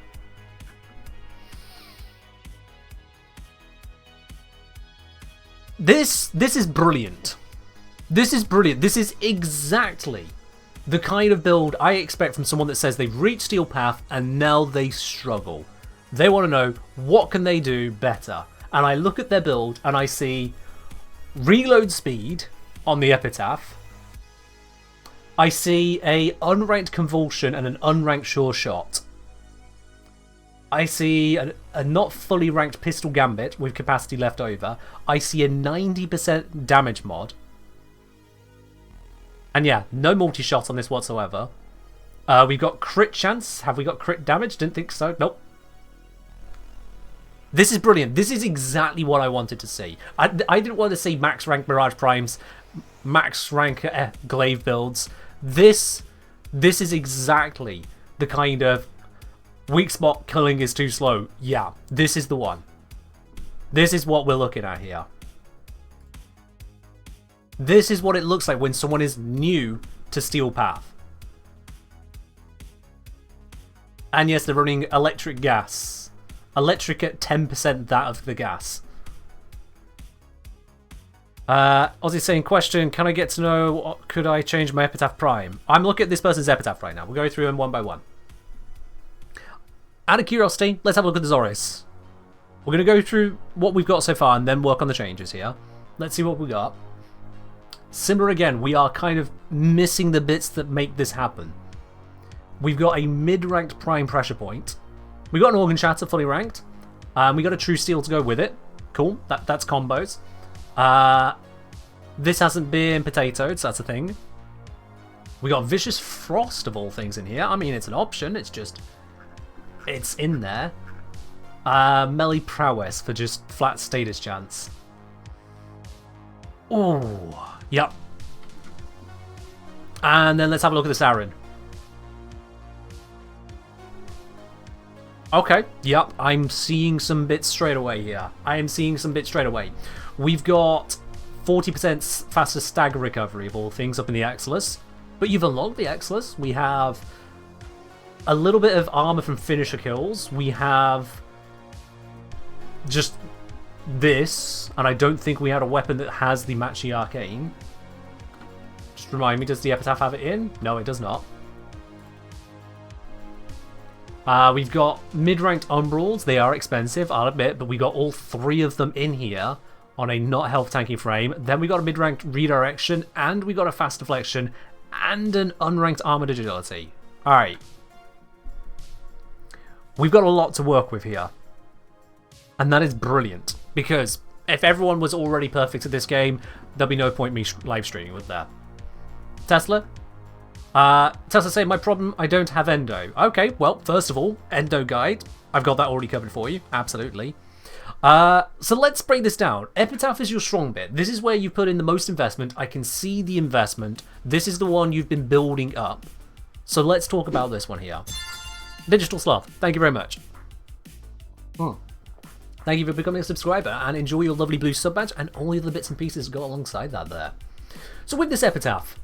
This is brilliant. This is brilliant. This is exactly the kind of build I expect from someone that says they've reached Steel Path and now they struggle. They want to know what can they do better. And I look at their build and I see reload speed on the Epitaph. I see a unranked Convulsion and an unranked Sure Shot. I see a not fully ranked Pistol Gambit with capacity left over. I see a 90% damage mod. And yeah, no multi-shot on this whatsoever. We've got crit chance. Have we got crit damage? Didn't think so. Nope. This is brilliant. This is exactly what I wanted to see. I didn't want to see max rank Mirage Primes, max rank Glaive builds. This is exactly the kind of weak spot killing is too slow. Yeah, this is the one. This is what we're looking at here. This is what it looks like when someone is new to Steel Path. And yes, they're running electric gas. Electric at 10% that of the gas. Ozzy saying, question, can I get to know, could I change my Epitaph Prime? I'm looking at this person's Epitaph right now. We'll go through them one by one. Out of curiosity, let's have a look at the Zoris. We're going to go through what we've got so far and then work on the changes here. Let's see what we got. Similar again, we are kind of missing the bits that make this happen. We've got a mid-ranked Prime Pressure Point. We got an Organ Shatter fully ranked. We got a True Steel to go with it. Cool, that's combos. This hasn't been potatoed, so that's a thing. We got Vicious Frost of all things in here. I mean, it's an option, it's just... it's in there. Melee Prowess for just flat status chance. Ooh, yep. And then let's have a look at the Saren. Okay, yep, I'm seeing some bits straight away here. I am seeing some bits straight away. We've got 40% faster stagger recovery of all things up in the Exilus. But you've unlocked the Exilus. We have a little bit of armor from finisher kills. We have just this, and I don't think we had a weapon that has the matchy arcane. Just remind me, does the Epitaph have it in? No, it does not. We've got mid-ranked Umbrals. They are expensive, I'll admit, but we got all three of them in here on a not health tanking frame. Then we got a mid-ranked Redirection, and we got a Fast Deflection, and an unranked Armored Agility. Alright. We've got a lot to work with here. And that is brilliant, because if everyone was already perfect at this game, there'll be no point me live streaming with that. Tesla? Tesla saying, my problem, I don't have endo. Okay, well, first of all, endo guide. I've got that already covered for you, absolutely. So let's break this down. Epitaph is your strong bit. This is where you put in the most investment. I can see the investment. This is the one you've been building up. So let's talk about this one here. Digital Sloth, thank you very much. Thank you for becoming a subscriber, and enjoy your lovely blue sub badge and all the other bits and pieces that go alongside that there. So with this Epitaph,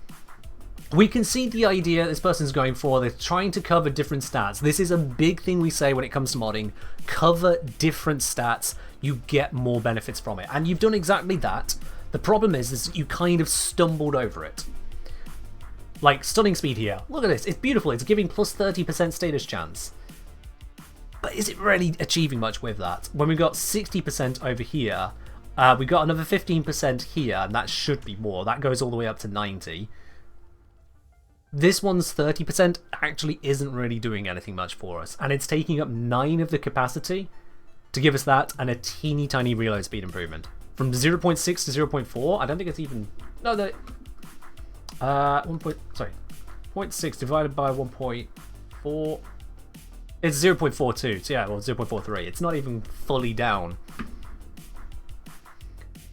we can see the idea this person's going for. They're trying to cover different stats. This is a big thing we say when it comes to modding. Cover different stats. You get more benefits from it. And you've done exactly that. The problem is you kind of stumbled over it. Like Stunning Speed here. Look at this. It's beautiful. It's giving plus 30% status chance. But is it really achieving much with that? When we've got 60% over here, we've got another 15% here, and that should be more. That goes all the way up to 90%. This one's 30% actually isn't really doing anything much for us, and it's taking up 9 of the capacity to give us that and a teeny tiny reload speed improvement. From 0.6 to 0.4, I don't think it's even... No, 0.6 divided by 1.4. It's 0.42. So yeah, well, 0.43. It's not even fully down.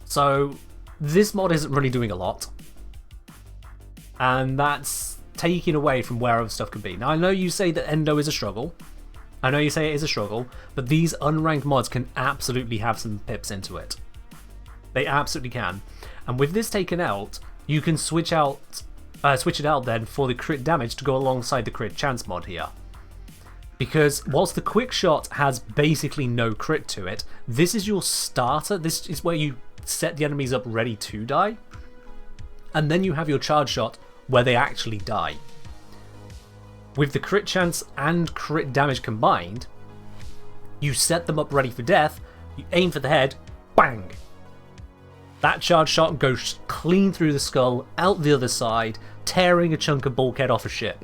So this mod isn't really doing a lot, and that's taking away from where other stuff could be. Now I know you say that Endo is a struggle. I know you say it is a struggle, but these unranked mods can absolutely have some pips into it. They absolutely can. And with this taken out, you can switch it out then for the crit damage to go alongside the crit chance mod here. Because whilst the quick shot has basically no crit to it, this is your starter. This is where you set the enemies up ready to die. And then you have your charge shot where they actually die. With the crit chance and crit damage combined, you set them up ready for death, you aim for the head, bang! That charge shot goes clean through the skull, out the other side, tearing a chunk of bulkhead off a ship.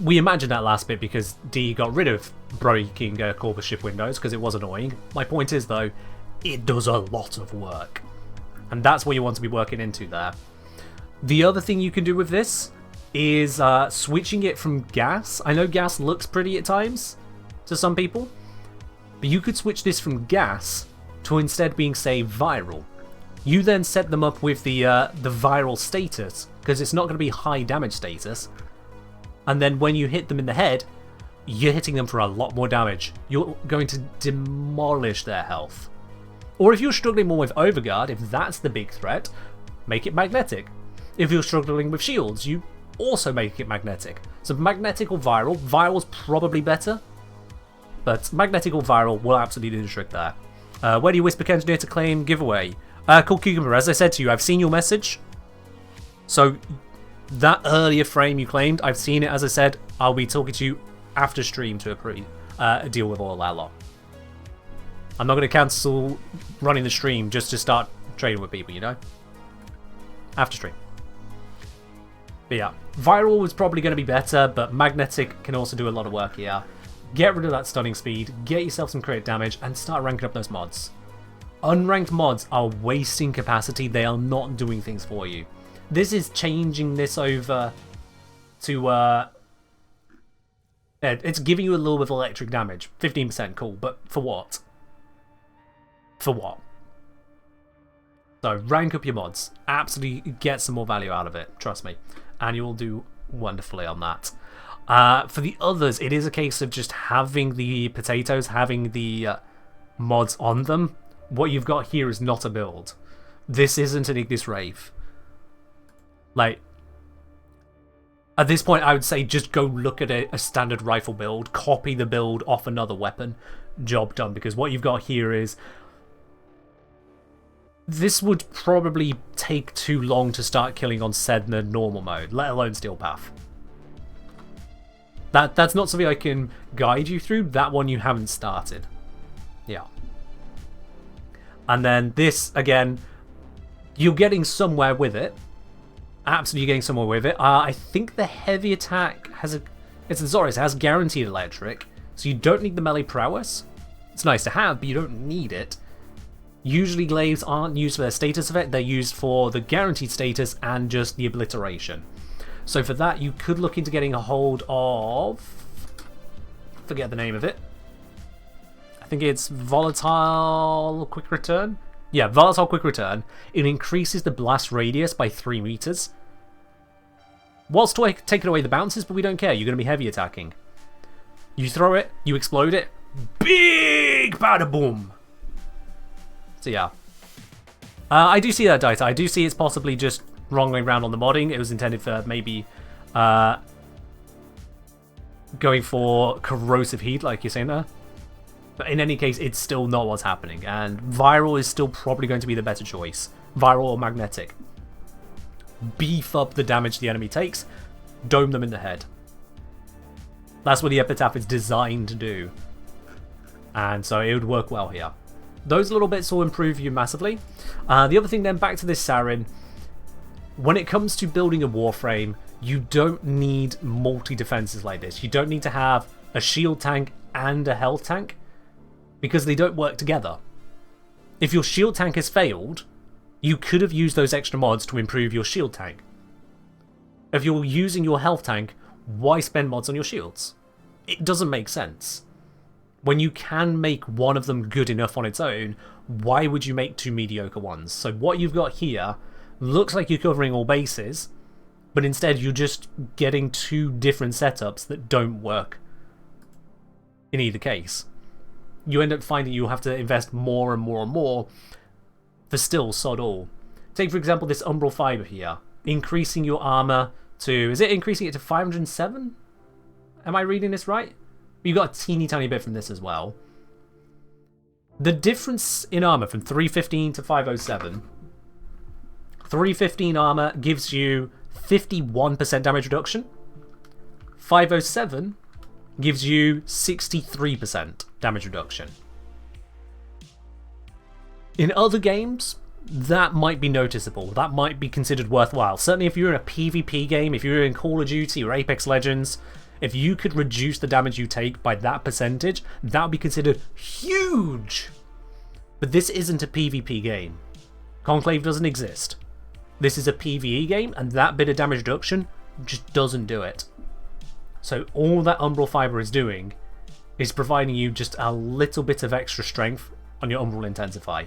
We imagined that last bit because D got rid of breaking Corvus ship windows because it was annoying. My point is though, it does a lot of work. And that's what you want to be working into there. The other thing you can do with this is switching it from gas. I know gas looks pretty at times to some people, but you could switch this from gas to instead being, say, viral. You then set them up with the viral status, because it's not going to be high damage status, and then when you hit them in the head, you're hitting them for a lot more damage. You're going to demolish their health. Or if you're struggling more with Overguard, if that's the big threat, make it magnetic. If you're struggling with shields, you also make it magnetic. So magnetic or viral. Viral's probably better, but magnetic or viral will absolutely do the trick there. Where do you whisper engineer to claim giveaway? Cool Cucumber, as I said to you, I've seen your message. So that earlier frame you claimed, I've seen it. As I said, I'll be talking to you after stream to deal with all that lot. I'm not going to cancel running the stream just to start trading with people, you know? After stream. But yeah, viral is probably going to be better, but magnetic can also do a lot of work here. Get rid of that stunning speed, get yourself some crit damage, and start ranking up those mods. Unranked mods are wasting capacity, they are not doing things for you. This is changing this over to, it's giving you a little bit of electric damage. 15%, cool, but for what? For what? So rank up your mods. Absolutely get some more value out of it, trust me. And you will do wonderfully on that. For the others, it is a case of just having the potatoes, having the mods on them. What you've got here is not a build. This isn't an Ignis Rave. Like, at this point, I would say just go look at a standard rifle build, copy the build off another weapon, job done. Because what you've got here is, this would probably take too long to start killing on Sedna normal mode, let alone Steel Path. That's not something I can guide you through. That one you haven't started. Yeah. And then this, again, you're getting somewhere with it. Absolutely getting somewhere with it. I think the heavy attack has it's the Zorus, it has guaranteed electric, so you don't need the melee prowess. It's nice to have, but you don't need it. Usually glaives aren't used for their status effect, they're used for the guaranteed status and just the obliteration. So for that, you could look into getting a hold of... forget the name of it. I think it's Volatile Quick Return? Yeah, Volatile Quick Return. It increases the blast radius by 3 meters. Whilst taking away the bounces, but we don't care, you're going to be heavy attacking. You throw it, you explode it, big bada boom! So yeah. I do see that, Dita. I do see it's possibly just wrong way around on the modding. It was intended for maybe going for corrosive heat, like you're saying there. But in any case, it's still not what's happening. And viral is still probably going to be the better choice. Viral or magnetic. Beef up the damage the enemy takes. Dome them in the head. That's what the epitaph is designed to do. And so it would work well here. Those little bits will improve you massively. The other thing then, back to this Sarin. When it comes to building a Warframe, you don't need multi-defenses like this. You don't need to have a shield tank and a health tank, because they don't work together. If your shield tank has failed, you could have used those extra mods to improve your shield tank. If you're using your health tank, why spend mods on your shields? It doesn't make sense. When you can make one of them good enough on its own, why would you make two mediocre ones? So what you've got here looks like you're covering all bases, but instead you're just getting two different setups that don't work in either case. You end up finding you have to invest more and more and more for still sod all. Take, for example, this umbral fiber here. Increasing your armor to... Is it increasing it to 507? Am I reading this right? You got a teeny tiny bit from this as well. The difference in armor from 315 to 507. 315 armor gives you 51% damage reduction. 507 gives you 63% damage reduction. In other games, that might be noticeable. That might be considered worthwhile. Certainly if you're in a PvP game, if you're in Call of Duty or Apex Legends, if you could reduce the damage you take by that percentage, that would be considered huge. But this isn't a PvP game. Conclave doesn't exist. This is a PvE game, and that bit of damage reduction just doesn't do it. So all that umbral fiber is doing is providing you just a little bit of extra strength on your umbral intensify.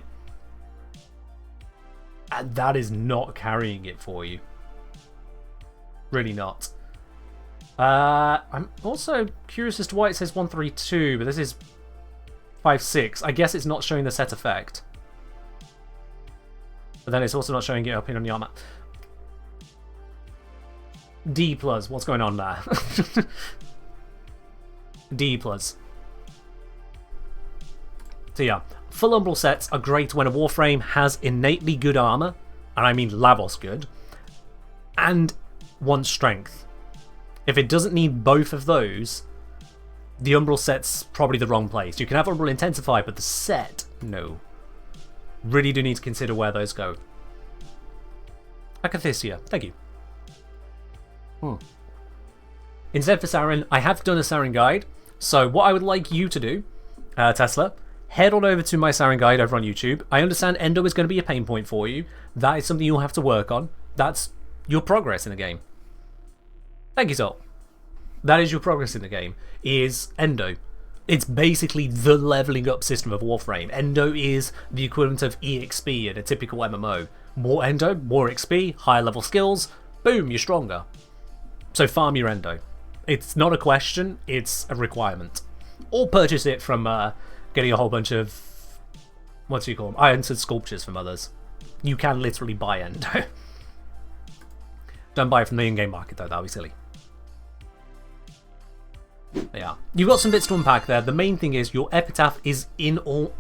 And that is not carrying it for you. Really not. I'm also curious as to why it says 132, but this is 5.6. I guess it's not showing the set effect. But then it's also not showing it up in on the armor. D+, what's going on there? D+. So yeah, full umbral sets are great when a Warframe has innately good armor, and I mean Lavos good, and wants strength. If it doesn't need both of those, the umbral set's probably the wrong place. You can have umbral intensify, but the set, no. Really do need to consider where those go. Acathisia, thank you. Instead for Saren, I have done a Saren guide, so what I would like you to do, Tesla, head on over to my Saren guide over on YouTube. I understand Endo is going to be a pain point for you. That is something you'll have to work on. That's your progress in the game. Thank you, Sol. That is your progress in the game, is Endo. It's basically the leveling up system of Warframe. Endo is the equivalent of EXP in a typical MMO. More Endo, more XP, higher level skills, boom, you're stronger. So farm your Endo. It's not a question, it's a requirement. Or purchase it from getting a whole bunch of, what do you call them, iron-sod sculptures from others. You can literally buy Endo. Don't buy it from the in-game market though, that would be silly. Yeah, you've got some bits to unpack there. The main thing is your epitaph is in all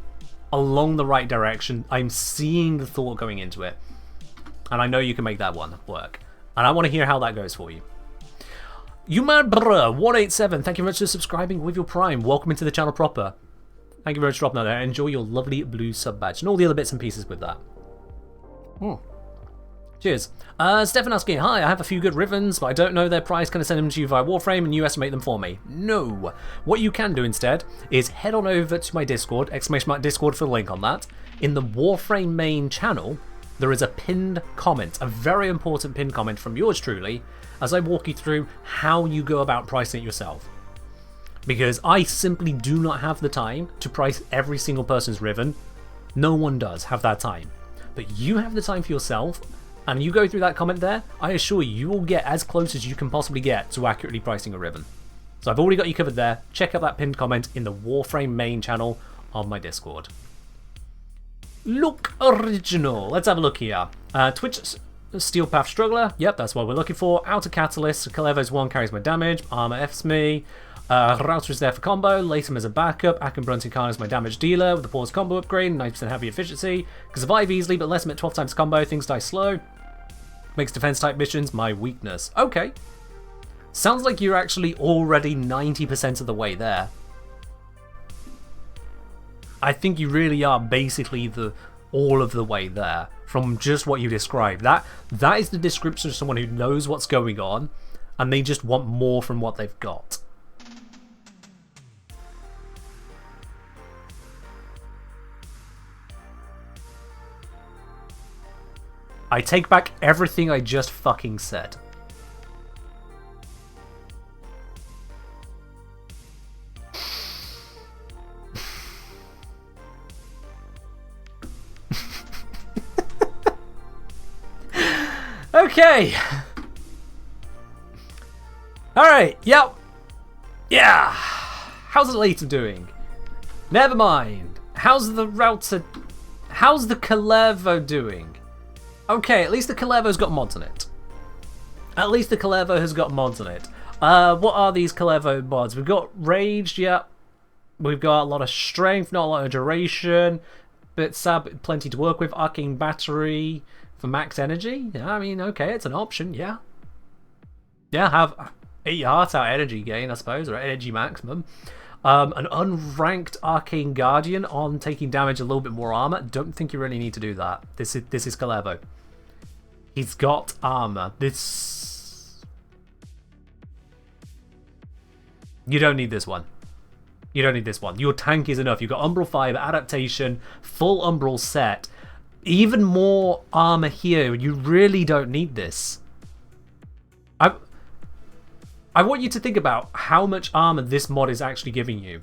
along the right direction. I'm seeing the thought going into it, and I know you can make that one work. And I want to hear how that goes for you. Umar187, thank you very much for subscribing with your Prime. Welcome into the channel proper. Thank you very much for dropping that there. Enjoy your lovely blue sub badge and all the other bits and pieces with that. Cheers. Stefan asking, hi, I have a few good ribbons, but I don't know their price. Can I send them to you via Warframe and you estimate them for me? No. What you can do instead is head on over to my Discord, !Discord for the link on that. In the Warframe main channel, there is a pinned comment, a very important pinned comment from yours truly, as I walk you through how you go about pricing it yourself. Because I simply do not have the time to price every single person's ribbon. No one does have that time. But you have the time for yourself, and you go through that comment there, I assure you, you will get as close as you can possibly get to accurately pricing a ribbon. So I've already got you covered there. Check out that pinned comment in the Warframe main channel on my Discord. Look original. Let's have a look here. Twitch Steel Path Struggler. Yep, that's what we're looking for. Outer Catalyst. Kalevo's 1 carries my damage. Armor F's me. Router is there for combo. Latum as a backup. Akin Bruntikan is my damage dealer with the pause combo upgrade. 90% heavy efficiency. Can survive easily, but less than 12 times combo. Things die slow. Makes defense type missions my weakness. Okay. Sounds like you're actually already 90% of the way there. I think you really are basically all of the way there from just what you described. That is the description of someone who knows what's going on and they just want more from what they've got. I take back everything I just fucking said. Okay. Alright, yep. Yeah. How's the later doing? Never mind. How's the router... How's the Calevo doing? Okay, at least the Calevo's got mods on it. At least the Calevo has got mods on it. What are these Calevo mods? We've got Rage, yeah. We've got a lot of Strength, not a lot of Duration. But Sab, plenty to work with. Arcane Battery for max energy. Yeah, I mean, okay, it's an option, yeah. Yeah, have 8 your heart out energy gain, I suppose, or energy maximum. An unranked Arcane Guardian on taking damage, a little bit more armor. Don't think you really need to do that. This is Calevo. He's got armor. You don't need this one. You don't need this one. Your tank is enough. You've got Umbral Fiber, Adaptation, full Umbral set. Even more armor here. You really don't need this. I want you to think about how much armor this mod is actually giving you.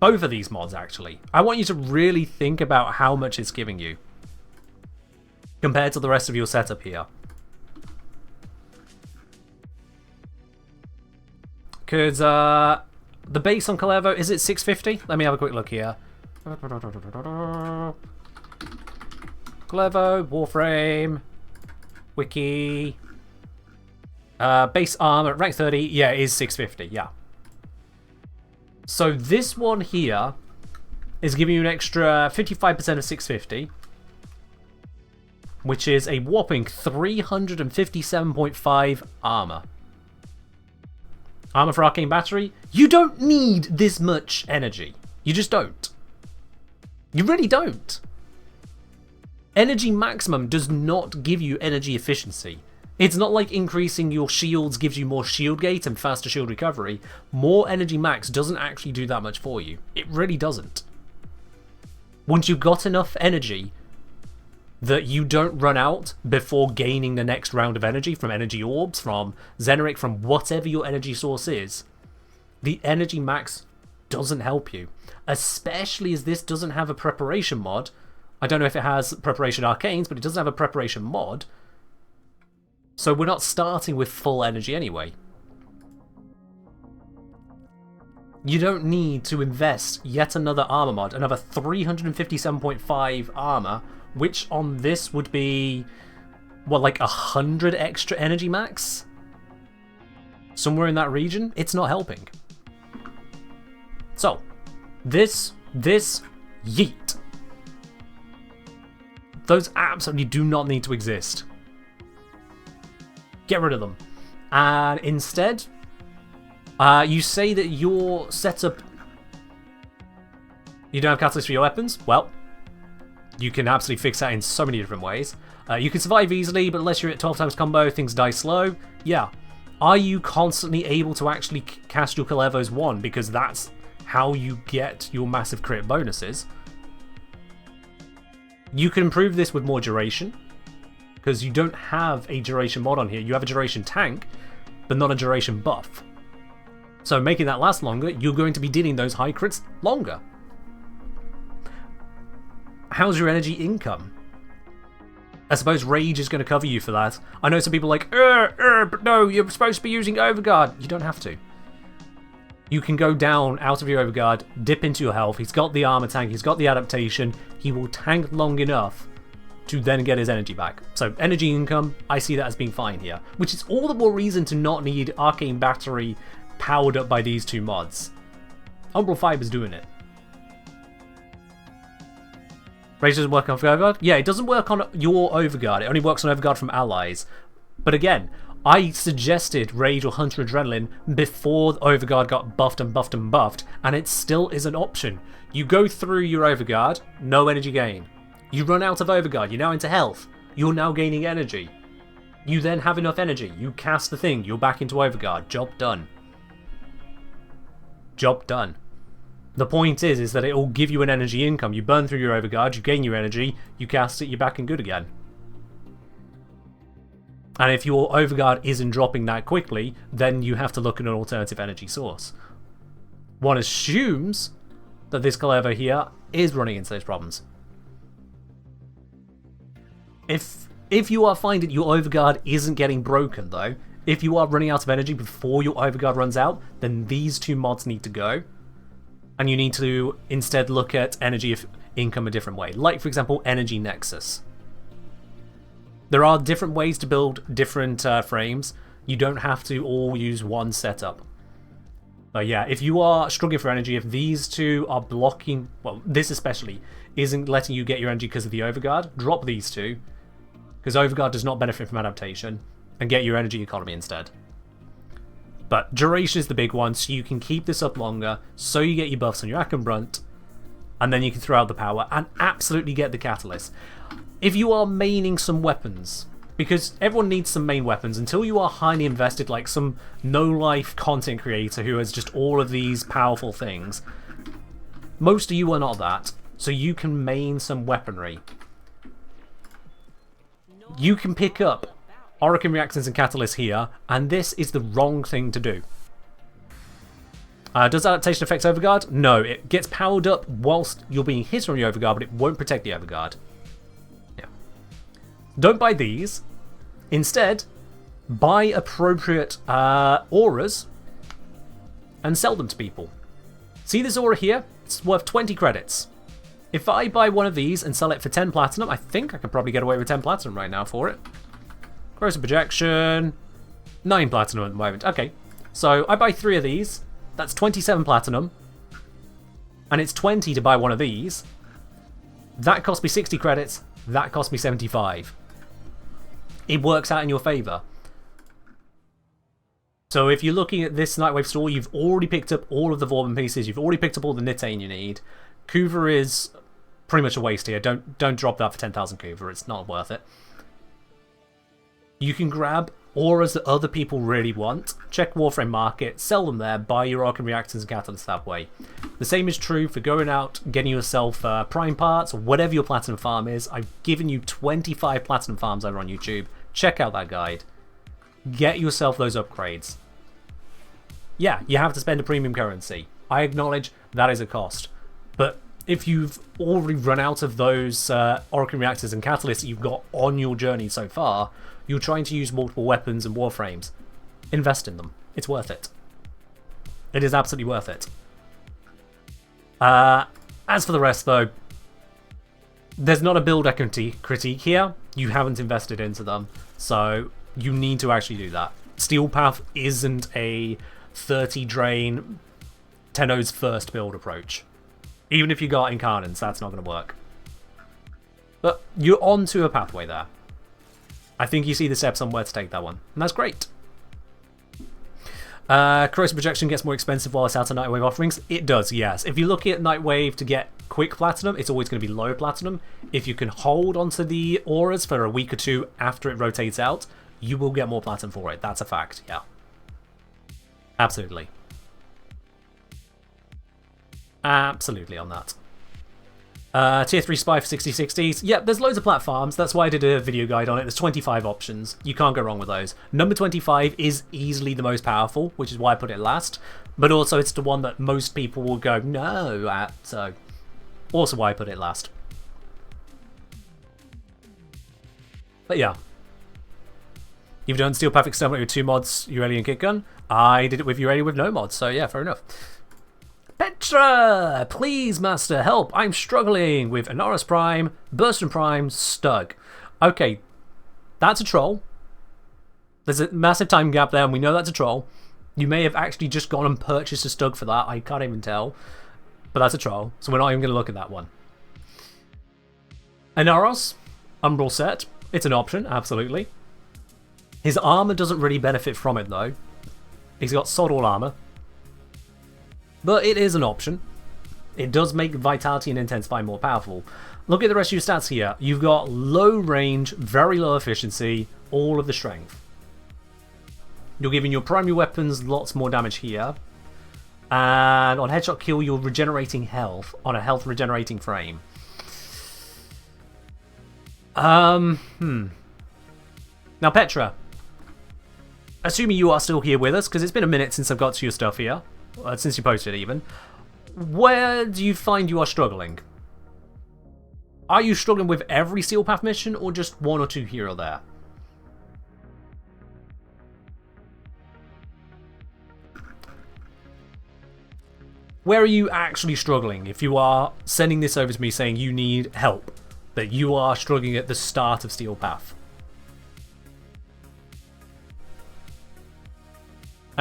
Both of these mods, actually. I want you to really think about how much it's giving you compared to the rest of your setup here. Because the base on Calevo, is it 650? Let me have a quick look here. Calevo, Warframe, Wiki... base armor, rank 30, yeah, is 650, yeah. So this one here is giving you an extra 55% of 650, which is a whopping 357.5 armor. Armor for Arcane Battery, you don't need this much energy. You just don't. You really don't. Energy maximum does not give you energy efficiency. It's not like increasing your shields gives you more shield gate and faster shield recovery. More energy max doesn't actually do that much for you. It really doesn't. Once you've got enough energy that you don't run out before gaining the next round of energy from energy orbs, from Xeneric, from whatever your energy source is, the energy max doesn't help you. Especially as this doesn't have a preparation mod. I don't know if it has preparation arcanes, but it doesn't have a preparation mod. So we're not starting with full energy anyway. You don't need to invest yet another armor mod, another 357.5 armor, which on this would be, what, like 100 extra energy max? Somewhere in that region? It's not helping. So, this, yeet. Those absolutely do not need to exist. Get rid of them. And instead, you say that your setup... You don't have catalyst for your weapons? Well, you can absolutely fix that in so many different ways. You can survive easily, but unless you're at 12 times combo, things die slow. Yeah. Are you constantly able to actually cast your Calevos 1? Because that's how you get your massive crit bonuses. You can improve this with more duration, because you don't have a duration mod on here. You have a duration tank, but not a duration buff. So making that last longer, you're going to be dealing those high crits longer. How's your energy income? I suppose Rage is going to cover you for that. I know some people are like, but no, you're supposed to be using Overguard. You don't have to. You can go down out of your Overguard, dip into your health. He's got the armor tank, he's got the adaptation. He will tank long enough to then get his energy back. So energy income, I see that as being fine here. Which is all the more reason to not need Arcane Battery powered up by these two mods. Umbral Fiber's doing it. Rage doesn't work on Overguard? Yeah, it doesn't work on your Overguard. It only works on Overguard from allies. But again, I suggested Rage or Hunter Adrenaline before Overguard got buffed and buffed and buffed, and it still is an option. You go through your Overguard, no energy gain. You run out of Overguard, you're now into health. You're now gaining energy. You then have enough energy. You cast the thing, you're back into Overguard. Job done. Job done. The point is that it will give you an energy income. You burn through your Overguard, you gain your energy, you cast it, you're back and good again. And if your Overguard isn't dropping that quickly, then you have to look at an alternative energy source. One assumes that this Calevo here is running into those problems. If If you are finding your overguard isn't getting broken though, if you are running out of energy before your overguard runs out, then these two mods need to go. And you need to instead look at energy income a different way. Like, for example, Energy Nexus. There are different ways to build different frames. You don't have to all use one setup. But yeah, if you are struggling for energy, if these two are blocking, well, this especially, isn't letting you get your energy because of the overguard, drop these two. Because overguard does not benefit from adaptation. And get your energy economy instead. But duration is the big one, so you can keep this up longer, so you get your buffs on your Ack and Brunt, and then you can throw out the power and absolutely get the catalyst. If you are maining some weapons, because everyone needs some main weapons, until you are highly invested like some no-life content creator who has just all of these powerful things, most of you are not that, so you can main some weaponry. You can pick up Orokin Reactants and Catalysts here, and this is the wrong thing to do. Does adaptation affect Overguard? No, it gets powered up whilst you're being hit on your Overguard, but it won't protect the Overguard. Yeah. Don't buy these. Instead, buy appropriate auras and sell them to people. See this aura here? It's worth 20 credits. If I buy one of these and sell it for 10 platinum, I think I could probably get away with 10 platinum right now for it. Corrosive Projection, 9 platinum at the moment. Okay, so I buy 3 of these. That's 27 platinum. And it's 20 to buy one of these. That cost me 60 credits. That cost me 75. It works out in your favour. So if you're looking at this Nightwave store, you've already picked up all of the Vorben pieces. You've already picked up all the Nitane you need. Kuva is pretty much a waste here. Don't drop that for 10,000 Kuva. It's not worth it. You can grab auras that other people really want, check Warframe Market, sell them there, buy your Arcane Reactors and Catalysts that way. The same is true for going out, getting yourself Prime Parts, or whatever your Platinum Farm is. I've given you 25 Platinum Farms over on YouTube. Check out that guide. Get yourself those upgrades. Yeah, you have to spend a premium currency. I acknowledge that is a cost. But if you've already run out of those Orokin Reactors and Catalysts that you've got on your journey so far, you're trying to use multiple weapons and warframes, invest in them. It's worth it. It is absolutely worth it. As for the rest though, there's not a build critique here. You haven't invested into them, so you need to actually do that. Steel Path isn't a 30 drain Tenno's first build approach. Even if you got Incarnants, that's not going to work. But you're onto a pathway there. I think you see the steps on where to take that one, and that's great. Corrosive Projection gets more expensive while it's out of Nightwave offerings. It does, yes. If you're looking at Nightwave to get quick platinum, it's always going to be low platinum. If you can hold onto the auras for a week or two after it rotates out, you will get more platinum for it. That's a fact, yeah. Absolutely. Absolutely on that. Tier 3 Spy for 6060s. Yep, there's loads of platforms. That's why I did a video guide on it. There's 25 options. You can't go wrong with those. Number 25 is easily the most powerful, which is why I put it last. But also it's the one that most people will go no at, so also why I put it last. But yeah. You've done Steel Path Exterminate with 2 mods, Urelian Kick Gun. I did it with Urelian with no mods, so yeah, fair enough. Petra! Please, Master, help! I'm struggling with Anaris Prime, Burston Prime, Stug. Okay, that's a troll. There's a massive time gap there, and we know that's a troll. You may have actually just gone and purchased a Stug for that, I can't even tell. But that's a troll, so we're not even going to look at that one. Anaros, Umbral set. It's an option, absolutely. His armor doesn't really benefit from it, though. He's got sod all armor. But it is an option. It does make Vitality and Intensify more powerful. Look at the rest of your stats here. You've got low range, very low efficiency, all of the strength. You're giving your primary weapons lots more damage here. And on headshot kill, you're regenerating health on a health regenerating frame. Now, Petra. Assuming you are still here with us, because it's been a minute since I've got to your stuff here. Since you posted even, where do you find you are struggling? Are you struggling with every Steel Path mission, or just one or two here or there? Where are you actually struggling? If you are sending this over to me saying you need help, that you are struggling at the start of Steel Path.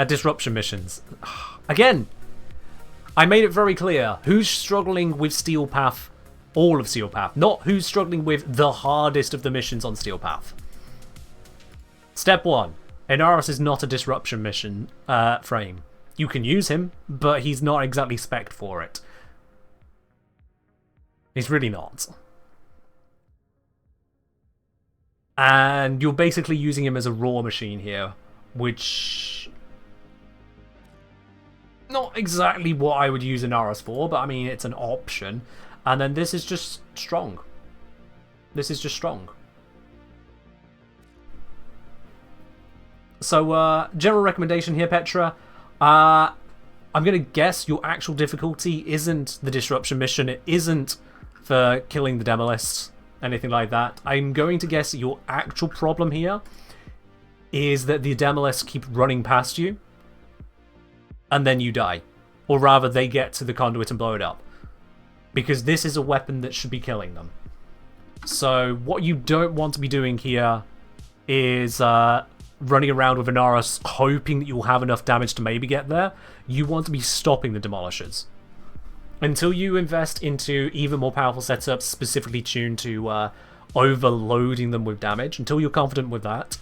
Disruption missions. Again, I made it very clear who's struggling with Steel Path, all of Steel Path, not who's struggling with the hardest of the missions on Steel Path. Step 1. Inaros is not a disruption mission frame. You can use him, but he's not exactly spec'd for it. He's really not. And you're basically using him as a raw machine here, which... not exactly what I would use Inaros for, but I mean, it's an option. And then this is just strong. This is just strong. So, general recommendation here, Petra. I'm going to guess your actual difficulty isn't the disruption mission. It isn't for killing the Demolists, anything like that. I'm going to guess your actual problem here is that the Demolists keep running past you, and then you die. Or rather, they get to the conduit and blow it up. Because this is a weapon that should be killing them. So, what you don't want to be doing here is running around with Inaros hoping that you'll have enough damage to maybe get there. You want to be stopping the Demolishers. Until you invest into even more powerful setups specifically tuned to overloading them with damage, until you're confident with that,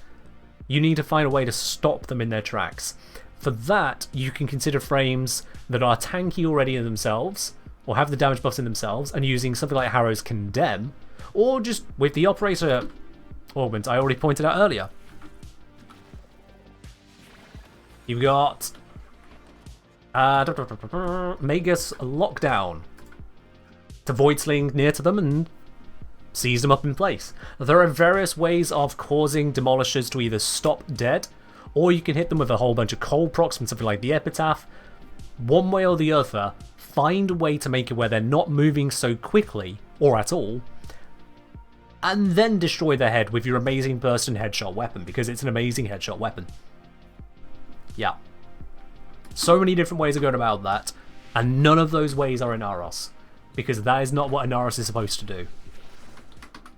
you need to find a way to stop them in their tracks. For that, you can consider frames that are tanky already in themselves, or have the damage buffs in themselves, and using something like Harrow's Condemn, or just with the Operator augment I already pointed out earlier. You've got Magus Lockdown to Void Sling near to them and seize them up in place. There are various ways of causing Demolishers to either stop dead, or you can hit them with a whole bunch of cold procs from something like the Epitaph. One way or the other, find a way to make it where they're not moving so quickly, or at all, and then destroy their head with your amazing burst and headshot weapon, because it's an amazing headshot weapon. Yeah. So many different ways of going about that, and none of those ways are Inaros, because that is not what Inaros is supposed to do.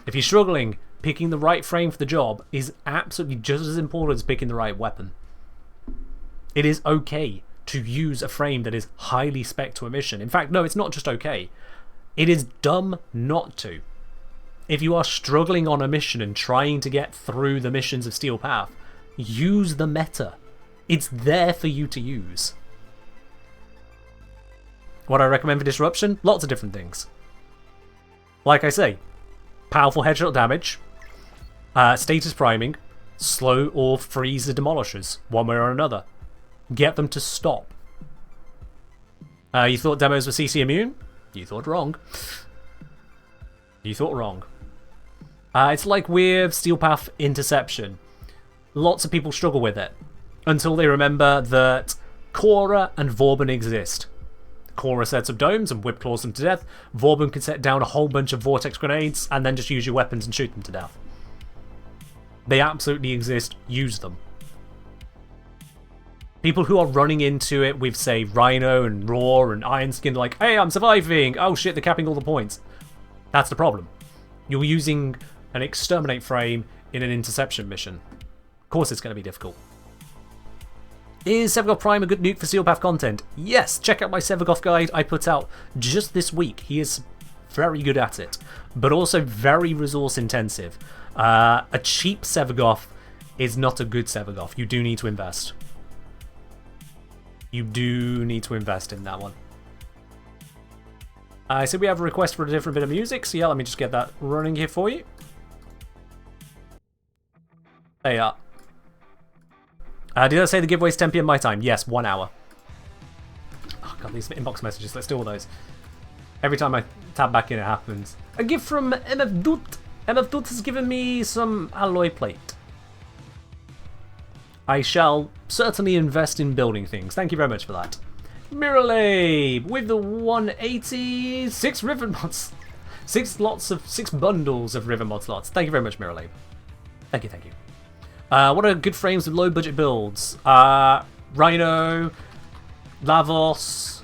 If you're struggling, picking the right frame for the job is absolutely just as important as picking the right weapon. It is okay to use a frame that is highly spec to a mission. In fact, no, it's not just okay. It is dumb not to. If you are struggling on a mission and trying to get through the missions of Steel Path, use the meta. It's there for you to use. What I recommend for disruption? Lots of different things. Like I say, powerful headshot damage, status priming, slow or freeze the Demolishers, one way or another. Get them to stop. You thought demos were CC immune? You thought wrong. You thought wrong. It's like with Steel Path Interception. Lots of people struggle with it, until they remember that Cora and Vauban exist. Cora sets up domes and whip claws them to death. Vauban can set down a whole bunch of vortex grenades and then just use your weapons and shoot them to death. They absolutely exist. Use them. People who are running into it with, say, Rhino and Roar and Iron Skin, like, hey, I'm surviving. Oh shit, they're capping all the points. That's the problem. You're using an exterminate frame in an interception mission. Of course it's going to be difficult. Is Sevagoth Prime a good nuke for Steel Path content? Yes, check out my Sevagoth guide I put out just this week. He is very good at it, but also very resource intensive. A cheap Sevagoth is not a good Sevagoth. You do need to invest. You do need to invest in that one. I see we have a request for a different bit of music, so yeah, let me just get that running here for you. There you are. Did I say the giveaway's 10 PM my time? Yes, 1 hour. Oh god, these inbox messages, let's do all those. Every time I tab back in, it happens. A gift from MF Dut. MF Dut has given me some alloy plate. I shall certainly invest in building things. Thank you very much for that. Miralabe with the 186 ribbon mods. 6 bundles of river mod slots. Thank you very much, Mirrorlane. Thank you, thank you. What are good frames with low budget builds? Rhino, Lavos,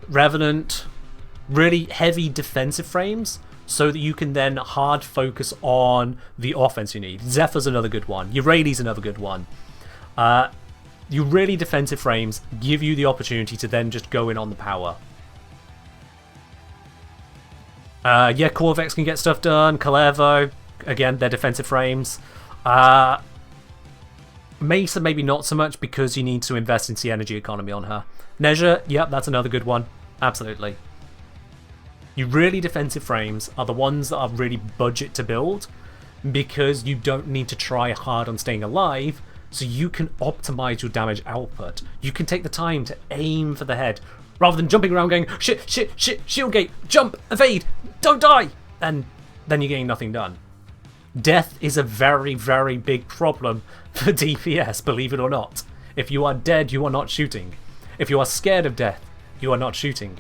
Revenant, really heavy defensive frames so that you can then hard focus on the offense you need. Zephyr's another good one. Eurali's another good one. Your really defensive frames give you the opportunity to then just go in on the power. Yeah, Corvex can get stuff done. Kalervo, again, they're defensive frames. Mesa maybe not so much because you need to invest into the energy economy on her. Nezha, yep, that's another good one. Absolutely. Your really defensive frames are the ones that are really budget to build because you don't need to try hard on staying alive, so you can optimize your damage output. You can take the time to aim for the head rather than jumping around going, shit, shit, shit, shield gate, jump, evade, don't die! And then you're getting nothing done. Death is a very, very big problem for DPS, believe it or not. If you are dead, you are not shooting. If you are scared of death, you are not shooting.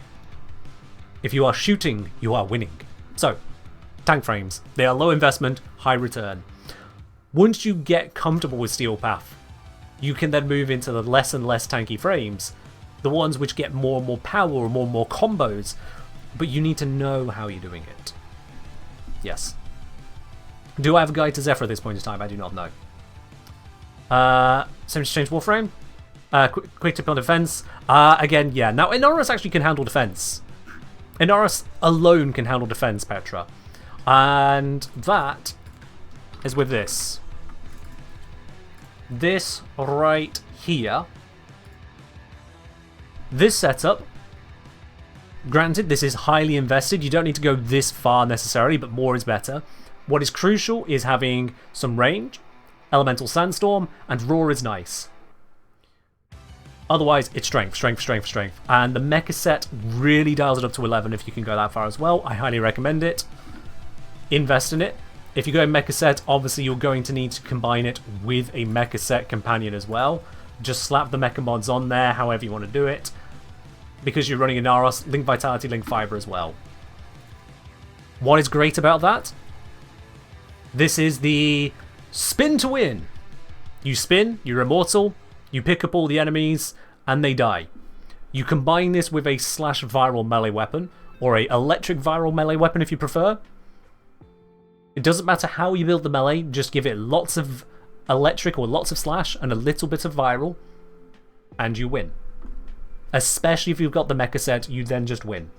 If you are shooting, you are winning. So, tank frames. They are low investment, high return. Once you get comfortable with Steel Path, you can then move into the less and less tanky frames. The ones which get more and more power or more and more combos, but you need to know how you're doing it. Yes. Do I have a guide to Zephyr at this point in time? I do not know. Same to change Warframe. Quick tip on defense. Again, yeah. Now, Inaros actually can handle defense. Inaros alone can handle defense, Petra. And that is with this. This right here. This setup, granted, this is highly invested. You don't need to go this far necessarily, but more is better. What is crucial is having some range, Elemental Sandstorm, and Roar is nice. Otherwise, it's strength, strength, strength, strength. And the mecha set really dials it up to 11 if you can go that far as well. I highly recommend it. Invest in it. If you go mecha set, obviously you're going to need to combine it with a mecha set companion as well. Just slap the mecha mods on there, however you want to do it. Because you're running a Naros, Link Vitality, Link Fiber as well. What is great about that? This is the spin to win. You spin, you're immortal, you pick up all the enemies, and they die. You combine this with a slash viral melee weapon, or a electric viral melee weapon if you prefer. It doesn't matter how you build the melee, just give it lots of electric or lots of slash and a little bit of viral, and you win. Especially if you've got the mecha set, you then just win.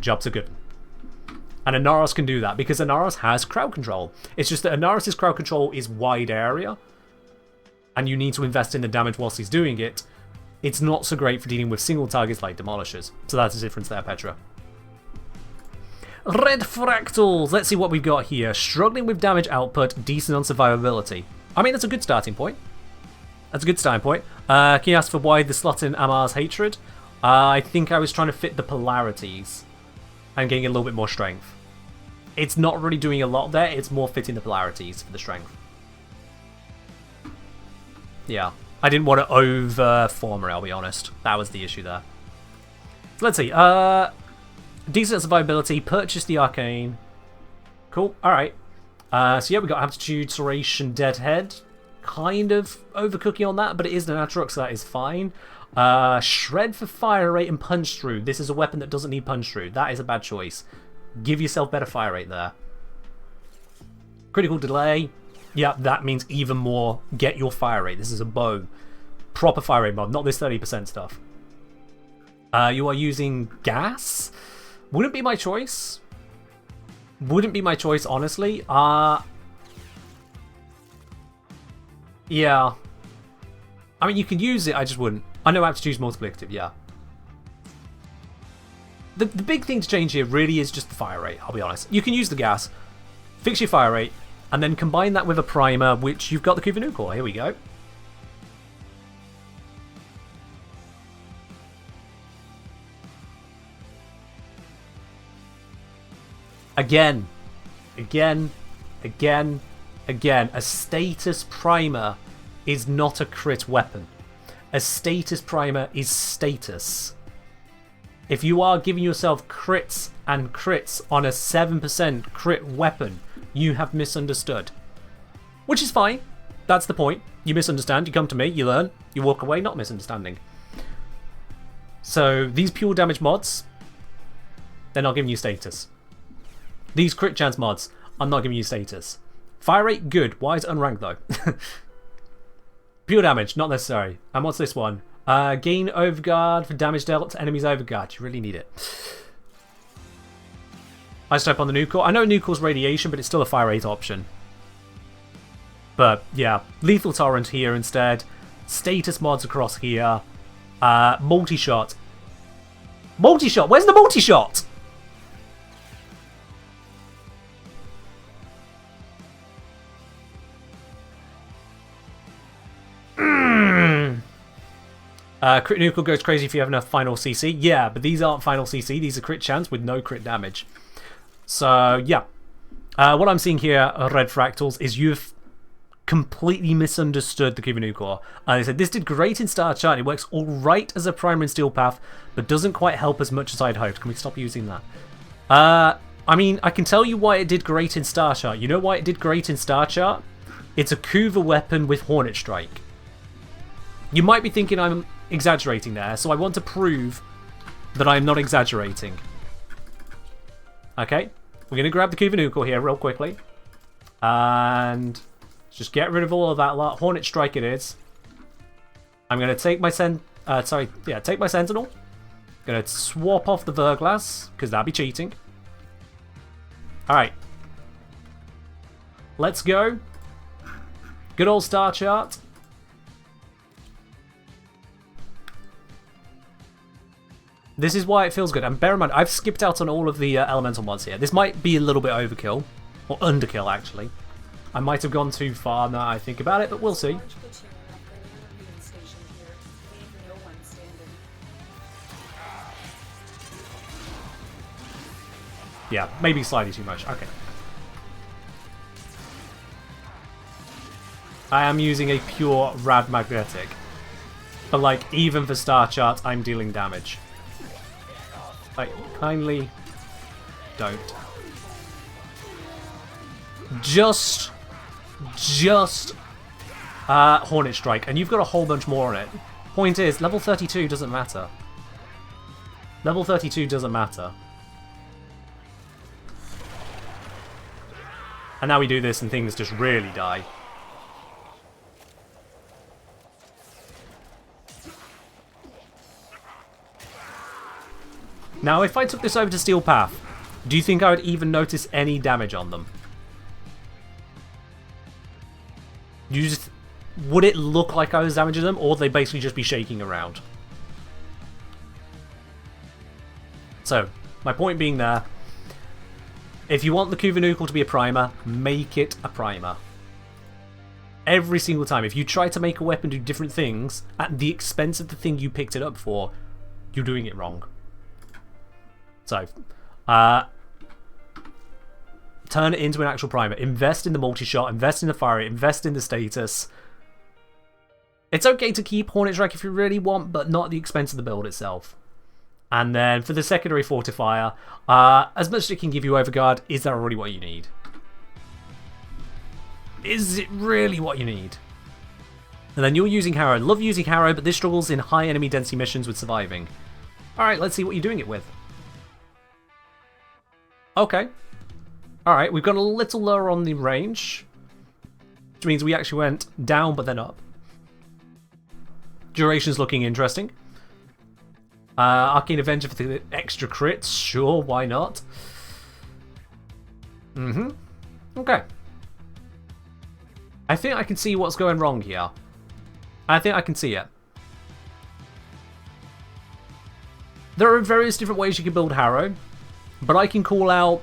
Jobs are good. And Inaros can do that because Inaros has crowd control. It's just that Inaros' crowd control is wide area, and you need to invest in the damage whilst he's doing it. It's not so great for dealing with single targets like Demolishers. So that's the difference there, Petra. Red Fractals! Let's see what we've got here. Struggling with damage output, decent on survivability. I mean, that's a good starting point. That's a good starting point. Can you ask for why the slot in Amar's hatred? I think I was trying to fit the polarities and getting a little bit more strength. It's not really doing a lot there, it's more fitting the polarities for the strength. Yeah, I didn't want to over-form her, I'll be honest. That was the issue there. So let's see. Decent survivability, purchase the Arcane. Cool, alright. So yeah, we got Aptitude, Serration, Deadhead. Kind of overcooking on that, but it is an Atrox, so that is fine. Shred for fire rate and punch through. This is a weapon that doesn't need punch through. That is a bad choice. Give yourself better fire rate there. Critical delay. Yeah, that means even more. Get your fire rate. This is a bow. Proper fire rate mod, not this 30% stuff. You are using gas. Wouldn't be my choice. Wouldn't be my choice, honestly. Yeah. I mean, you can use it, I just wouldn't. I know Aptitude's multiplicative, yeah. The big thing to change here really is just the fire rate, I'll be honest. You can use the gas, fix your fire rate, and then combine that with a primer, which you've got the Kuvanu core. Here we go. Again, again, again, again. A status primer is not a crit weapon. A status primer is status. If you are giving yourself crits and crits on a 7% crit weapon, you have misunderstood. Which is fine. That's the point. You misunderstand, you come to me, you learn, you walk away not misunderstanding. So these pure damage mods, they're not giving you status. These crit chance mods are not giving you status. Fire rate, good. Why is it unranked though? Pure damage, not necessary. And what's this one? Gain overguard for damage dealt to enemies overguard. You really need it. I step on the nuke core. I know nuke core's radiation, but it's still a fire rate option. But yeah, lethal torrent here instead. Status mods across here. Multi-shot. Multi-shot! Where's the multi-shot? Crit nuke goes crazy if you have enough final CC. Yeah, but these aren't final CC. These are crit chance with no crit damage. So, yeah. What I'm seeing here, Red Fractals, is you've completely misunderstood the Cuban nuke core. They said, this did great in Star Chart. It works alright as a primer in Steel Path, but doesn't quite help as much as I'd hoped. Can we stop using that? I mean, I can tell you why it did great in Star Chart. You know why it did great in Star Chart? It's a Kuva weapon with Hornet Strike. You might be thinking I'm exaggerating there, so I want to prove that I'm not exaggerating. Okay, we're going to grab the Kuva nuke core here real quickly. And just get rid of all of that lot. Hornet Strike it is. I'm going to take my take my Sentinel. Going to swap off the Verglass, because that'd be cheating. Alright. Let's go. Good old Star Chart. This is why it feels good. And bear in mind, I've skipped out on all of the elemental mods here. This might be a little bit overkill. Or underkill, actually. I might have gone too far now I think about it, but we'll see. Yeah, maybe slightly too much. Okay. I am using a pure Rad Magnetic. But, like, even for Star Chart, I'm dealing damage. Like, kindly don't. Just Hornet Strike, and you've got a whole bunch more on it. Point is, level 32 doesn't matter. Level 32 doesn't matter. And now we do this and things just really die. Now, if I took this over to Steel Path, do you think I would even notice any damage on them? Would it look like I was damaging them, or would they basically just be shaking around? So, my point being there, if you want the Kuva nuke to be a primer, make it a primer. Every single time. If you try to make a weapon do different things at the expense of the thing you picked it up for, you're doing it wrong. So, turn it into an actual primer. Invest in the multi-shot, invest in the fire rate, invest in the status. It's okay to keep Hornet Strike if you really want, but not at the expense of the build itself. And then for the secondary fortifier, as much as it can give you overguard, is that really what you need? Is it really what you need? And then you're using Harrow. Love using Harrow, but this struggles in high enemy density missions with surviving. Alright, let's see what you're doing it with. Okay. Alright, we've got a little lower on the range. Which means we actually went down but then up. Duration's looking interesting. Arcane Avenger for the extra crits. Sure, why not? Okay. I think I can see what's going wrong here. I think I can see it. There are various different ways you can build Harrow. But I can call out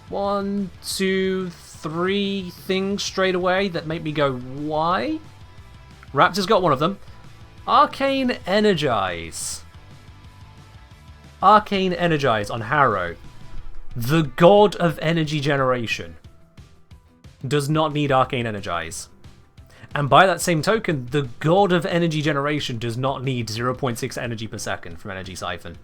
1, 2, 3 things straight away that make me go, why? Raptor's got one of them. Arcane Energize. Arcane Energize on Harrow. The god of energy generation does not need Arcane Energize. And by that same token, the god of energy generation does not need 0.6 energy per second from Energy Siphon.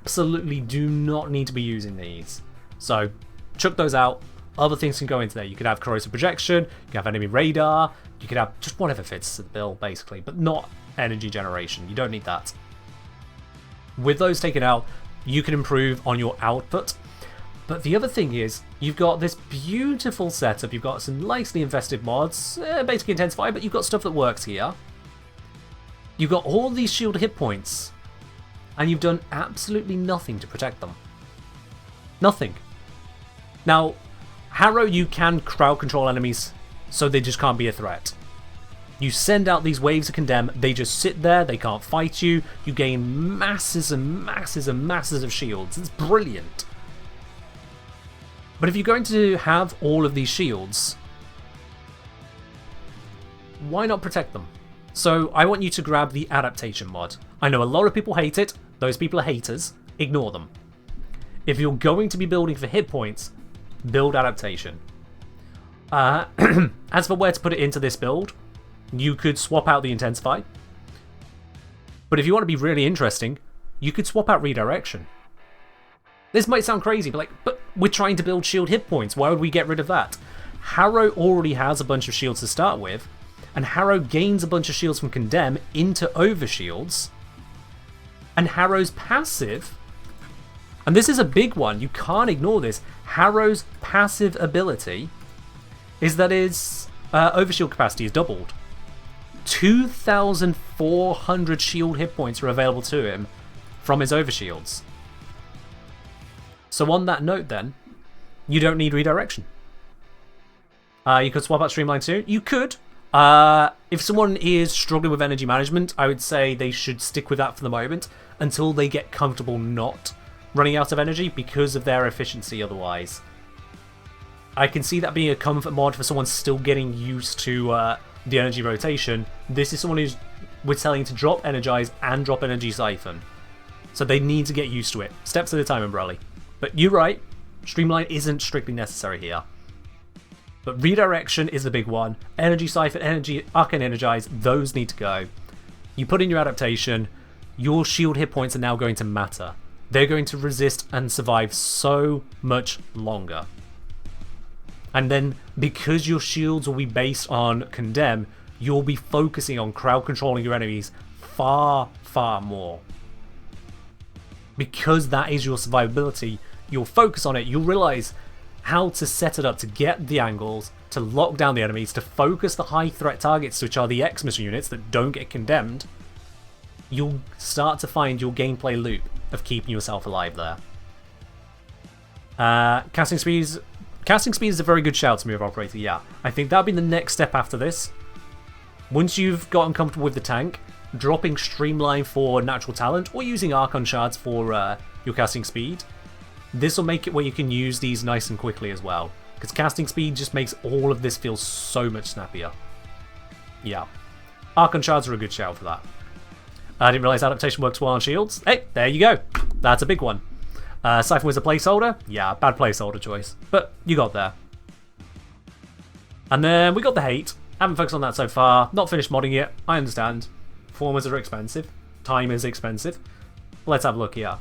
absolutely do not need to be using these. So chuck those out. Other things can go into there. You could have corrosive projection, you could have enemy radar, you could have just whatever fits the bill, basically, but not energy generation. You don't need that. With those taken out, you can improve on your output. But the other thing is, you've got this beautiful setup. You've got some nicely invested mods, basically intensify, but you've got stuff that works here. You've got all these shield hit points, and you've done absolutely nothing to protect them. Nothing. Now, Harrow, you can crowd control enemies, so they just can't be a threat. You send out these waves of condemn, they just sit there, they can't fight you, you gain masses and masses and masses of shields. It's brilliant. But if you're going to have all of these shields, why not protect them? So I want you to grab the adaptation mod. I know a lot of people hate it, those people are haters, ignore them. If you're going to be building for hit points, build adaptation. As for where to put it into this build, you could swap out the intensify. But if you want to be really interesting, you could swap out redirection. This might sound crazy, but we're trying to build shield hit points. Why would we get rid of that? Harrow already has a bunch of shields to start with, and Harrow gains a bunch of shields from Condemn into overshields. And Harrow's passive, and this is a big one, you can't ignore this, Harrow's passive ability is that his overshield capacity is doubled. 2,400 shield hit points are available to him from his overshields. So on that note then, you don't need redirection. You could swap out Streamline too. You could. If someone is struggling with energy management, I would say they should stick with that for the moment until they get comfortable not running out of energy because of their efficiency otherwise. I can see that being a comfort mod for someone still getting used to the energy rotation. This is someone who's we're telling to drop Energize and drop Energy Siphon. So they need to get used to it. Steps at a time, Umbrella. But you're right, Streamline isn't strictly necessary here. But Redirection is the big one. Energy Siphon, Energy Arcane Energize, those need to go. You put in your adaptation, your shield hit points are now going to matter. They're going to resist and survive so much longer. And then, because your shields will be based on Condemn, you'll be focusing on crowd controlling your enemies far, far more. Because that is your survivability, you'll focus on it, you'll realize how to set it up to get the angles, to lock down the enemies, to focus the high threat targets, which are the Xmas units that don't get condemned. You'll start to find your gameplay loop of keeping yourself alive there. Casting speed is a very good shout to move operator, yeah. I think that'll be the next step after this. Once you've gotten comfortable with the tank, dropping Streamline for natural talent or using Archon shards for your casting speed, this will make it where you can use these nice and quickly as well. Because casting speed just makes all of this feel so much snappier. Yeah. Archon shards are a good shout for that. I didn't realise adaptation works well on shields. Hey, there you go. That's a big one. Siphon was a placeholder? Yeah, bad placeholder choice. But you got there. And then we got the hate. Haven't focused on that so far. Not finished modding yet. I understand. Performers are expensive. Time is expensive. Let's have a look here.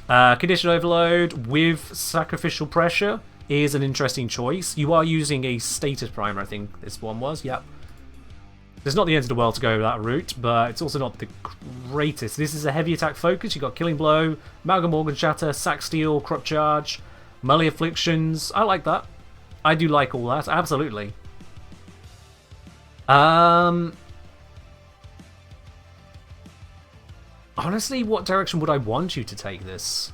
Condition overload with sacrificial pressure is an interesting choice. You are using a status primer, I think this one was. Yep. It's not the end of the world to go that route, but it's also not the greatest. This is a heavy attack focus. You've got Killing Blow, Amalgam Organ Shatter, Sack Steel, Crop Charge, Melee Afflictions. I like that. I do like all that, absolutely. Honestly, what direction would I want you to take this?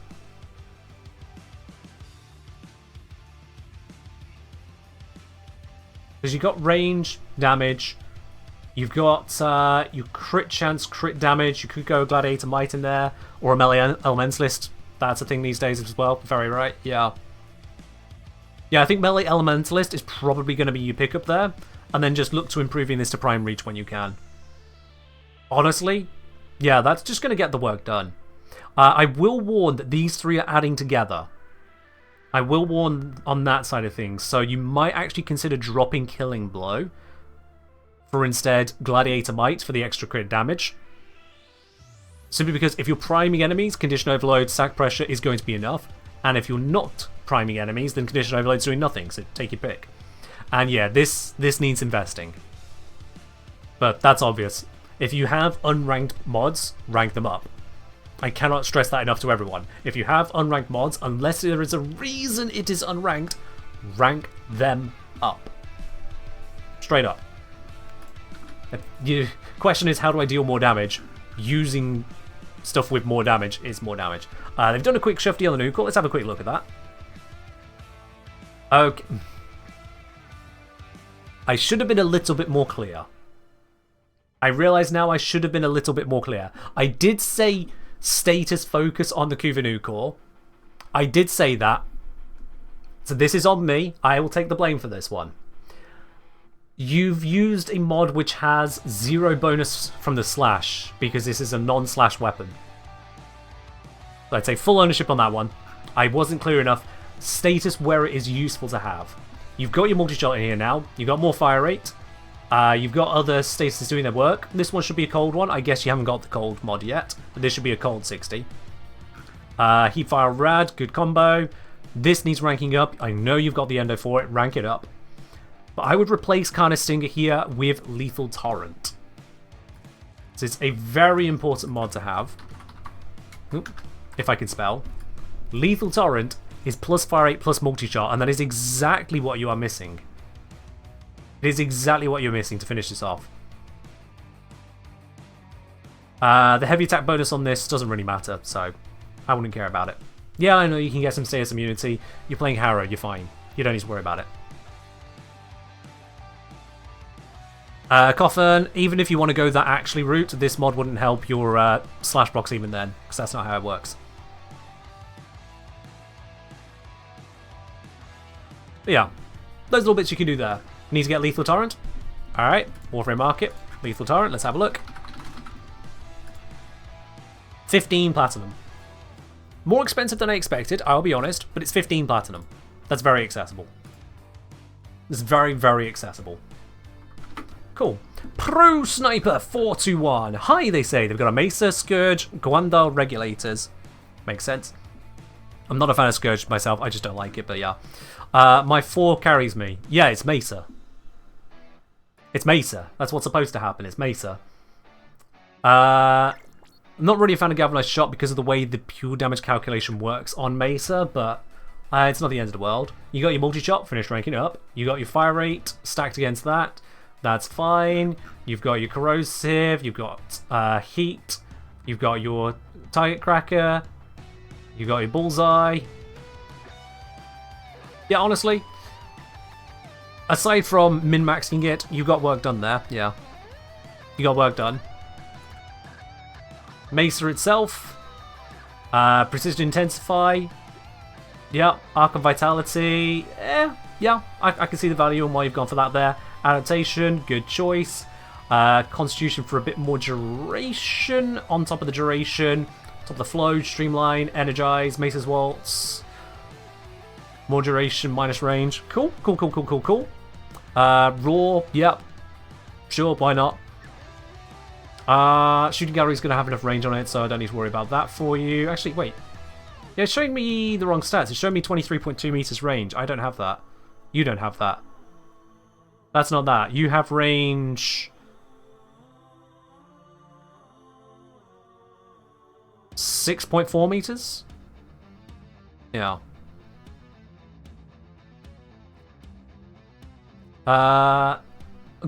Because you've got range, damage, you've got your crit chance, crit damage, you could go Gladiator Might in there, or a Melee Elementalist. That's a thing these days as well, very right, yeah. Yeah, I think Melee Elementalist is probably going to be your pickup there, and then just look to improving this to Prime Reach when you can. Honestly, yeah, that's just going to get the work done. I will warn that these three are adding together. I will warn on that side of things, so you might actually consider dropping Killing Blow for instead Gladiator Might for the extra crit damage. Simply because if you're priming enemies, condition overload, sack pressure is going to be enough. And if you're not priming enemies, then condition overload's doing nothing, so take your pick. And yeah, this needs investing. But that's obvious. If you have unranked mods, rank them up. I cannot stress that enough to everyone. If you have unranked mods, unless there is a reason it is unranked, rank them up. Straight up. The question is, how do I deal more damage? Using stuff with more damage is more damage. They've done a quick shifty on the nuke. Let's have a quick look at that. Okay. I should have been a little bit more clear. I realise now I should have been a little bit more clear. I did say status focus on the Kuvanu core. I did say that. So this is on me. I will take the blame for this one. You've used a mod which has 0 bonus from the slash because this is a non-slash weapon. So I'd say full ownership on that one. I wasn't clear enough. Status where it is useful to have. You've got your multi-shot in here now. You've got more fire rate. You've got other statuses doing their work. This one should be a cold one. I guess you haven't got the cold mod yet, but this should be a cold 60. Heat fire rad, good combo. This needs ranking up. I know you've got the endo for it. Rank it up. But I would replace Carnage Stinger here with Lethal Torrent. So it's a very important mod to have. Oop, if I can spell. Lethal Torrent is plus fire rate plus multi-shot, and that is exactly what you are missing. It is exactly what you're missing to finish this off. The heavy attack bonus on this doesn't really matter, so I wouldn't care about it. Yeah, I know you can get some status immunity. You're playing Harrow, you're fine. You don't need to worry about it. Coffin, even if you want to go that actually route, this mod wouldn't help your slash box even then, because that's not how it works. But yeah, those little bits you can do there. Need to get Lethal Torrent. Alright, Warframe Market, Lethal Torrent, let's have a look. 15 platinum. More expensive than I expected, I'll be honest, but it's 15 platinum. That's very accessible. It's very, very accessible. Cool. Pro Sniper 421. Hi, they say. They've got a Mesa, Scourge, Guandal Regulators. Makes sense. I'm not a fan of Scourge myself, I just don't like it, but yeah. My 4 carries me. Yeah, it's Mesa. It's Mesa. That's what's supposed to happen. It's Mesa. I'm not really a fan of Galvanized Shot because of the way the pure damage calculation works on Mesa, but it's not the end of the world. You got your multi-shot, finish ranking up. You got your fire rate stacked against that. That's fine. You've got your corrosive. You've got heat. You've got your target cracker. You've got your bullseye. Yeah, honestly, aside from min-maxing it, you got work done there. Yeah, you got work done. Mesa itself, Precision Intensify, yeah, Arc of Vitality, yeah, I can see the value and why you've gone for that there. Adaptation, good choice. Constitution for a bit more duration on top of the duration, top of the flow, Streamline, Energize, Mesa's Waltz. More duration, minus range. Cool, cool, cool, cool, cool, cool. Raw, yep. Sure, why not? Shooting Gallery's going to have enough range on it, so I don't need to worry about that for you. Actually, wait. Yeah, it's showing me the wrong stats. It's showing me 23.2 meters range. I don't have that. You don't have that. That's not that. You have range... 6.4 meters? Yeah.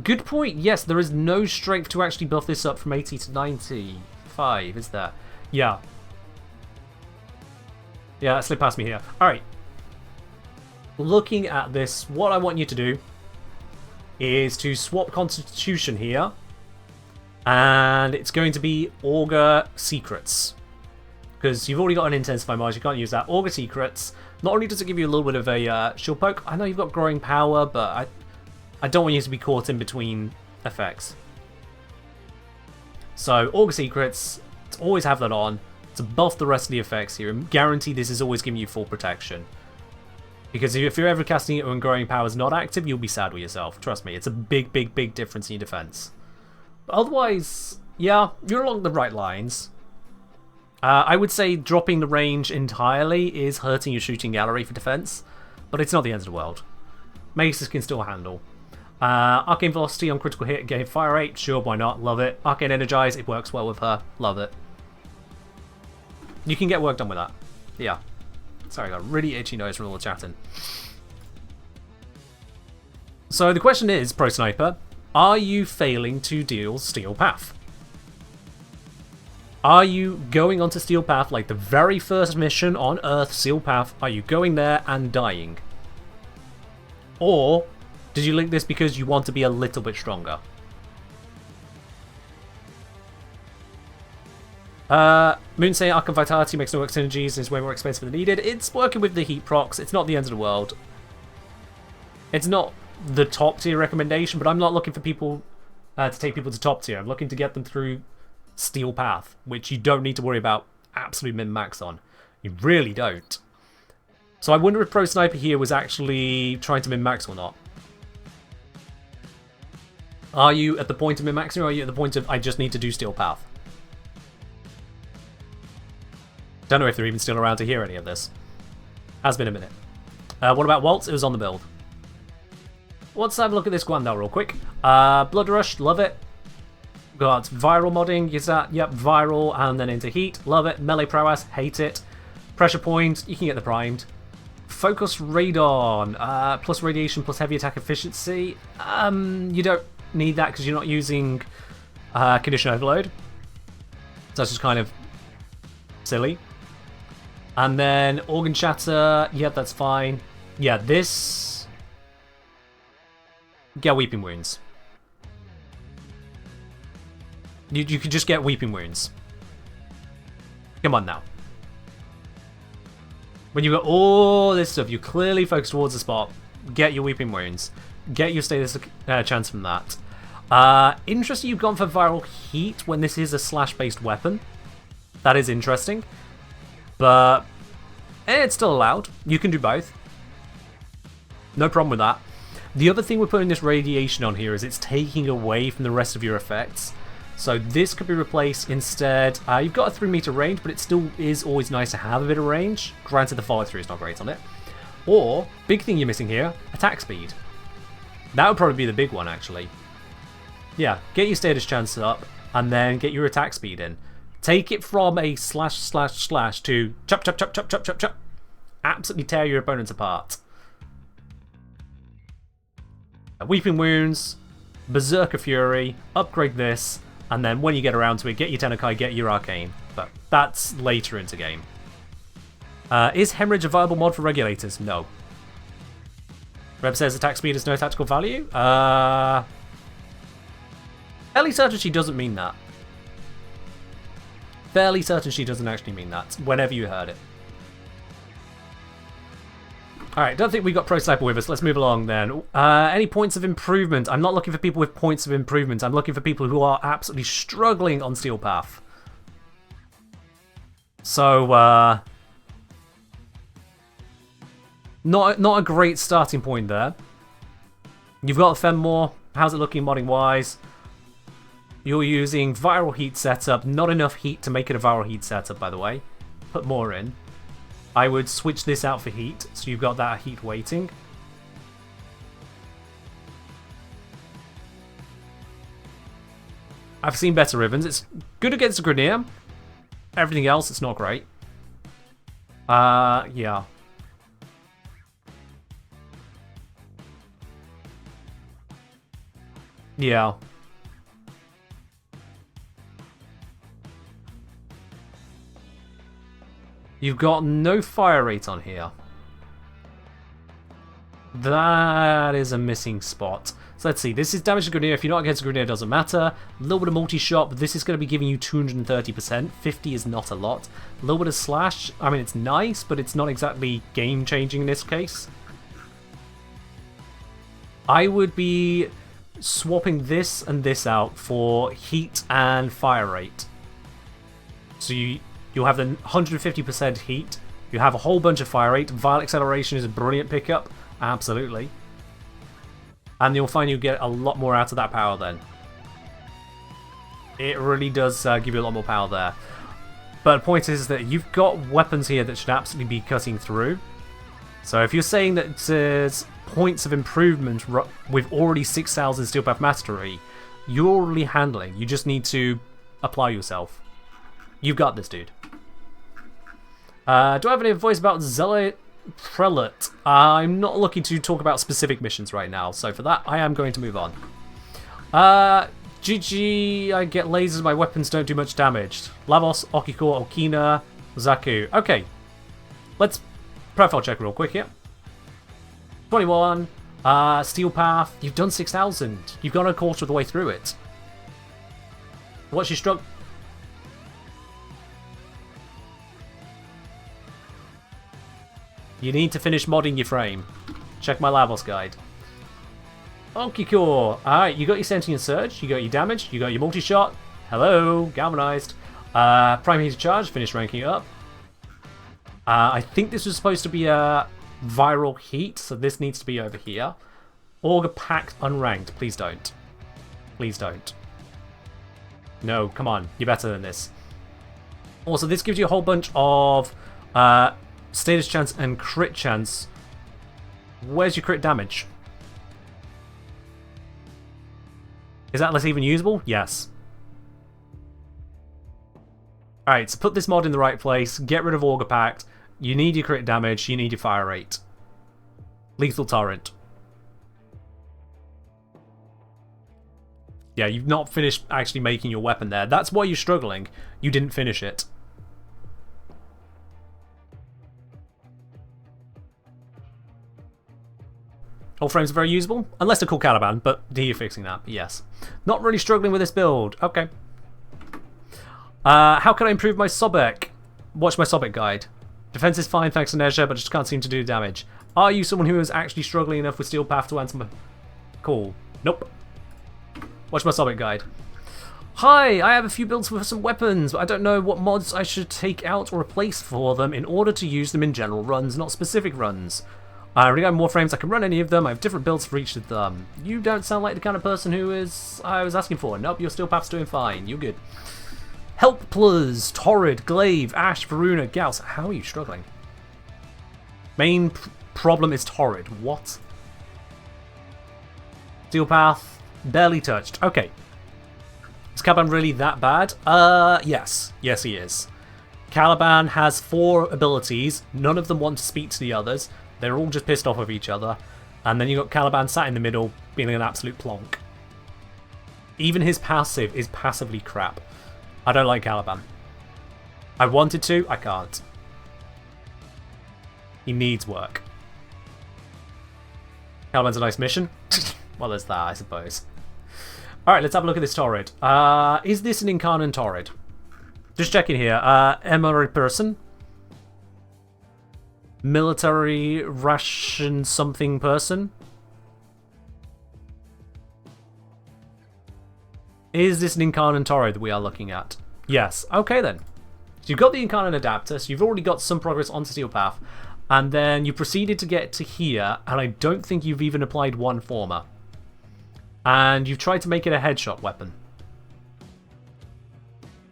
Good point. Yes, there is no strength to actually buff this up from 80 to 95, is there? Yeah. Yeah, that slipped past me here. Alright. Looking at this, what I want you to do is to swap Constitution here. And it's going to be Augur Secrets. Because you've already got an Intensify mod, you can't use that. Augur Secrets. Not only does it give you a little bit of a shield poke, I know you've got Growing Power, but I don't want you to be caught in between effects. So, Augur Secrets, always have that on to buff the rest of the effects here and guarantee this is always giving you full protection. Because if you're ever casting it when Growing Power is not active, you'll be sad with yourself. Trust me, it's a big, big, big difference in your defense. But otherwise, yeah, you're along the right lines. I would say dropping the range entirely is hurting your shooting gallery for defense, but it's not the end of the world. Maces can still handle. Arcane Velocity on critical hit, gain fire rate, sure, why not, love it. Arcane Energize, it works well with her, love it. You can get work done with that. Yeah. Sorry, I got a really itchy nose from all the chatting. So the question is, Pro Sniper, are you failing to deal Steel Path? Are you going onto Steel Path like the very first mission on Earth, Steel Path? Are you going there and dying? Or did you link this because you want to be a little bit stronger? Moonsay Arc of Vitality makes no work synergies and is way more expensive than needed. It's working with the heat procs. It's not the end of the world. It's not the top tier recommendation, but I'm not looking for people to take people to top tier. I'm looking to get them through Steel Path, which you don't need to worry about absolute min-max on. You really don't. So I wonder if Pro Sniper here was actually trying to min-max or not. Are you at the point of min-maxing, or are you at the point of I just need to do Steel Path? Don't know if they're even still around to hear any of this. Has been a minute. What about Waltz? It was on the build. Let's have a look at this Guandao real quick. Blood Rush, love it. Got viral modding, use that, yep, viral, and then into heat, love it. Melee prowess, hate it. Pressure point, you can get the primed. Focus radon, plus radiation, plus heavy attack efficiency. You don't need that because you're not using condition overload. So that's just kind of silly. And then organ shatter, yep, that's fine. Yeah, this... Get weeping wounds. You could just get weeping wounds. Come on now. When you got all this stuff, you clearly focus towards the spot. Get your weeping wounds. Get your status chance from that. Interesting you've gone for viral heat when this is a slash-based weapon. That is interesting. But it's still allowed. You can do both. No problem with that. The other thing we're putting this radiation on here is it's taking away from the rest of your effects. So this could be replaced instead. You've got a 3 meter range, but it still is always nice to have a bit of range. Granted, the follow through is not great on it. Or, big thing you're missing here, attack speed. That would probably be the big one, actually. Yeah, get your status chance up, and then get your attack speed in. Take it from a slash slash slash to chop chop chop chop chop chop chop. Absolutely tear your opponents apart. Weeping Wounds, Berserker Fury, upgrade this, and then when you get around to it, get your Tenakai, get your Arcane. But that's later into game. Is Hemorrhage a viable mod for regulators? No. Reb says attack speed has no tactical value. Fairly certain she doesn't mean that. Fairly certain she doesn't actually mean that, whenever you heard it. Alright, don't think we got Pro Sniper with us. Let's move along then. Any points of improvement? I'm not looking for people with points of improvement. I'm looking for people who are absolutely struggling on Steel Path. So, not a great starting point there. You've got Fenmore. How's it looking modding-wise? You're using viral heat setup. Not enough heat to make it a viral heat setup, by the way. Put more in. I would switch this out for heat, so you've got that heat waiting. I've seen better ribbons. It's good against a Grineer. Everything else, it's not great. Yeah. Yeah. You've got no fire rate on here. That is a missing spot. So let's see. This is damage to Grineer. If you're not against Grineer, it doesn't matter. A little bit of multi-shot, but this is going to be giving you 230%. 50 is not a lot. A little bit of slash. I mean, it's nice, but it's not exactly game-changing in this case. I would be swapping this and this out for heat and fire rate. So you'll have the 150% heat. You have a whole bunch of fire rate. Vile acceleration is a brilliant pickup. Absolutely. And you'll find you get a lot more out of that power then. It really does give you a lot more power there. But the point is that you've got weapons here that should absolutely be cutting through. So if you're saying that there's points of improvement with already 6,000 Steel Path Mastery, you're already handling. You just need to apply yourself. You've got this, dude. Do I have any advice about Zealot Prelate? I'm not looking to talk about specific missions right now, so for that, I am going to move on. GG, I get lasers, my weapons don't do much damage. Lavos, Okiko, Okina, Zaku. Okay, let's profile check real quick here. 21, Steel Path, you've done 6,000. You've gone a quarter of the way through it. What's your struggle? You need to finish modding your frame. Check my Lavos guide. Okiko. Alright, you got your Sentient Surge, you got your damage, you got your multi-shot. Hello, Galvanized. Prime Heater Charge, finish ranking up. I think this was supposed to be a viral heat, so this needs to be over here. Auger Pact Unranked, please don't. Please don't. No, come on, you're better than this. Also, this gives you a whole bunch of status chance and crit chance. Where's your crit damage? Is Atlas even usable? Yes. Alright, so put this mod in the right place, get rid of Auger Pact. You need your crit damage, you need your fire rate. Lethal Torrent. Yeah, you've not finished actually making your weapon there. That's why you're struggling. You didn't finish it. All frames are very usable, unless they're called Caliban, but you're fixing that, yes. Not really struggling with this build, okay. How can I improve my Sobek? Watch my Sobek guide. Defense is fine thanks to Nezha, but just can't seem to do damage. Are you someone who is actually struggling enough with Steel Path to answer my call? Nope. Watch my Sobek guide. Hi, I have a few builds for some weapons, but I don't know what mods I should take out or replace for them in order to use them in general runs, not specific runs. Regarding Warframes, I can run any of them. I have different builds for each of them. You don't sound like the kind of person who I was asking for. Nope, your Steel Path's doing fine. You're good. Help Plus, Torrid, Glaive, Ash, Varuna, Gauss. How are you struggling? Main problem is Torrid. What? Steel Path, barely touched. Okay. Is Caliban really that bad? Yes. Yes, he is. Caliban has 4 abilities. None of them want to speak to the others. They're all just pissed off of each other. And then you got Caliban sat in the middle, being an absolute plonk. Even his passive is passively crap. I don't like Caliban. I wanted to, I can't. He needs work. Caliban's a nice mission. Well, there's that, I suppose. Alright, let's have a look at this Torrid. Is this an Incarnate Torrid? Just checking here. Emery person. Military ration something person. Is this an Incarnate Torrid that we are looking at? Yes. Okay then. So you've got the Incarnate Adapter, so you've already got some progress on Steel Path, and then you proceeded to get to here, and I don't think you've even applied one former. And you've tried to make it a headshot weapon.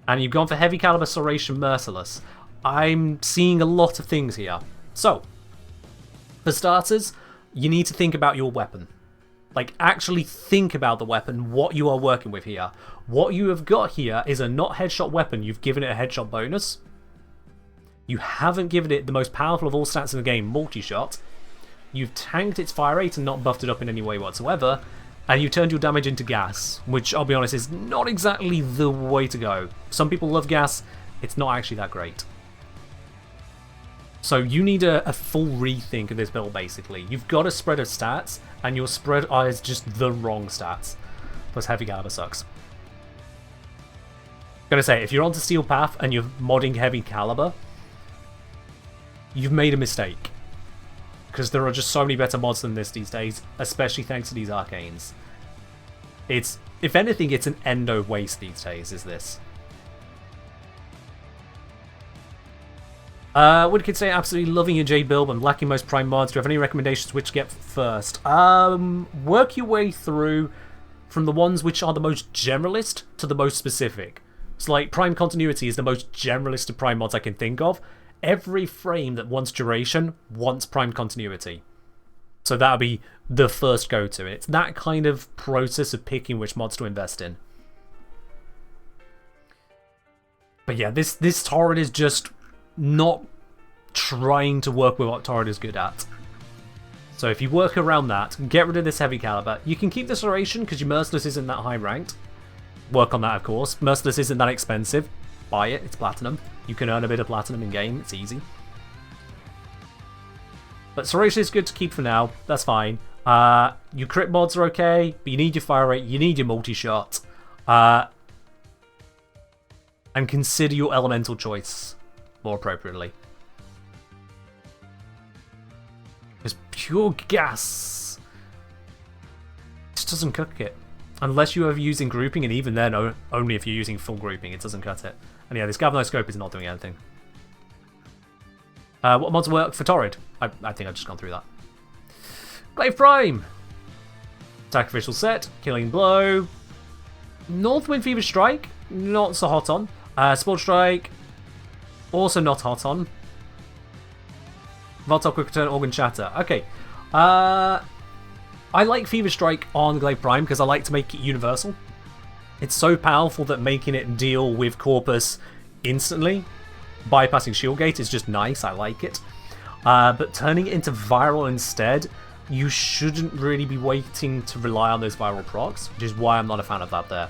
And you've gone for heavy caliber Serration Merciless. I'm seeing a lot of things here. So, for starters, you need to think about your weapon. Like, actually think about the weapon, what you are working with here. What you have got here is a not headshot weapon. You've given it a headshot bonus. You haven't given it the most powerful of all stats in the game, multi-shot. You've tanked its fire rate and not buffed it up in any way whatsoever. And you turned your damage into gas, which, I'll be honest, is not exactly the way to go. Some people love gas. It's not actually that great. So you need a full rethink of this build, basically. You've got a spread of stats, and your spread is just the wrong stats. Plus heavy caliber sucks. I'm gonna say, if you're onto Steel Path and you're modding heavy caliber, you've made a mistake. Because there are just so many better mods than this these days, especially thanks to these arcanes. It's, if anything, it's an endo waste these days, is this. Woodkid say, absolutely loving your J build, I'm lacking most prime mods. Do you have any recommendations which to get first? Work your way through from the ones which are the most generalist to the most specific. So like Prime Continuity is the most generalist of Prime mods I can think of. Every frame that wants duration wants Prime Continuity. So that'll be the first go-to. It's that kind of process of picking which mods to invest in. But yeah, this Torrid is just not trying to work with what Torrid is good at. So if you work around that, get rid of this heavy caliber. You can keep this duration because your Merciless isn't that high ranked. Work on that, of course. Merciless isn't that expensive. Buy it, it's platinum. You can earn a bit of platinum in game, it's easy. But Serration is good to keep for now, that's fine. Your crit mods are okay, but you need your fire rate, you need your multi-shot. And consider your elemental choice more appropriately. Because pure gas just doesn't cook it. Unless you are using grouping, and even then, only if you're using full grouping, it doesn't cut it. And yeah, this Galvanized Scope is not doing anything. What mods work for Torrid? I think I've just gone through that. Glaive Prime! Sacrificial Set, Killing Blow. Northwind Fever Strike, not so hot on. Sport Strike, also not hot on. Volatile Quick Return, Organ Shatter. Okay. I like Fever Strike on Glaive Prime because I like to make it universal. It's so powerful that making it deal with Corpus instantly, bypassing Shield Gate, is just nice. I like it. But turning it into viral instead, you shouldn't really be waiting to rely on those viral procs, which is why I'm not a fan of that there.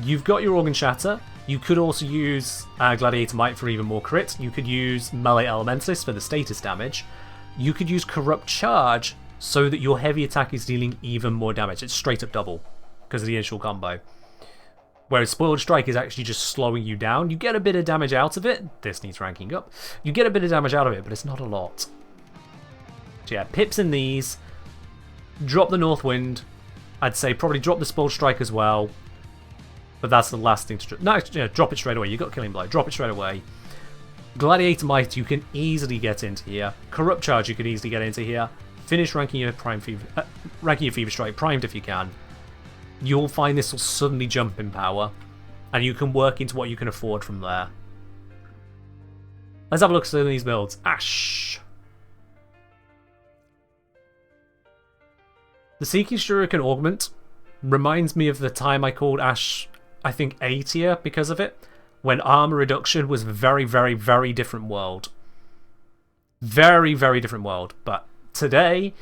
You've got your Organ Shatter. You could also use Gladiator Might for even more crit. You could use Melee Elementalist for the status damage. You could use Corrupt Charge so that your heavy attack is dealing even more damage. It's straight up double because of the initial combo. Whereas Spoiled Strike is actually just slowing you down. You get a bit of damage out of it. This needs ranking up. You get a bit of damage out of it, but it's not a lot. So yeah, pips in these. Drop the Northwind. I'd say probably drop the Spoiled Strike as well. But that's the last thing to drop. No, yeah, drop it straight away. You got Killing Blow. Drop it straight away. Gladiator Might you can easily get into here. Corrupt Charge you can easily get into here. Finish ranking your Fever Strike primed if you can. You'll find this will suddenly jump in power, and you can work into what you can afford from there. Let's have a look at some of these builds. Ash. The Seeking Shuriken Augment reminds me of the time I called Ash, I think, A tier because of it, when armor reduction was a very, very, very different world. Very, very different world, but today,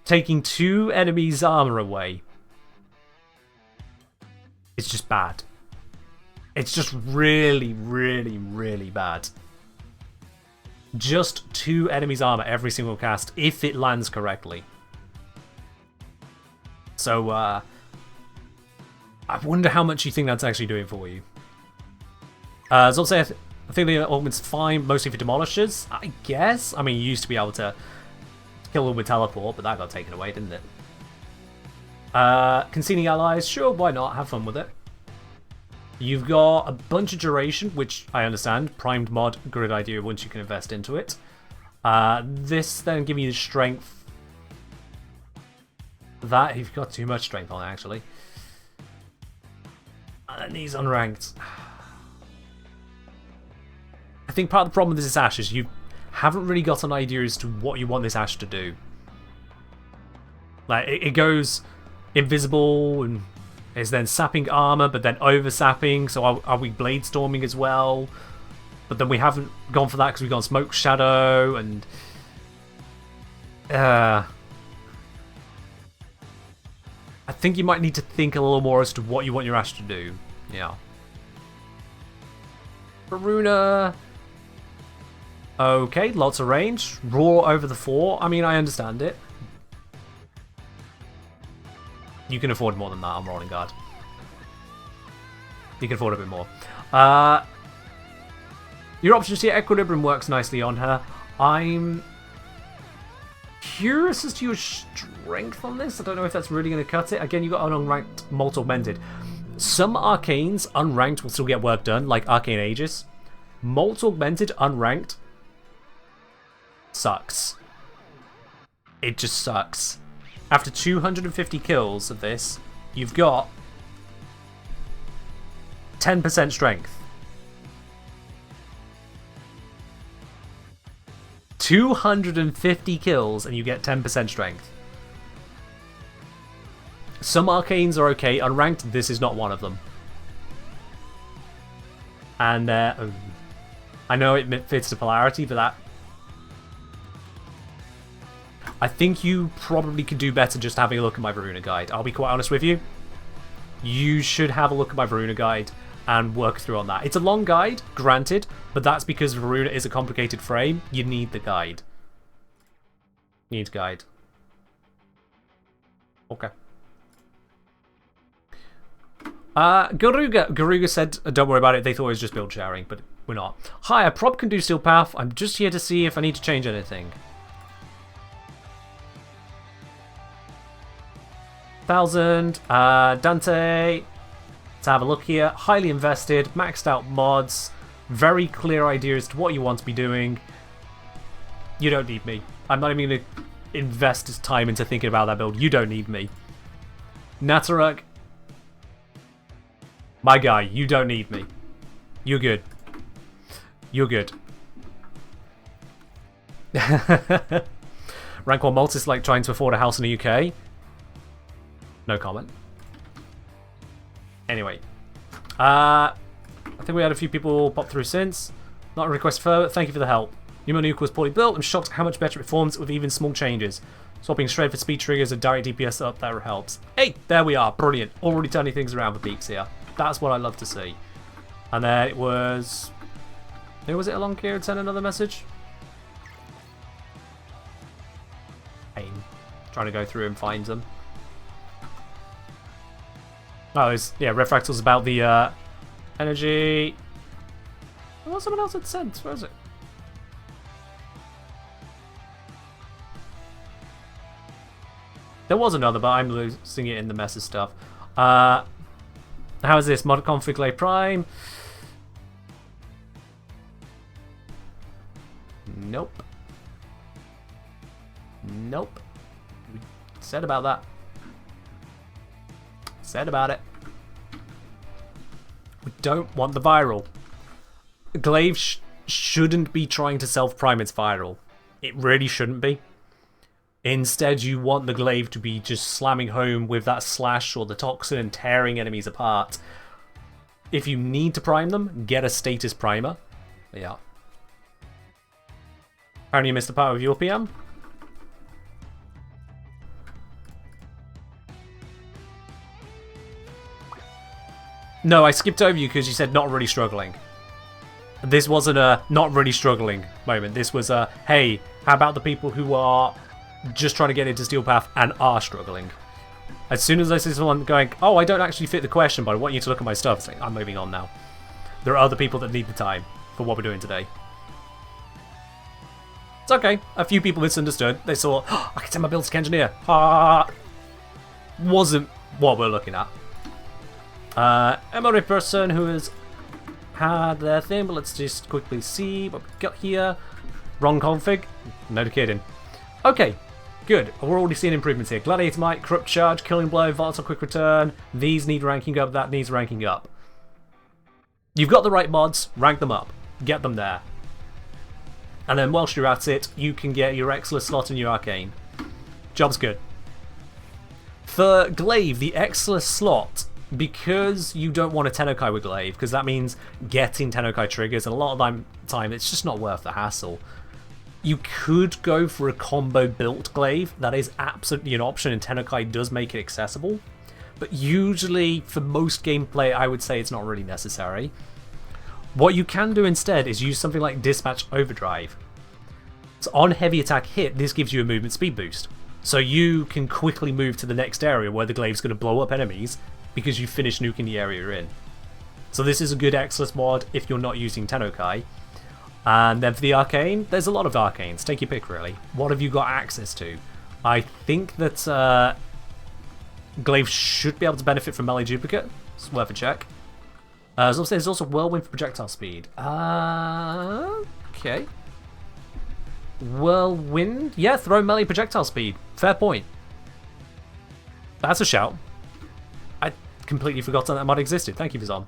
taking 2 enemies' armor away, it's just bad. It's just really, really, really bad. Just 2 enemies' armor every single cast, if it lands correctly. So, I wonder how much you think that's actually doing for you. As I'll say, I think the augment's fine, mostly for demolishers, I guess. I mean, you used to be able to kill them with teleport, but that got taken away, didn't it? Concealing allies, sure, why not? Have fun with it. You've got a bunch of duration, which I understand. Primed mod, good idea once you can invest into it. This then giving you the strength. That, you've got too much strength on it, actually. And these unranked. I think part of the problem with this Ash is you haven't really got an idea as to what you want this Ash to do. Like, it goes invisible and is then sapping armor, but then over-sapping, so are we blade storming as well? But then we haven't gone for that because we've gone Smoke Shadow, and... I think you might need to think a little more as to what you want your Ash to do. Yeah. Varuna... Okay, lots of range. Roar over the 4. I mean, I understand it. You can afford more than that on Rolling Guard. You can afford a bit more. Your options here, Equilibrium works nicely on her. I'm curious as to your strength on this. I don't know if that's really going to cut it. Again, you got an unranked Molt Augmented. Some Arcanes, unranked, will still get work done, like Arcane Aegis. Molt Augmented, unranked, sucks. It just sucks. After 250 kills of this, you've got 10% strength. 250 kills and you get 10% strength. Some arcanes are okay. Unranked, this is not one of them. And I know it fits the polarity, but that... I think you probably could do better just having a look at my Varuna guide. I'll be quite honest with you. You should have a look at my Varuna guide and work through on that. It's a long guide, granted, but that's because Varuna is a complicated frame. You need the guide. You need guide. Okay. Garuga said, don't worry about it, they thought it was just build sharing, but we're not. Hi, a prop can do Steel Path. I'm just here to see if I need to change anything. 1,000. Dante. Let's have a look here. Highly invested, maxed out mods, very clear idea as to what you want to be doing. You don't need me. I'm not even going to invest time into thinking about that build. You don't need me. Nataruk. My guy, you don't need me. You're good. You're good. Rank 1 Malta is like trying to afford a house in the UK. No comment. Anyway. I think we had a few people pop through since. Not a request further. Thank you for the help. Human Nuke was poorly built. I'm shocked at how much better it performs with even small changes. Swapping shred for speed triggers and direct DPS up, that helps. Hey, there we are. Brilliant. Already turning things around for peaks here. That's what I love to see. And then it was... Who was it along here and sent another message? Pain. Trying to go through and find them. Oh, it's... Yeah, Refractal's about the energy... What was someone else had sent? Where is it? There was another, but I'm losing it in the message stuff. How is this? Mod config lay prime? Nope. Nope. We said about that. Said about it. We don't want the viral. Glaive shouldn't be trying to self-prime its viral. It really shouldn't be. Instead, you want the glaive to be just slamming home with that slash or the toxin and tearing enemies apart. If you need to prime them, get a status primer. Yeah. Apparently you missed the part of your PM. No, I skipped over you because you said not really struggling. This wasn't a not really struggling moment. This was a, hey, how about the people who are just trying to get into Steel Path and are struggling? As soon as I see someone going, oh, I don't actually fit the question, but I want you to look at my stuff, it's like, I'm moving on now. There are other people that need the time for what we're doing today. It's okay. A few people misunderstood. They saw, oh, I can send my build to engineer. Wasn't what we're looking at. MRA person who has had their thing, but let's just quickly see what we've got here. Wrong config? No kidding. Okay, good. We're already seeing improvements here. Gladiator Might, Corrupt Charge, Killing Blow, Volatile Quick Return. These need ranking up, that needs ranking up. You've got the right mods, rank them up. Get them there. And then whilst you're at it, you can get your Excellent slot and your Arcane. Job's good. For Glaive, the Excellent slot, because you don't want a Tennokai with Glaive, because that means getting Tennokai triggers, and a lot of the time it's just not worth the hassle. You could go for a combo built Glaive. That is absolutely an option, and Tennokai does make it accessible. But usually, for most gameplay, I would say it's not really necessary. What you can do instead is use something like Dispatch Overdrive. So on heavy attack hit, this gives you a movement speed boost. So you can quickly move to the next area where the Glaive's going to blow up enemies because you finished nuking the area you're in. So this is a good Excellence mod if you're not using Tennokai. And then for the Arcane, there's a lot of Arcanes. Take your pick, really. What have you got access to? I think that Glaive should be able to benefit from Melee Duplicate. It's worth a check. There's also Whirlwind for projectile speed. Okay. Whirlwind? Yeah, throw melee projectile speed. Fair point. That's a shout. I completely forgot that mod existed. Thank you, Vizon.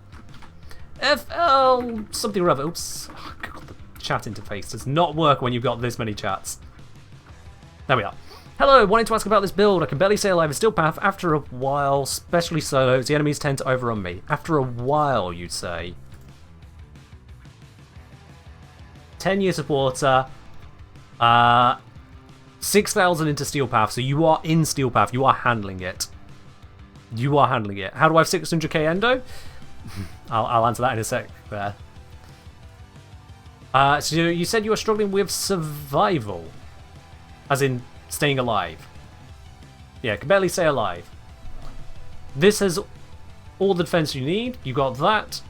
FL something or other. Oops. Oh, God, the chat interface does not work when you've got this many chats. There we are. Hello, wanting to ask about this build. I can barely stay alive in Steel Path after a while, especially solos. The enemies tend to overrun me. After a while, you'd say. 10 years of water. 6,000 into Steel Path, so you are in Steel Path. You are handling it. You are handling it. How do I have 600k endo? I'll answer that in a sec there. So you said you were struggling with survival. As in staying alive. Yeah, can barely stay alive. This has all the defense you need. You got that.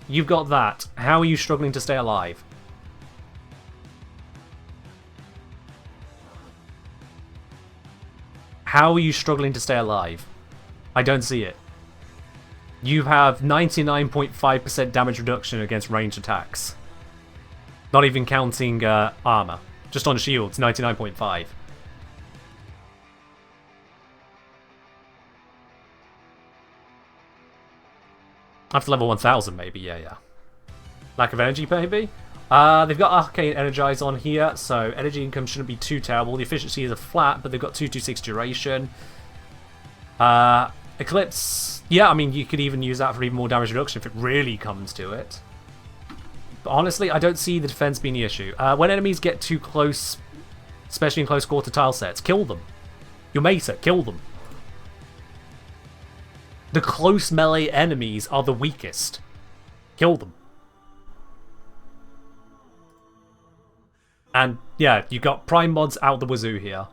You've got that. How are you struggling to stay alive? How are you struggling to stay alive? I don't see it. You have 99.5% damage reduction against ranged attacks. Not even counting armor. Just on shields, 99.5. After level 1000, maybe, yeah. Lack of energy, maybe? They've got Arcane Energize on here, so energy income shouldn't be too terrible. The efficiency is a flat, but they've got 226 duration. Eclipse, yeah, I mean, you could even use that for even more damage reduction if it really comes to it. But honestly, I don't see the defense being the issue. When enemies get too close, especially in close quarter tile sets, kill them. Your Mesa, kill them. The close melee enemies are the weakest. Kill them. And yeah, you got prime mods out the wazoo here.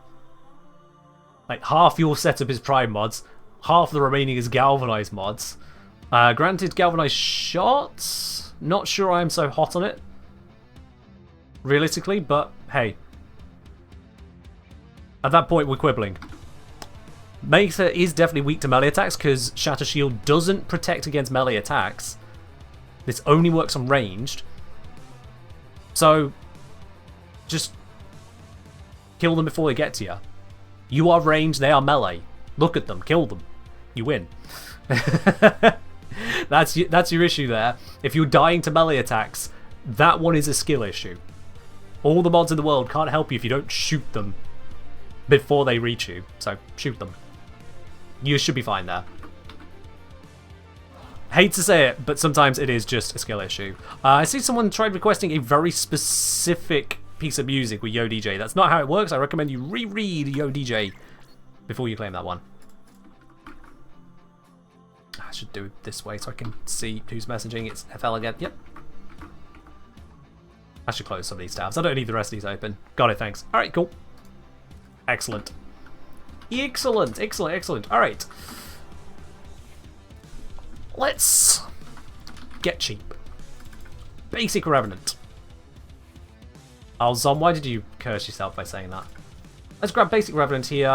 Like half your setup is prime mods, half the remaining is galvanized mods. Granted, galvanized shots, not sure I'm so hot on it, realistically, but hey. At that point, we're quibbling. Mesa is definitely weak to melee attacks because Shatter Shield doesn't protect against melee attacks. This only works on ranged. So just kill them before they get to you. You are ranged, they are melee. Look at them, kill them. You win. That's your issue there. If you're dying to melee attacks, that one is a skill issue. All the mods in the world can't help you if you don't shoot them before they reach you. So shoot them. You should be fine there. Hate to say it, but sometimes it is just a skill issue. I see someone tried requesting a very specific piece of music with Yo DJ. That's not how it works. I recommend you reread Yo DJ before you claim that one. I should do it this way so I can see who's messaging. It's FL again. Yep. I should close some of these tabs. I don't need the rest of these open. Got it, thanks. Alright, cool. Excellent. Excellent, excellent, excellent. Alright. Let's get cheap. Basic Revenant. Oh, Zom, why did you curse yourself by saying that? Let's grab Basic Revenant here.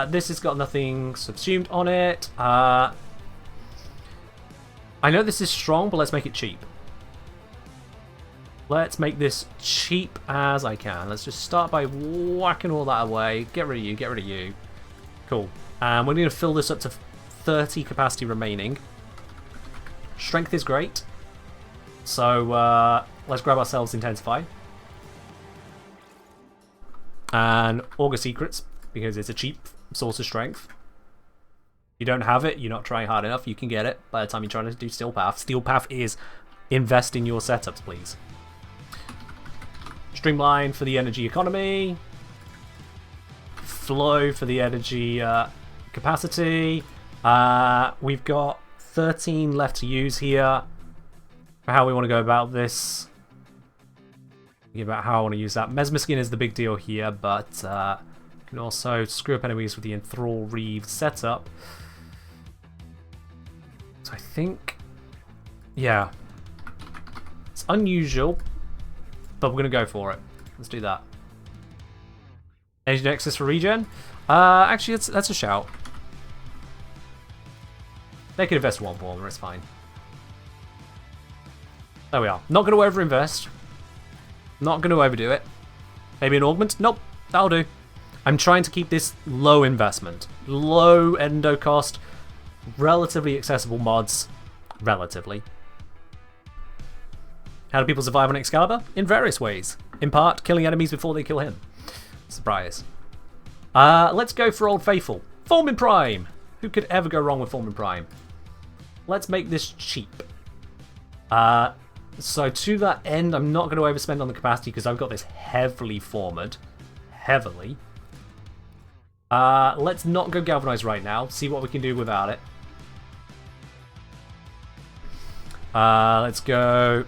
This has got nothing subsumed on it. I know this is strong, but let's make it cheap. Let's make this cheap as I can. Let's just start by whacking all that away. Get rid of you, get rid of you. Cool. And we're going to fill this up to 30 capacity remaining. Strength is great. So let's grab ourselves Intensify. And Augur Secrets, because it's a cheap source of strength. If you don't have it, you're not trying hard enough, you can get it by the time you're trying to do Steel Path. Steel Path is invest in your setups, please. Streamline for the energy economy. Flow for the energy capacity. We've got 13 left to use here. For how we want to go about this. About how I want to use that. Mesmer Skin is the big deal here, but you can also screw up enemies with the Enthrall Reeve setup. So I think, yeah, it's unusual, but we're going to go for it. Let's do that. Energy Nexus for regen. Actually, that's a shout. They can invest one more, it's fine. There we are. Not going to overinvest. Not going to overdo it. Maybe an augment? Nope, that'll do. I'm trying to keep this low investment. Low endo cost. Relatively accessible mods. Relatively. How do people survive on Excalibur? In various ways. In part, killing enemies before they kill him. Surprise. Let's go for Old Faithful. Foreman Prime! Who could ever go wrong with Foreman Prime? Let's make this cheap. So to that end, I'm not going to overspend on the capacity because I've got this heavily formed. Heavily. Let's not go Galvanize right now. See what we can do without it. Let's go...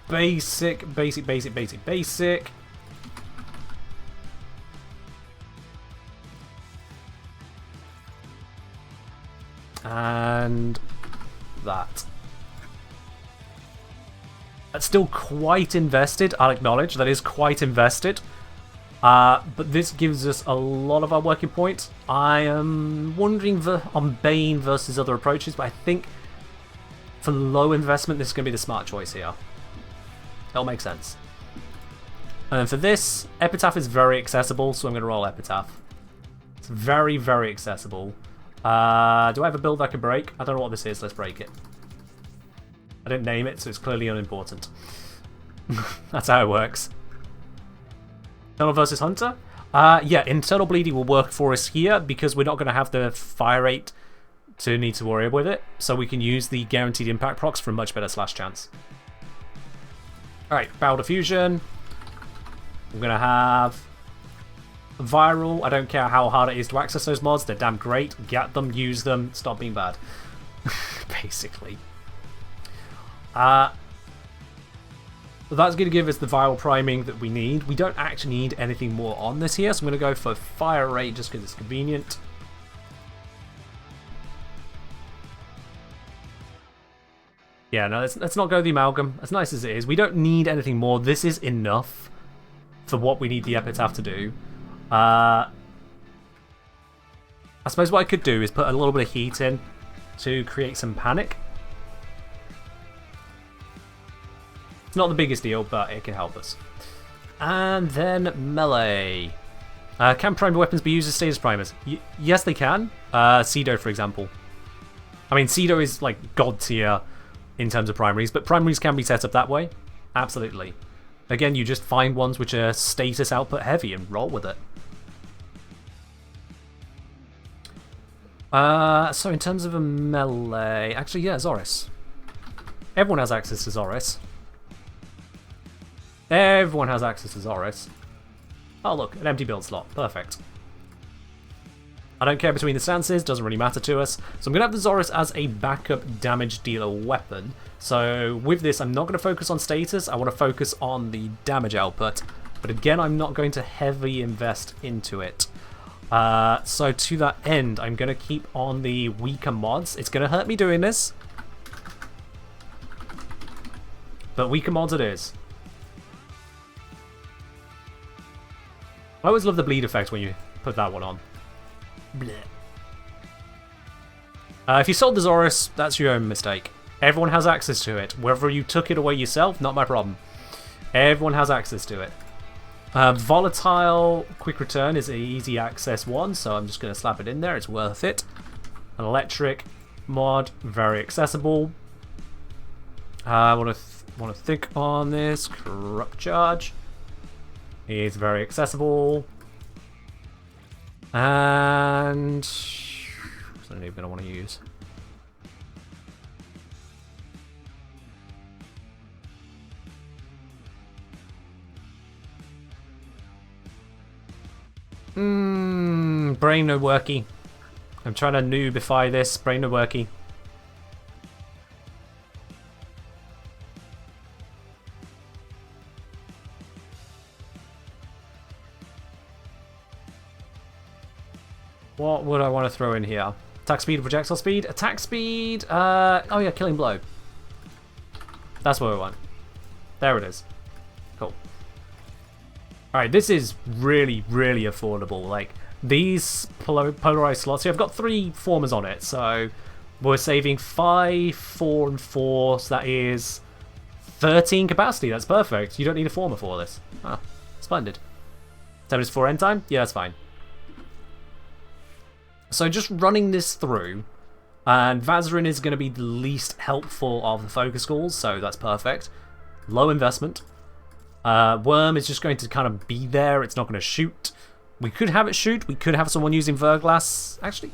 Basic. And that. That's still quite invested, I'll acknowledge. That is quite invested. But this gives us a lot of our working points. I am wondering on Bane versus other approaches, but I think for low investment, this is going to be the smart choice here. That'll make sense. And then for this, Epitaph is very accessible, so I'm going to roll Epitaph. It's very, very accessible. Do I have a build I can break? I don't know what this is. Let's break it. I didn't name it, so it's clearly unimportant. That's how it works. Internal versus Hunter? Yeah, Internal Bleeding will work for us here because we're not going to have the fire rate to need to worry with it. So we can use the guaranteed impact procs for a much better slash chance. Alright, Bow Diffusion. I'm going to have Viral. I don't care how hard it is to access those mods. They're damn great. Get them, use them, stop being bad. Basically. That's going to give us the viral priming that we need. We don't actually need anything more on this here, so I'm going to go for fire rate just because it's convenient. Yeah, no, let's not go the amalgam. As nice as it is, we don't need anything more. This is enough for what we need the Epitaph to do. I suppose what I could do is put a little bit of heat in to create some panic. It's not the biggest deal, but it can help us. And then melee. Can primed weapons be used as status primers? Yes, they can. Cedo, for example. I mean, Cedo is like god tier in terms of primaries, but primaries can be set up that way. Absolutely. Again, you just find ones which are status output heavy and roll with it. So in terms of a melee... Actually, yeah, Zoris. Everyone has access to Zoris. Everyone has access to Zoris. Oh look, an empty build slot. Perfect. I don't care between the stances, doesn't really matter to us. So I'm going to have the Zoris as a backup damage dealer weapon. So with this, I'm not going to focus on status, I want to focus on the damage output. But again, I'm not going to heavily invest into it. So to that end, I'm going to keep on the weaker mods. It's going to hurt me doing this. But weaker mods it is. I always love the bleed effect when you put that one on. If you sold the Zoris, that's your own mistake. Everyone has access to it. Whether you took it away yourself, not my problem. Everyone has access to it. Volatile Quick Return is an easy access one, so I'm just going to slap it in there. It's worth it. An electric mod, very accessible. I want to think on this. Corrupt Charge is very accessible. And what's the name going to want to use? Brain no worky. I'm trying to noobify this. Brain no worky. What would I want to throw in here? Attack speed, projectile speed? Attack speed, oh yeah, killing blow. That's what we want. There it is. Cool. Alright, this is really, really affordable. Like, these polarized slots here, I've got 3 formers on it, so we're saving 5, 4, and 4, so that is 13 capacity. That's perfect. You don't need a former for this. Ah, splendid. 7 is 4 end time? Yeah, that's fine. So just running this through, And Vazarin is going to be the least helpful of the focus calls, so that's perfect. Low investment. Worm is just going to kind of be there. It's not going to shoot. We could have it shoot. We could have someone using Verglass. Actually,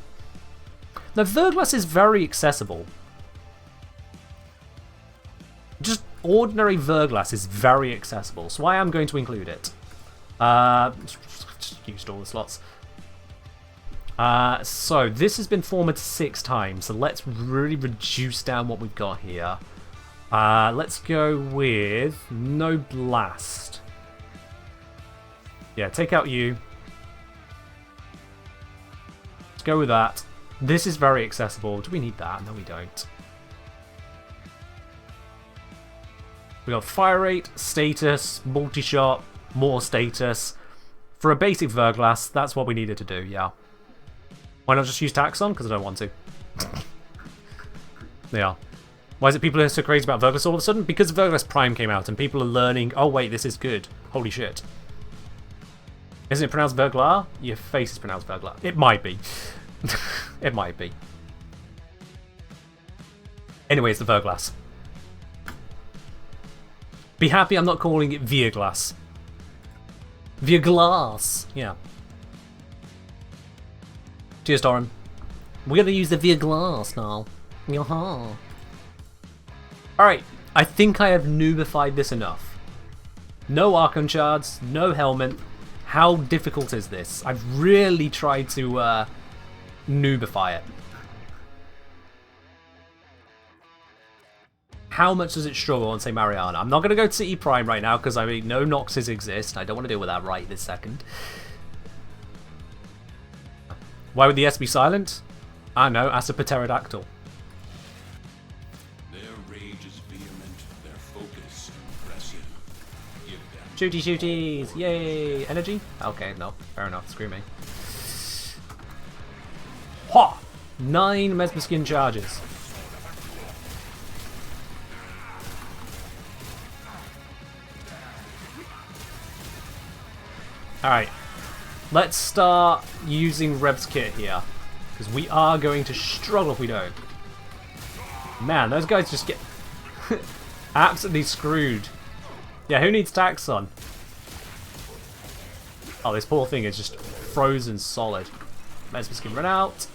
no, Verglass is very accessible. Just ordinary Verglass is very accessible, so I am going to include it. Just used all the slots. So this has been formatted 6 times, so let's really reduce down what we've got here. Let's go with no blast. Yeah, take out you. Let's go with that. This is very accessible. Do we need that? No, we don't. We got fire rate, status, multi-shot, more status. For a basic Verglass, that's what we needed to do, yeah. Why not just use Taxon? Because I don't want to. Yeah. Why is it people are so crazy about Verglass all of a sudden? Because Verglass Prime came out and people are learning, oh wait, this is good. Holy shit. Isn't it pronounced Verglar? Your face is pronounced Verglar. It might be. It might be. Anyway, it's the Verglass. Be happy I'm not calling it Verglass. Verglass. Yeah. Cheers, Doran. We're going to use the Verglass now. Yaha. Alright, I think I have noobified this enough. No Archon Shards, no helmet. How difficult is this? I've really tried to noobify it. How much does it struggle on, say, Mariana? I'm not going to go to City Prime right now because I mean, no Noxes exist. I don't want to deal with that right this second. Why would the S be silent? I know, as a pterodactyl. Their rage is vehement, their focus impressive. Give them Shooty shooties! Yay! Energy? Okay, no. Fair enough. Screw me. Ha! 9 Mesmer Skin charges. Alright. Let's start using Rev's kit here. Because we are going to struggle if we don't. Man, those guys just get absolutely screwed. Yeah, who needs Taxon? Oh, this poor thing is just frozen solid. Mesmer Skin run out.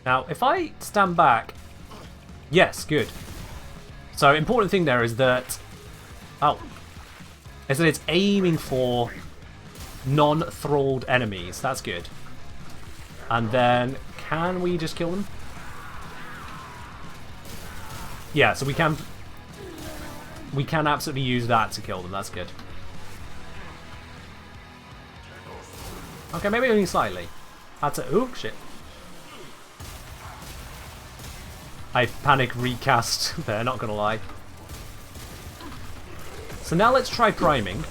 Now, if I stand back... Yes, good. So, important thing there is that... Oh. Is that it's aiming for non-thralled enemies. That's good. And then, can we just kill them? Yeah, so we can absolutely use that to kill them. That's good. Okay, maybe only slightly. That's a... Ooh, shit. I panic recast there, not gonna lie. So now let's try priming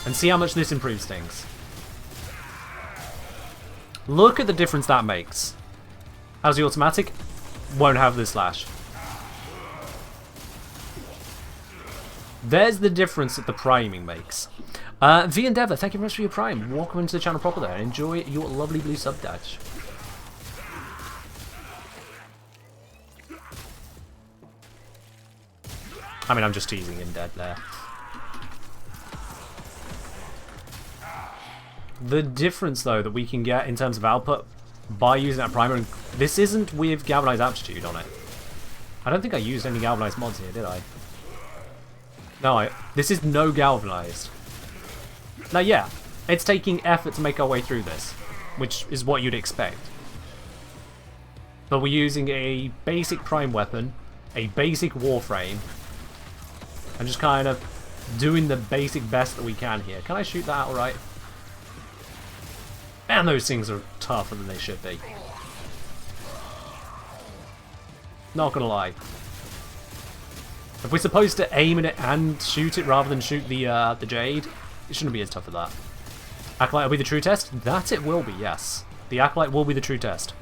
and see how much this improves things. Look at the difference that makes. How's the automatic? Won't have the slash. There's the difference that the priming makes. V Endeavour, thank you very much for your prime. Welcome into the channel proper there and enjoy your lovely blue sub dash. I mean, I'm just teasing him dead there. The difference, though, that we can get in terms of output by using that primer, and this isn't with Galvanized Aptitude on it. I don't think I used any Galvanized mods here, did I? No, this is no Galvanized. Now, yeah, it's taking effort to make our way through this, which is what you'd expect. But we're using a basic prime weapon, a basic Warframe, and just kind of doing the basic best that we can here. Can I shoot that outright? Man, those things are tougher than they should be. Not gonna lie. If we're supposed to aim at it and shoot it rather than shoot the Jade, it shouldn't be as tough as that. Acolyte will be the true test? That it will be, yes. The Acolyte will be the true test.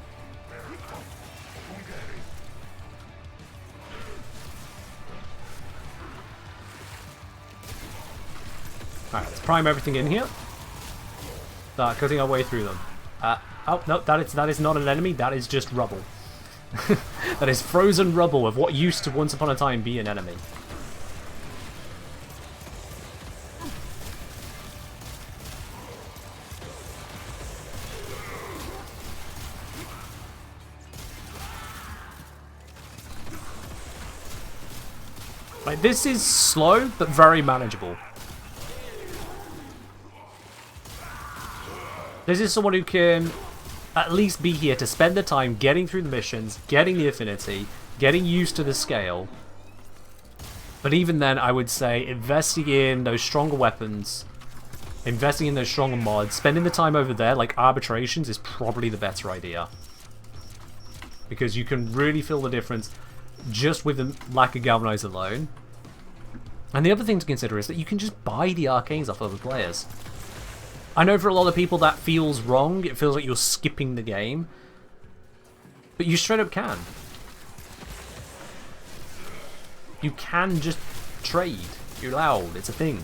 Alright, let's prime everything in here. Start cutting our way through them. Oh, no, that is not an enemy. That is just rubble. That is frozen rubble of what used to once upon a time be an enemy. Like, this is slow, but very manageable. This is someone who can at least be here to spend the time getting through the missions, getting the affinity, getting used to the scale. But even then, I would say investing in those stronger weapons, investing in those stronger mods, spending the time over there, like arbitrations, is probably the better idea. Because you can really feel the difference just with the lack of galvanize alone. And the other thing to consider is that you can just buy the arcanes off other players. I know for a lot of people that feels wrong, it feels like you're skipping the game. But you straight up can. You can just trade. You're allowed, it's a thing.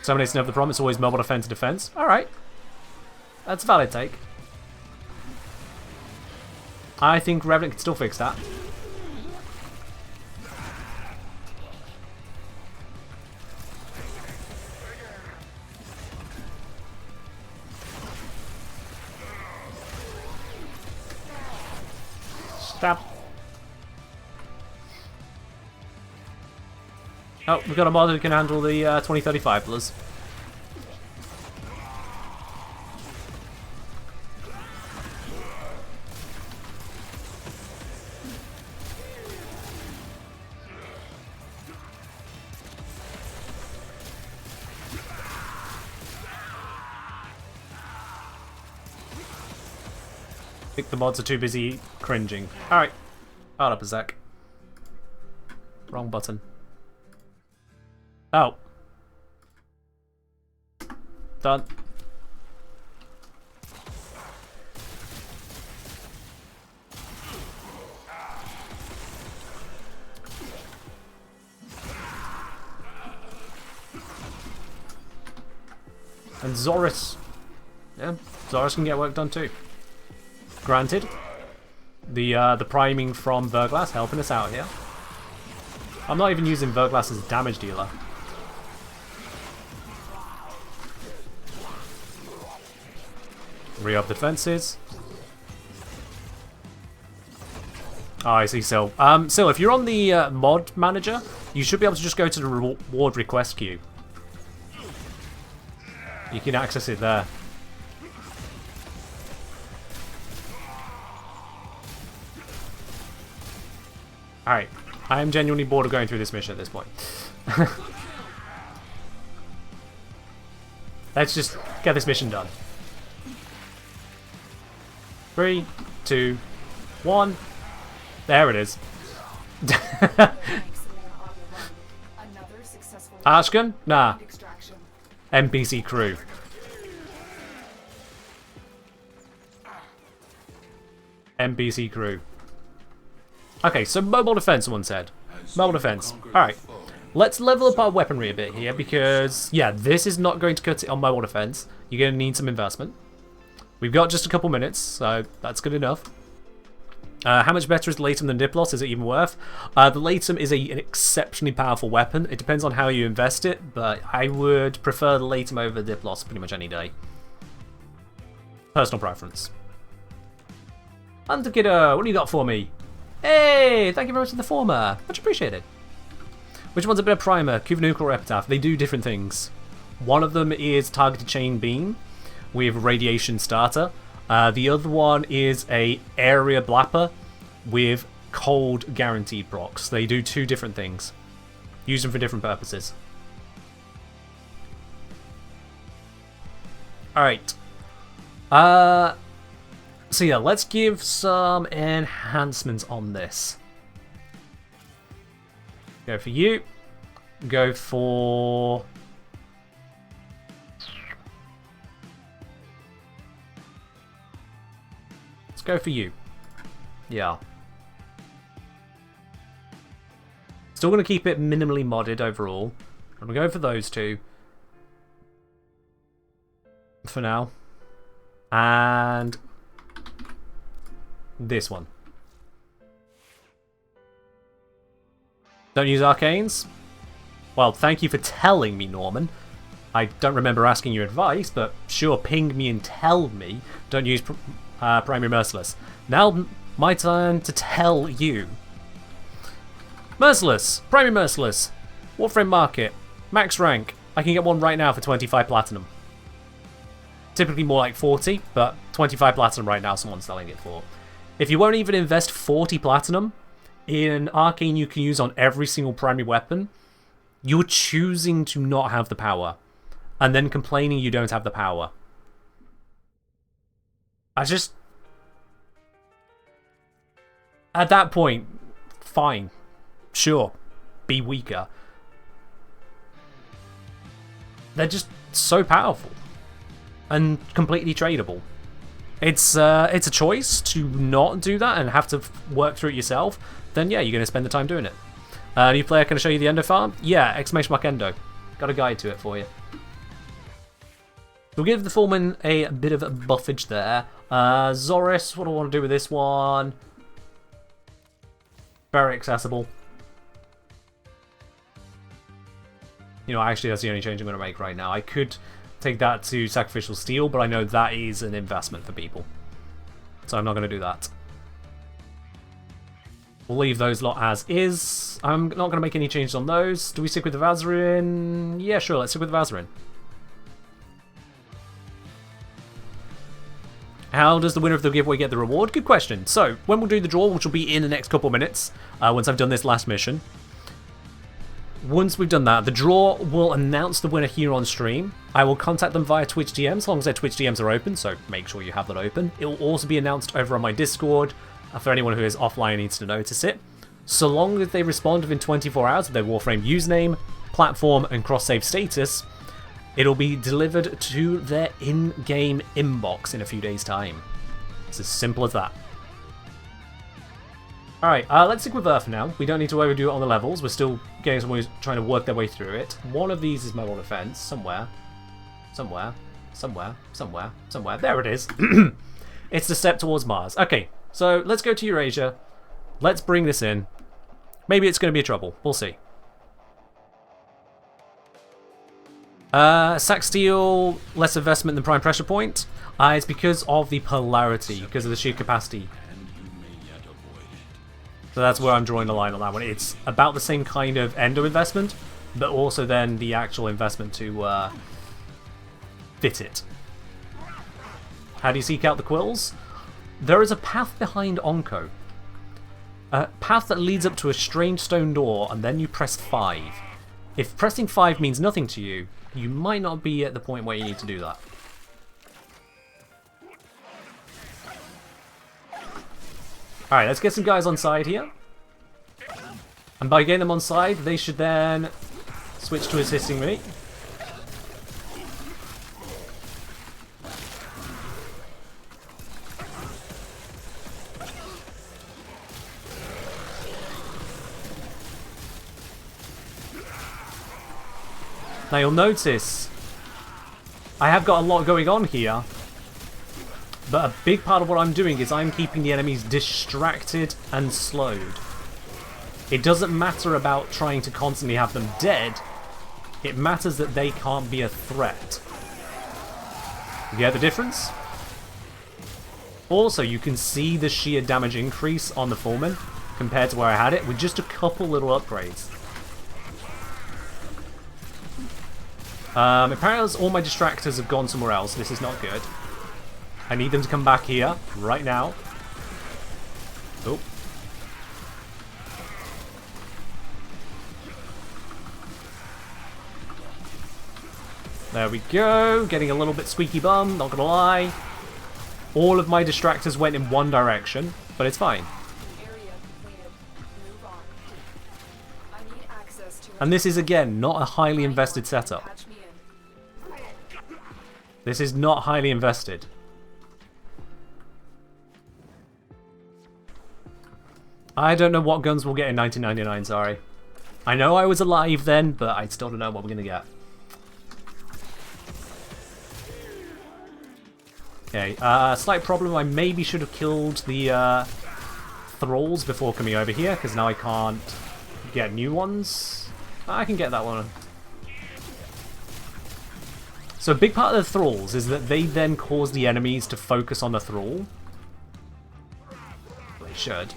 Terminates never the promise, always mobile defense to defense. Alright. That's a valid take. I think Revenant can still fix that. Stab. Oh, we've got a mod who can handle the 2035 plus. I think the mods are too busy cringing. Alright. Hold up a sec. Wrong button. Oh. Done. And Zorus. Yeah, Zorus can get work done too. Granted, the priming from Verglass helping us out here. I'm not even using Verglass as a damage dealer. Re-up defenses. Oh, I see, Sil. Sil, if you're on the mod manager, you should be able to just go to the reward request queue. You can access it there. Alright, I am genuinely bored of going through this mission at this point. Let's just get this mission done. 3, 2, 1. There it is. Ashkan? Nah. NPC crew. NPC crew. Okay, so mobile defense, someone said. Mobile defense. Alright. Let's level up our weaponry a bit here because, yeah, this is not going to cut it on mobile defense. You're going to need some investment. We've got just a couple minutes, so that's good enough. How much better is the Latum than Diplos? Is it even worth? The Latum is an exceptionally powerful weapon. It depends on how you invest it, but I would prefer the Latum over Diplos pretty much any day. Personal preference. Underkiddo, what do you got for me? Hey, thank you very much for the former. Much appreciated. Which one's a better primer? Kuvanuka or Epitaph? They do different things. One of them is Targeted Chain Beam with Radiation Starter. The other one is a Area Blapper with Cold Guaranteed procs. They do two different things. Use them for different purposes. Alright. So yeah, let's give some enhancements on this. Go for you. Go for... Let's go for you. Yeah. Still going to keep it minimally modded overall. I'm going to go for those two. for now. And this one. Don't use arcanes? Well, thank you for telling me, Norman. I don't remember asking your advice, but sure, ping me and tell me. Don't use Primary Merciless. Now, my turn to tell you. Merciless! Primary Merciless! Warframe Market. Max rank. I can get one right now for 25 platinum. Typically more like 40, but 25 platinum right now someone's selling it for. If you won't even invest 40 platinum in an arcane you can use on every single primary weapon, you're choosing to not have the power. And then complaining you don't have the power. At that point, fine. Sure. Be weaker. They're just so powerful. And completely tradable. It's a choice to not do that and have to work through it yourself. Then yeah, you're going to spend the time doing it. New player, can I show you the endo farm? Yeah, ! Endo. Got a guide to it for you. We'll give the foreman a bit of a buffage there. Zoris, what do I want to do with this one? Very accessible. You know, actually that's the only change I'm going to make right now. I could take that to Sacrificial Steel, but I know that is an investment for people. So I'm not going to do that. We'll leave those lot as is. I'm not going to make any changes on those. Do we stick with the Vazarin? Yeah, sure, let's stick with the Vazarin. How does the winner of the giveaway get the reward? Good question. So, when we'll do the draw, which will be in the next couple of minutes, once I've done this last mission. Once we've done that, the draw will announce the winner here on stream. I will contact them via Twitch DMs, as long as their Twitch DMs are open, so make sure you have that open. It will also be announced over on my Discord, for anyone who is offline and needs to notice it. So long as they respond within 24 hours with their Warframe username, platform, and cross-save status, it'll be delivered to their in-game inbox in a few days' time. It's as simple as that. Alright, let's stick with Earth for now. We don't need to overdo it on the levels. We're still getting someone who's trying to work their way through it. One of these is metal defense. Somewhere. Somewhere. Somewhere. Somewhere. Somewhere. There it is. It's the step towards Mars. Okay, so let's go to Eurasia. Let's bring this in. Maybe it's going to be a trouble. We'll see. Sac Steel, less investment than Prime Pressure Point. It's because of the polarity, because of the sheer capacity. So that's where I'm drawing the line on that one. It's about the same kind of endo investment, but also then the actual investment to fit it. How do you seek out the quills? There is a path behind Onko. A path that leads up to a strange stone door, and then you press 5. If pressing 5 means nothing to you, you might not be at the point where you need to do that. Alright, let's get some guys on side here. And by getting them on side, they should then switch to assisting me. Now you'll notice I have got a lot going on here, but a big part of what I'm doing is I'm keeping the enemies distracted and slowed. It doesn't matter about trying to constantly have them dead, it matters that they can't be a threat. You get the difference? Also, you can see the sheer damage increase on the Foreman compared to where I had it with just a couple little upgrades. Apparently all my distractors have gone somewhere else. This is not good. I need them to come back here, right now. Oh. There we go. Getting a little bit squeaky bum, not gonna lie. All of my distractors went in one direction, but it's fine. And this is, again, not a highly invested setup. This is not highly invested. I don't know what guns we'll get in 1999, sorry. I know I was alive then, but I still don't know what we're going to get. Okay, slight problem. I maybe should have killed the thralls before coming over here, because now I can't get new ones. I can get that one. So a big part of the thralls is that they then cause the enemies to focus on the thrall. They should.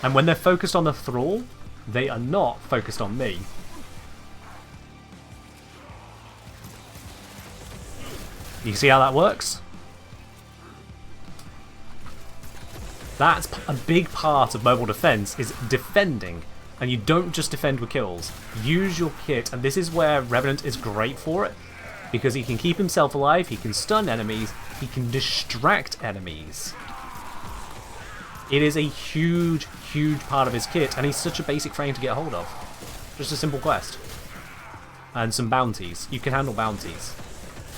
And when they're focused on the thrall, they are not focused on me. You see how that works? That's a big part of mobile defense, is defending. And you don't just defend with kills. Use your kit, and this is where Revenant is great for it. Because he can keep himself alive, he can stun enemies, he can distract enemies. It is a huge, huge part of his kit, and he's such a basic frame to get hold of. Just a simple quest. And some bounties. You can handle bounties.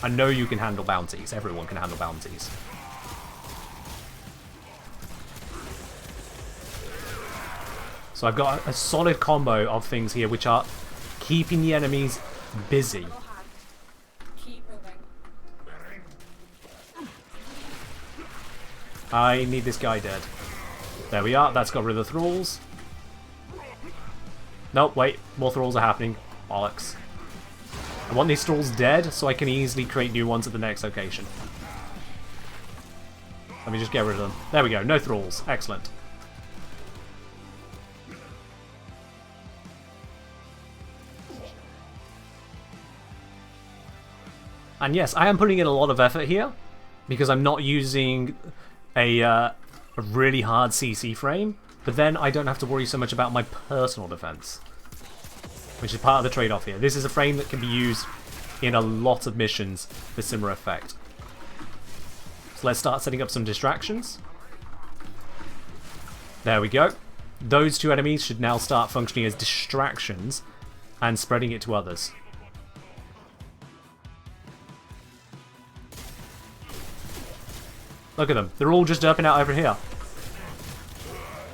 I know you can handle bounties. Everyone can handle bounties. So I've got a solid combo of things here which are keeping the enemies busy. Keep moving. I need this guy dead. There we are. That's got rid of the thralls. Nope, wait. More thralls are happening. Bollocks. I want these thralls dead so I can easily create new ones at the next location. Let me just get rid of them. There we go. No thralls. Excellent. And yes, I am putting in a lot of effort here because I'm not using a really hard CC frame, but then I don't have to worry so much about my personal defense, which is part of the trade-off here. This is a frame that can be used in a lot of missions for similar effect. So let's start setting up some distractions. There we go. Those two enemies should now start functioning as distractions and spreading it to others. Look at them. They're all just derping out over here.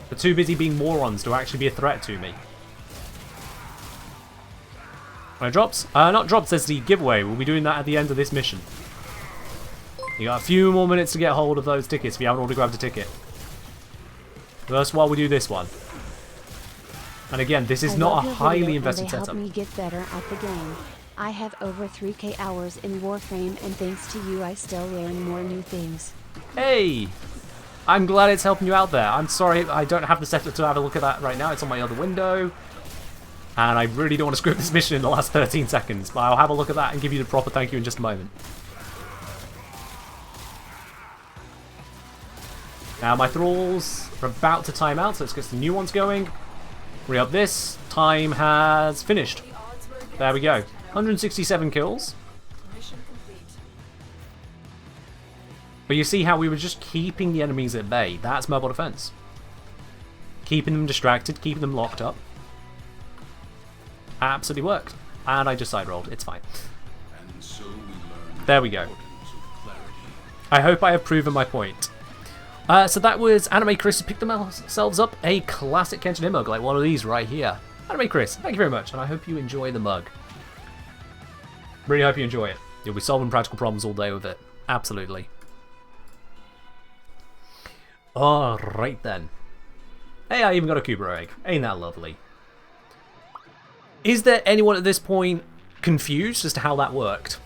They're too busy being morons to actually be a threat to me. When it drops? Not drops, there's the giveaway. We'll be doing that at the end of this mission. You got a few more minutes to get hold of those tickets if you haven't already grabbed a ticket. First while we do this one. And again, this is not a highly invested setup. They help me get better at the game. I have over 3k hours in Warframe, and thanks to you I still learn more new things. Hey! I'm glad it's helping you out there. I'm sorry I don't have the setup to have a look at that right now. It's on my other window. And I really don't want to screw up this mission in the last 13 seconds. But I'll have a look at that and give you the proper thank you in just a moment. Now my thralls are about to time out, so let's get some new ones going. Re-up this. Time has finished. There we go. 167 kills. Mission complete. But you see how we were just keeping the enemies at bay. That's mobile defense. Keeping them distracted, keeping them locked up. Absolutely worked. And I just side rolled. It's fine. And so we learn There we go. the importance of clarity. I hope I have proven my point. So that was Anime Chris who picked themselves up a classic Kenshin mug, like one of these right here. Anime Chris, thank you very much, and I hope you enjoy the mug. Really hope you enjoy it. You'll be solving practical problems all day with it. Absolutely. Alright then. Hey, I even got a Kubero egg. Ain't that lovely? Is there anyone at this point confused as to how that worked?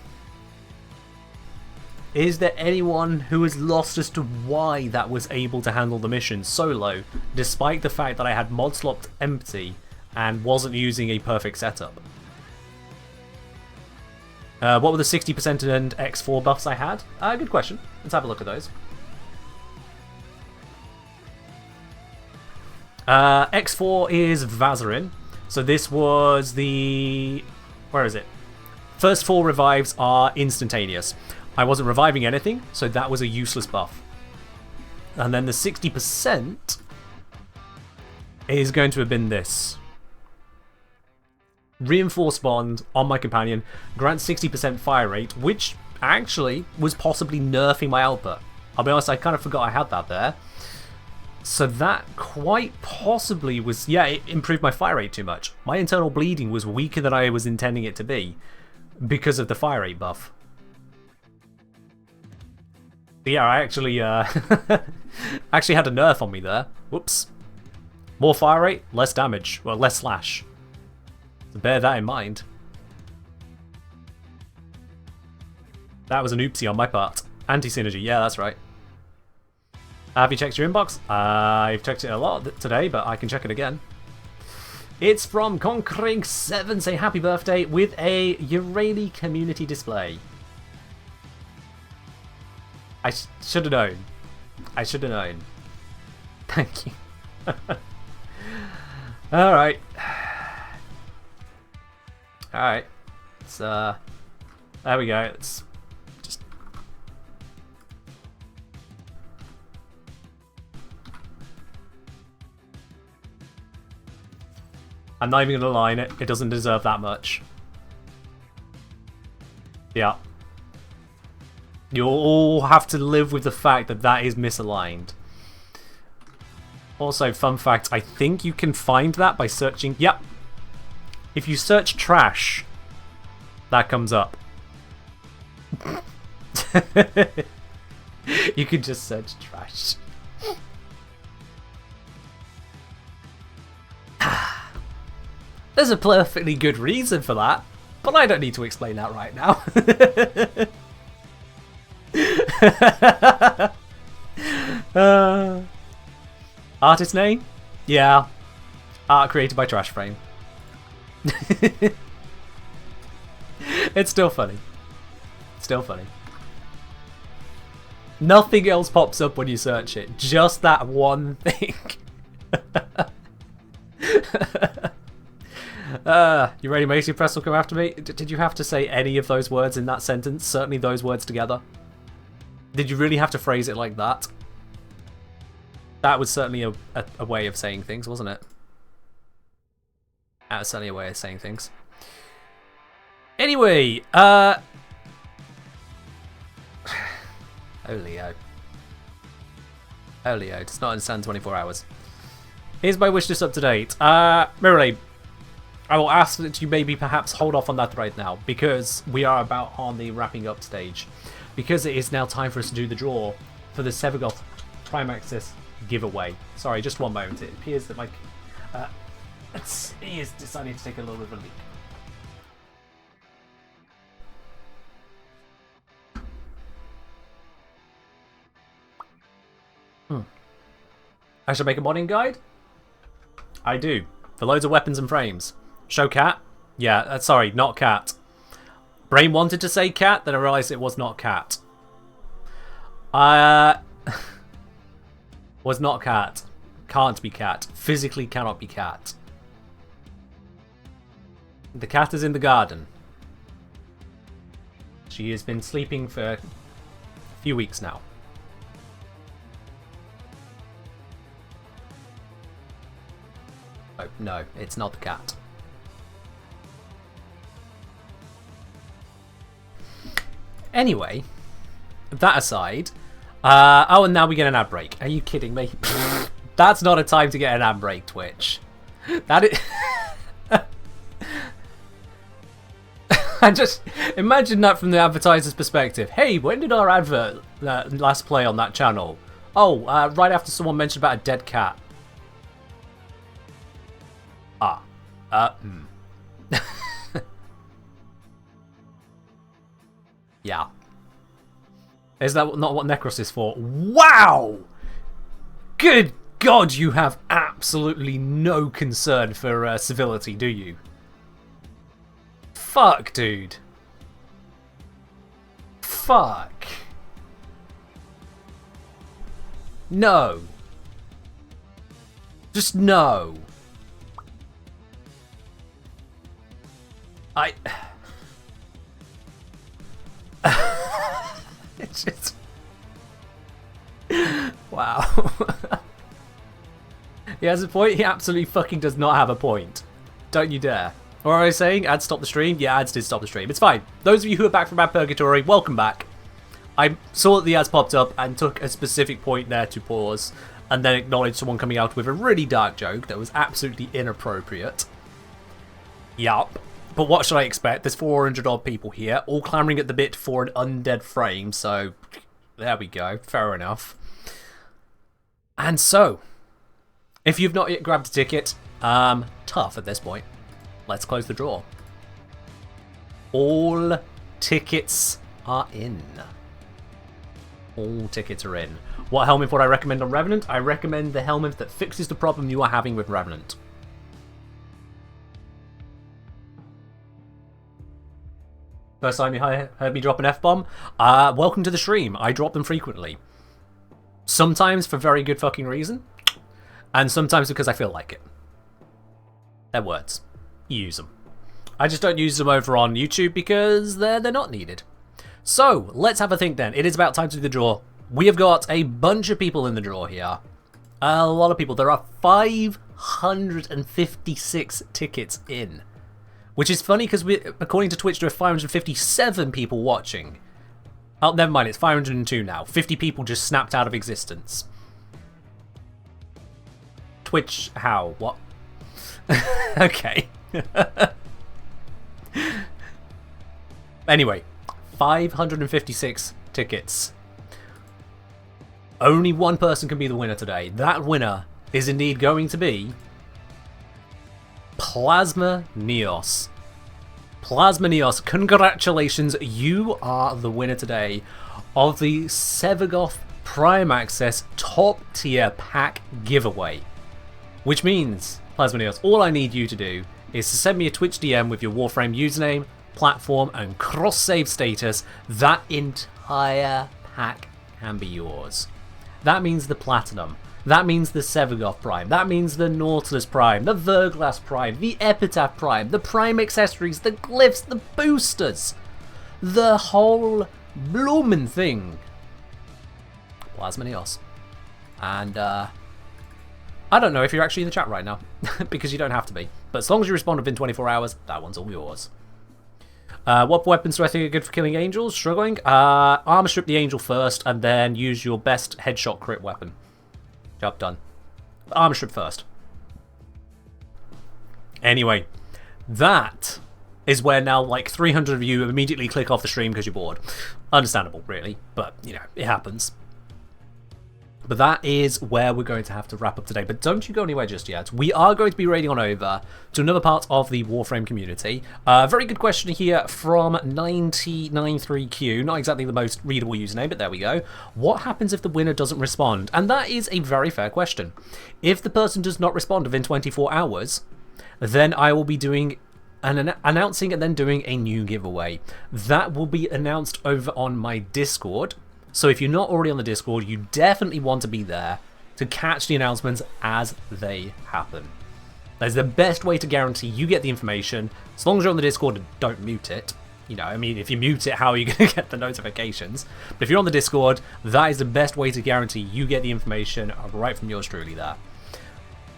Is there anyone who is lost as to why that was able to handle the mission solo, despite the fact that I had mod slots empty and wasn't using a perfect setup? What were the 60% and X4 buffs I had? Good question. Let's have a look at those. X4 is Vazarin. So this was the... where is it? First 4 revives are instantaneous. I wasn't reviving anything, so that was a useless buff. And then the 60% is going to have been this. Reinforced Bond on my companion grants 60% fire rate, which actually was possibly nerfing my output. I'll be honest, I kind of forgot I had that there. So that quite possibly was, yeah, it improved my fire rate too much. My internal bleeding was weaker than I was intending it to be because of the fire rate buff. Yeah, I actually actually had a nerf on me there. Whoops. More fire rate, less damage. Well, less slash. So bear that in mind. That was an oopsie on my part. Anti-synergy, yeah, that's right. Have you checked your inbox? I've checked it a lot today, but I can check it again. It's from Conquering7. Say happy birthday with a Urali community display. I should have known. I should have known. Thank you. Alright. Alright. It's, there we go. It's just... I'm not even gonna line it. It doesn't deserve that much. Yeah. You'll all have to live with the fact that that is misaligned. Also, fun fact, I think you can find that by searching... Yep. If you search trash, that comes up. You can just search trash. There's a perfectly good reason for that, but I don't need to explain that right now. Artist name? Yeah. Art created by Warframe. It's still funny. Still funny. Nothing else pops up when you search it. Just that one thing. You ready, Macy? Press will come after me. Did you have to say any of those words in that sentence? Certainly those words together. Did you really have to phrase it like that? That was certainly a way of saying things, wasn't it? That was certainly a way of saying things. Anyway, oh, Leo. Oh, Leo does not understand 24 hours. Here's my wish list up to date. Mirrorlade, I will ask that you maybe perhaps hold off on that right now, because we are about on the wrapping up stage. Because it is now time for us to do the draw for the Sevagoth Prime Access giveaway. Sorry, just one moment. It appears that my he is deciding to take a little bit of a leak. I should make a modding guide? I do. For loads of weapons and frames. Show cat? Yeah, sorry, not cat. Brain wanted to say cat, then I realised it was not cat. Was not cat. Can't be cat. Physically cannot be cat. The cat is in the garden. She has been sleeping for a few weeks now. Oh, no, it's not the cat. Anyway, that aside, oh, and now we get an ad break. Are you kidding me? That's not a time to get an ad break, Twitch. That is... And just imagine that from the advertiser's perspective. Hey, when did our advert last play on that channel? Oh, right after someone mentioned about a dead cat. Yeah. Is that not what Necros is for? Wow! Good God, you have absolutely no concern for civility, do you? Fuck, dude. Fuck. No. Just no. It's just... Wow. He has a point? He absolutely fucking does not have a point. Don't you dare. What was I saying? Ads stopped the stream? Yeah, ads did stop the stream. It's fine. Those of you who are back from Bad Purgatory, welcome back. I saw that the ads popped up and took a specific point there to pause and then acknowledge someone coming out with a really dark joke that was absolutely inappropriate. Yup. But what should I expect? There's 400 odd people here, all clamouring at the bit for an undead frame, so There we go. Fair enough. And so, if you've not yet grabbed a ticket, tough at this point. Let's close the draw. All tickets are in. All tickets are in. What helmet would I recommend on Revenant? I recommend the helmet that fixes the problem you are having with Revenant. First time you heard me drop an F-bomb? Welcome to the stream. I drop them frequently. Sometimes for very good fucking reason, and sometimes because I feel like it. They're words. You use them. I just don't use them over on YouTube because they're not needed. So, let's have a think then. It is about time to do the draw. We have got a bunch of people in the draw here. A lot of people. There are 556 tickets in. Which is funny because, according to Twitch, there are 557 people watching. Oh, never mind, it's 502 now. 50 people just snapped out of existence. Twitch, how? What? Okay. Anyway, 556 tickets. Only one person can be the winner today. That winner is indeed going to be Plasma Neos. Plasma Neos, congratulations, you are the winner today of the Sevagoth Prime Access Top Tier Pack giveaway. Which means, Plasma Neos, all I need you to do is to send me a Twitch DM with your Warframe username, platform, and cross-save status. That entire pack can be yours. That means the Platinum. That means the Sevagoth Prime. That means the Nautilus Prime, the Verglass Prime, the Epitaph Prime, the Prime accessories, the glyphs, the boosters. The whole bloomin' thing. Plasma Neos. And, I don't know if you're actually in the chat right now, because you don't have to be. But as long as you respond within 24 hours, that one's all yours. What weapons do I think are good for killing angels? Struggling? Armor strip the angel first, and then use your best headshot crit weapon. Job done. Armor strip first. Anyway, that is where now like 300 of you immediately click off the stream because you're bored. Understandable, really, but you know, it happens. But that is where we're going to have to wrap up today. But don't you go anywhere just yet. We are going to be raiding on over to another part of the Warframe community. Very good question here from 9093Q. Not exactly the most readable username, but there we go. What happens if the winner doesn't respond? And that is a very fair question. If the person does not respond within 24 hours, then I will be doing announcing and then doing a new giveaway. That will be announced over on my Discord. So if you're not already on the Discord, you definitely want to be there to catch the announcements as they happen. That's the best way to guarantee you get the information. As long as you're on the Discord, don't mute it. You know, I mean, if you mute it, how are you going to get the notifications? But if you're on the Discord, that is the best way to guarantee you get the information right from yours truly there.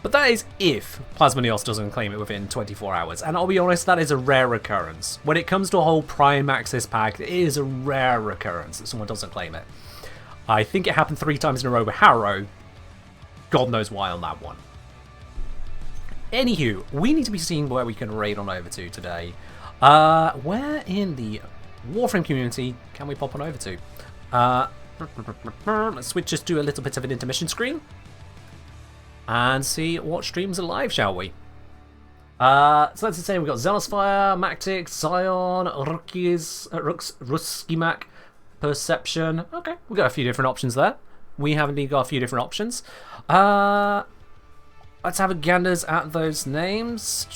But that is if Plasma Neos doesn't claim it within 24 hours. And I'll be honest, that is a rare occurrence. When it comes to a whole Prime Access pack, it is a rare occurrence that someone doesn't claim it. I think it happened 3 times in a row with Harrow. God knows why on that one. Anywho, we need to be seeing where we can raid on over to today. Where in the Warframe community can we pop on over to? Let's just do a little bit of an intermission screen. And see what streams are live, shall we? So let's say we've got Zealosphere, Mactix, Zion, Ruskimak, Perception. Okay, we've got a few different options there. We have indeed got a few different options. Let's have a ganders at those names.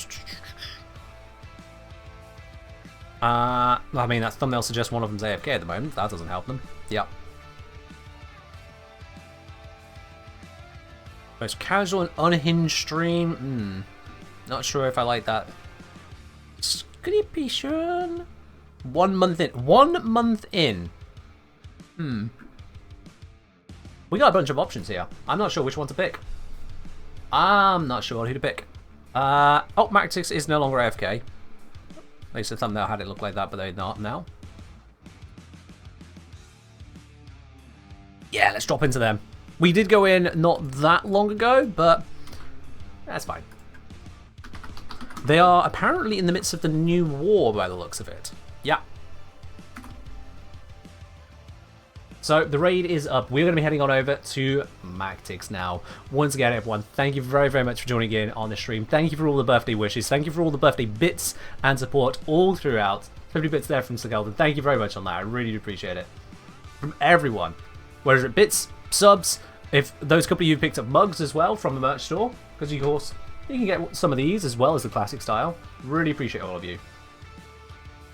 I mean, that thumbnail suggests one of them's AFK at the moment. That doesn't help them. Yep. Most casual and unhinged stream. Not sure if I like that. Scription. 1 month in. 1 month in. We got a bunch of options here. I'm not sure which one to pick. I'm not sure who to pick. Oh, Mactix is no longer AFK. At least the thumbnail had it look like that, but they're not now. Yeah, let's drop into them. We did go in not that long ago, but that's fine. They are apparently in the midst of the new war by the looks of it. Yeah. So the raid is up. We're going to be heading on over to Mactix now. Once again, everyone, thank you very, very much for joining in on the stream. Thank you for all the birthday wishes. Thank you for all the birthday bits and support all throughout. 50 bits there from Sir Golden. Thank you very much on that. I really do appreciate it. From everyone. Whether it bits, subs, if those couple of you picked up mugs as well from the merch store, because of course you can get some of these as well as the classic style. Really appreciate all of you.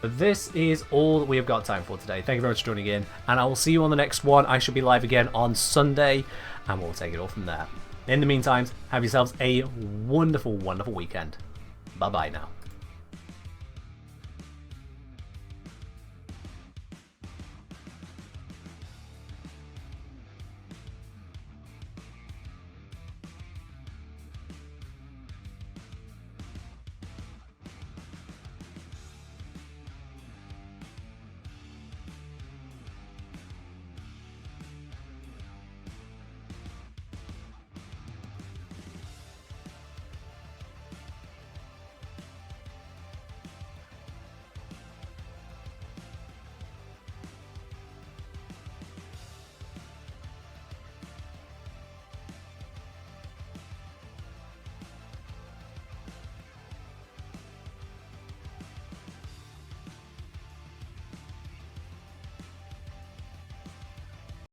But this is all that we have got time for today. Thank you very much for joining in, and I will see you on the next one. I shall be live again on Sunday, and we'll take it all from there. In the meantime, have yourselves a wonderful, wonderful weekend. Bye-bye now.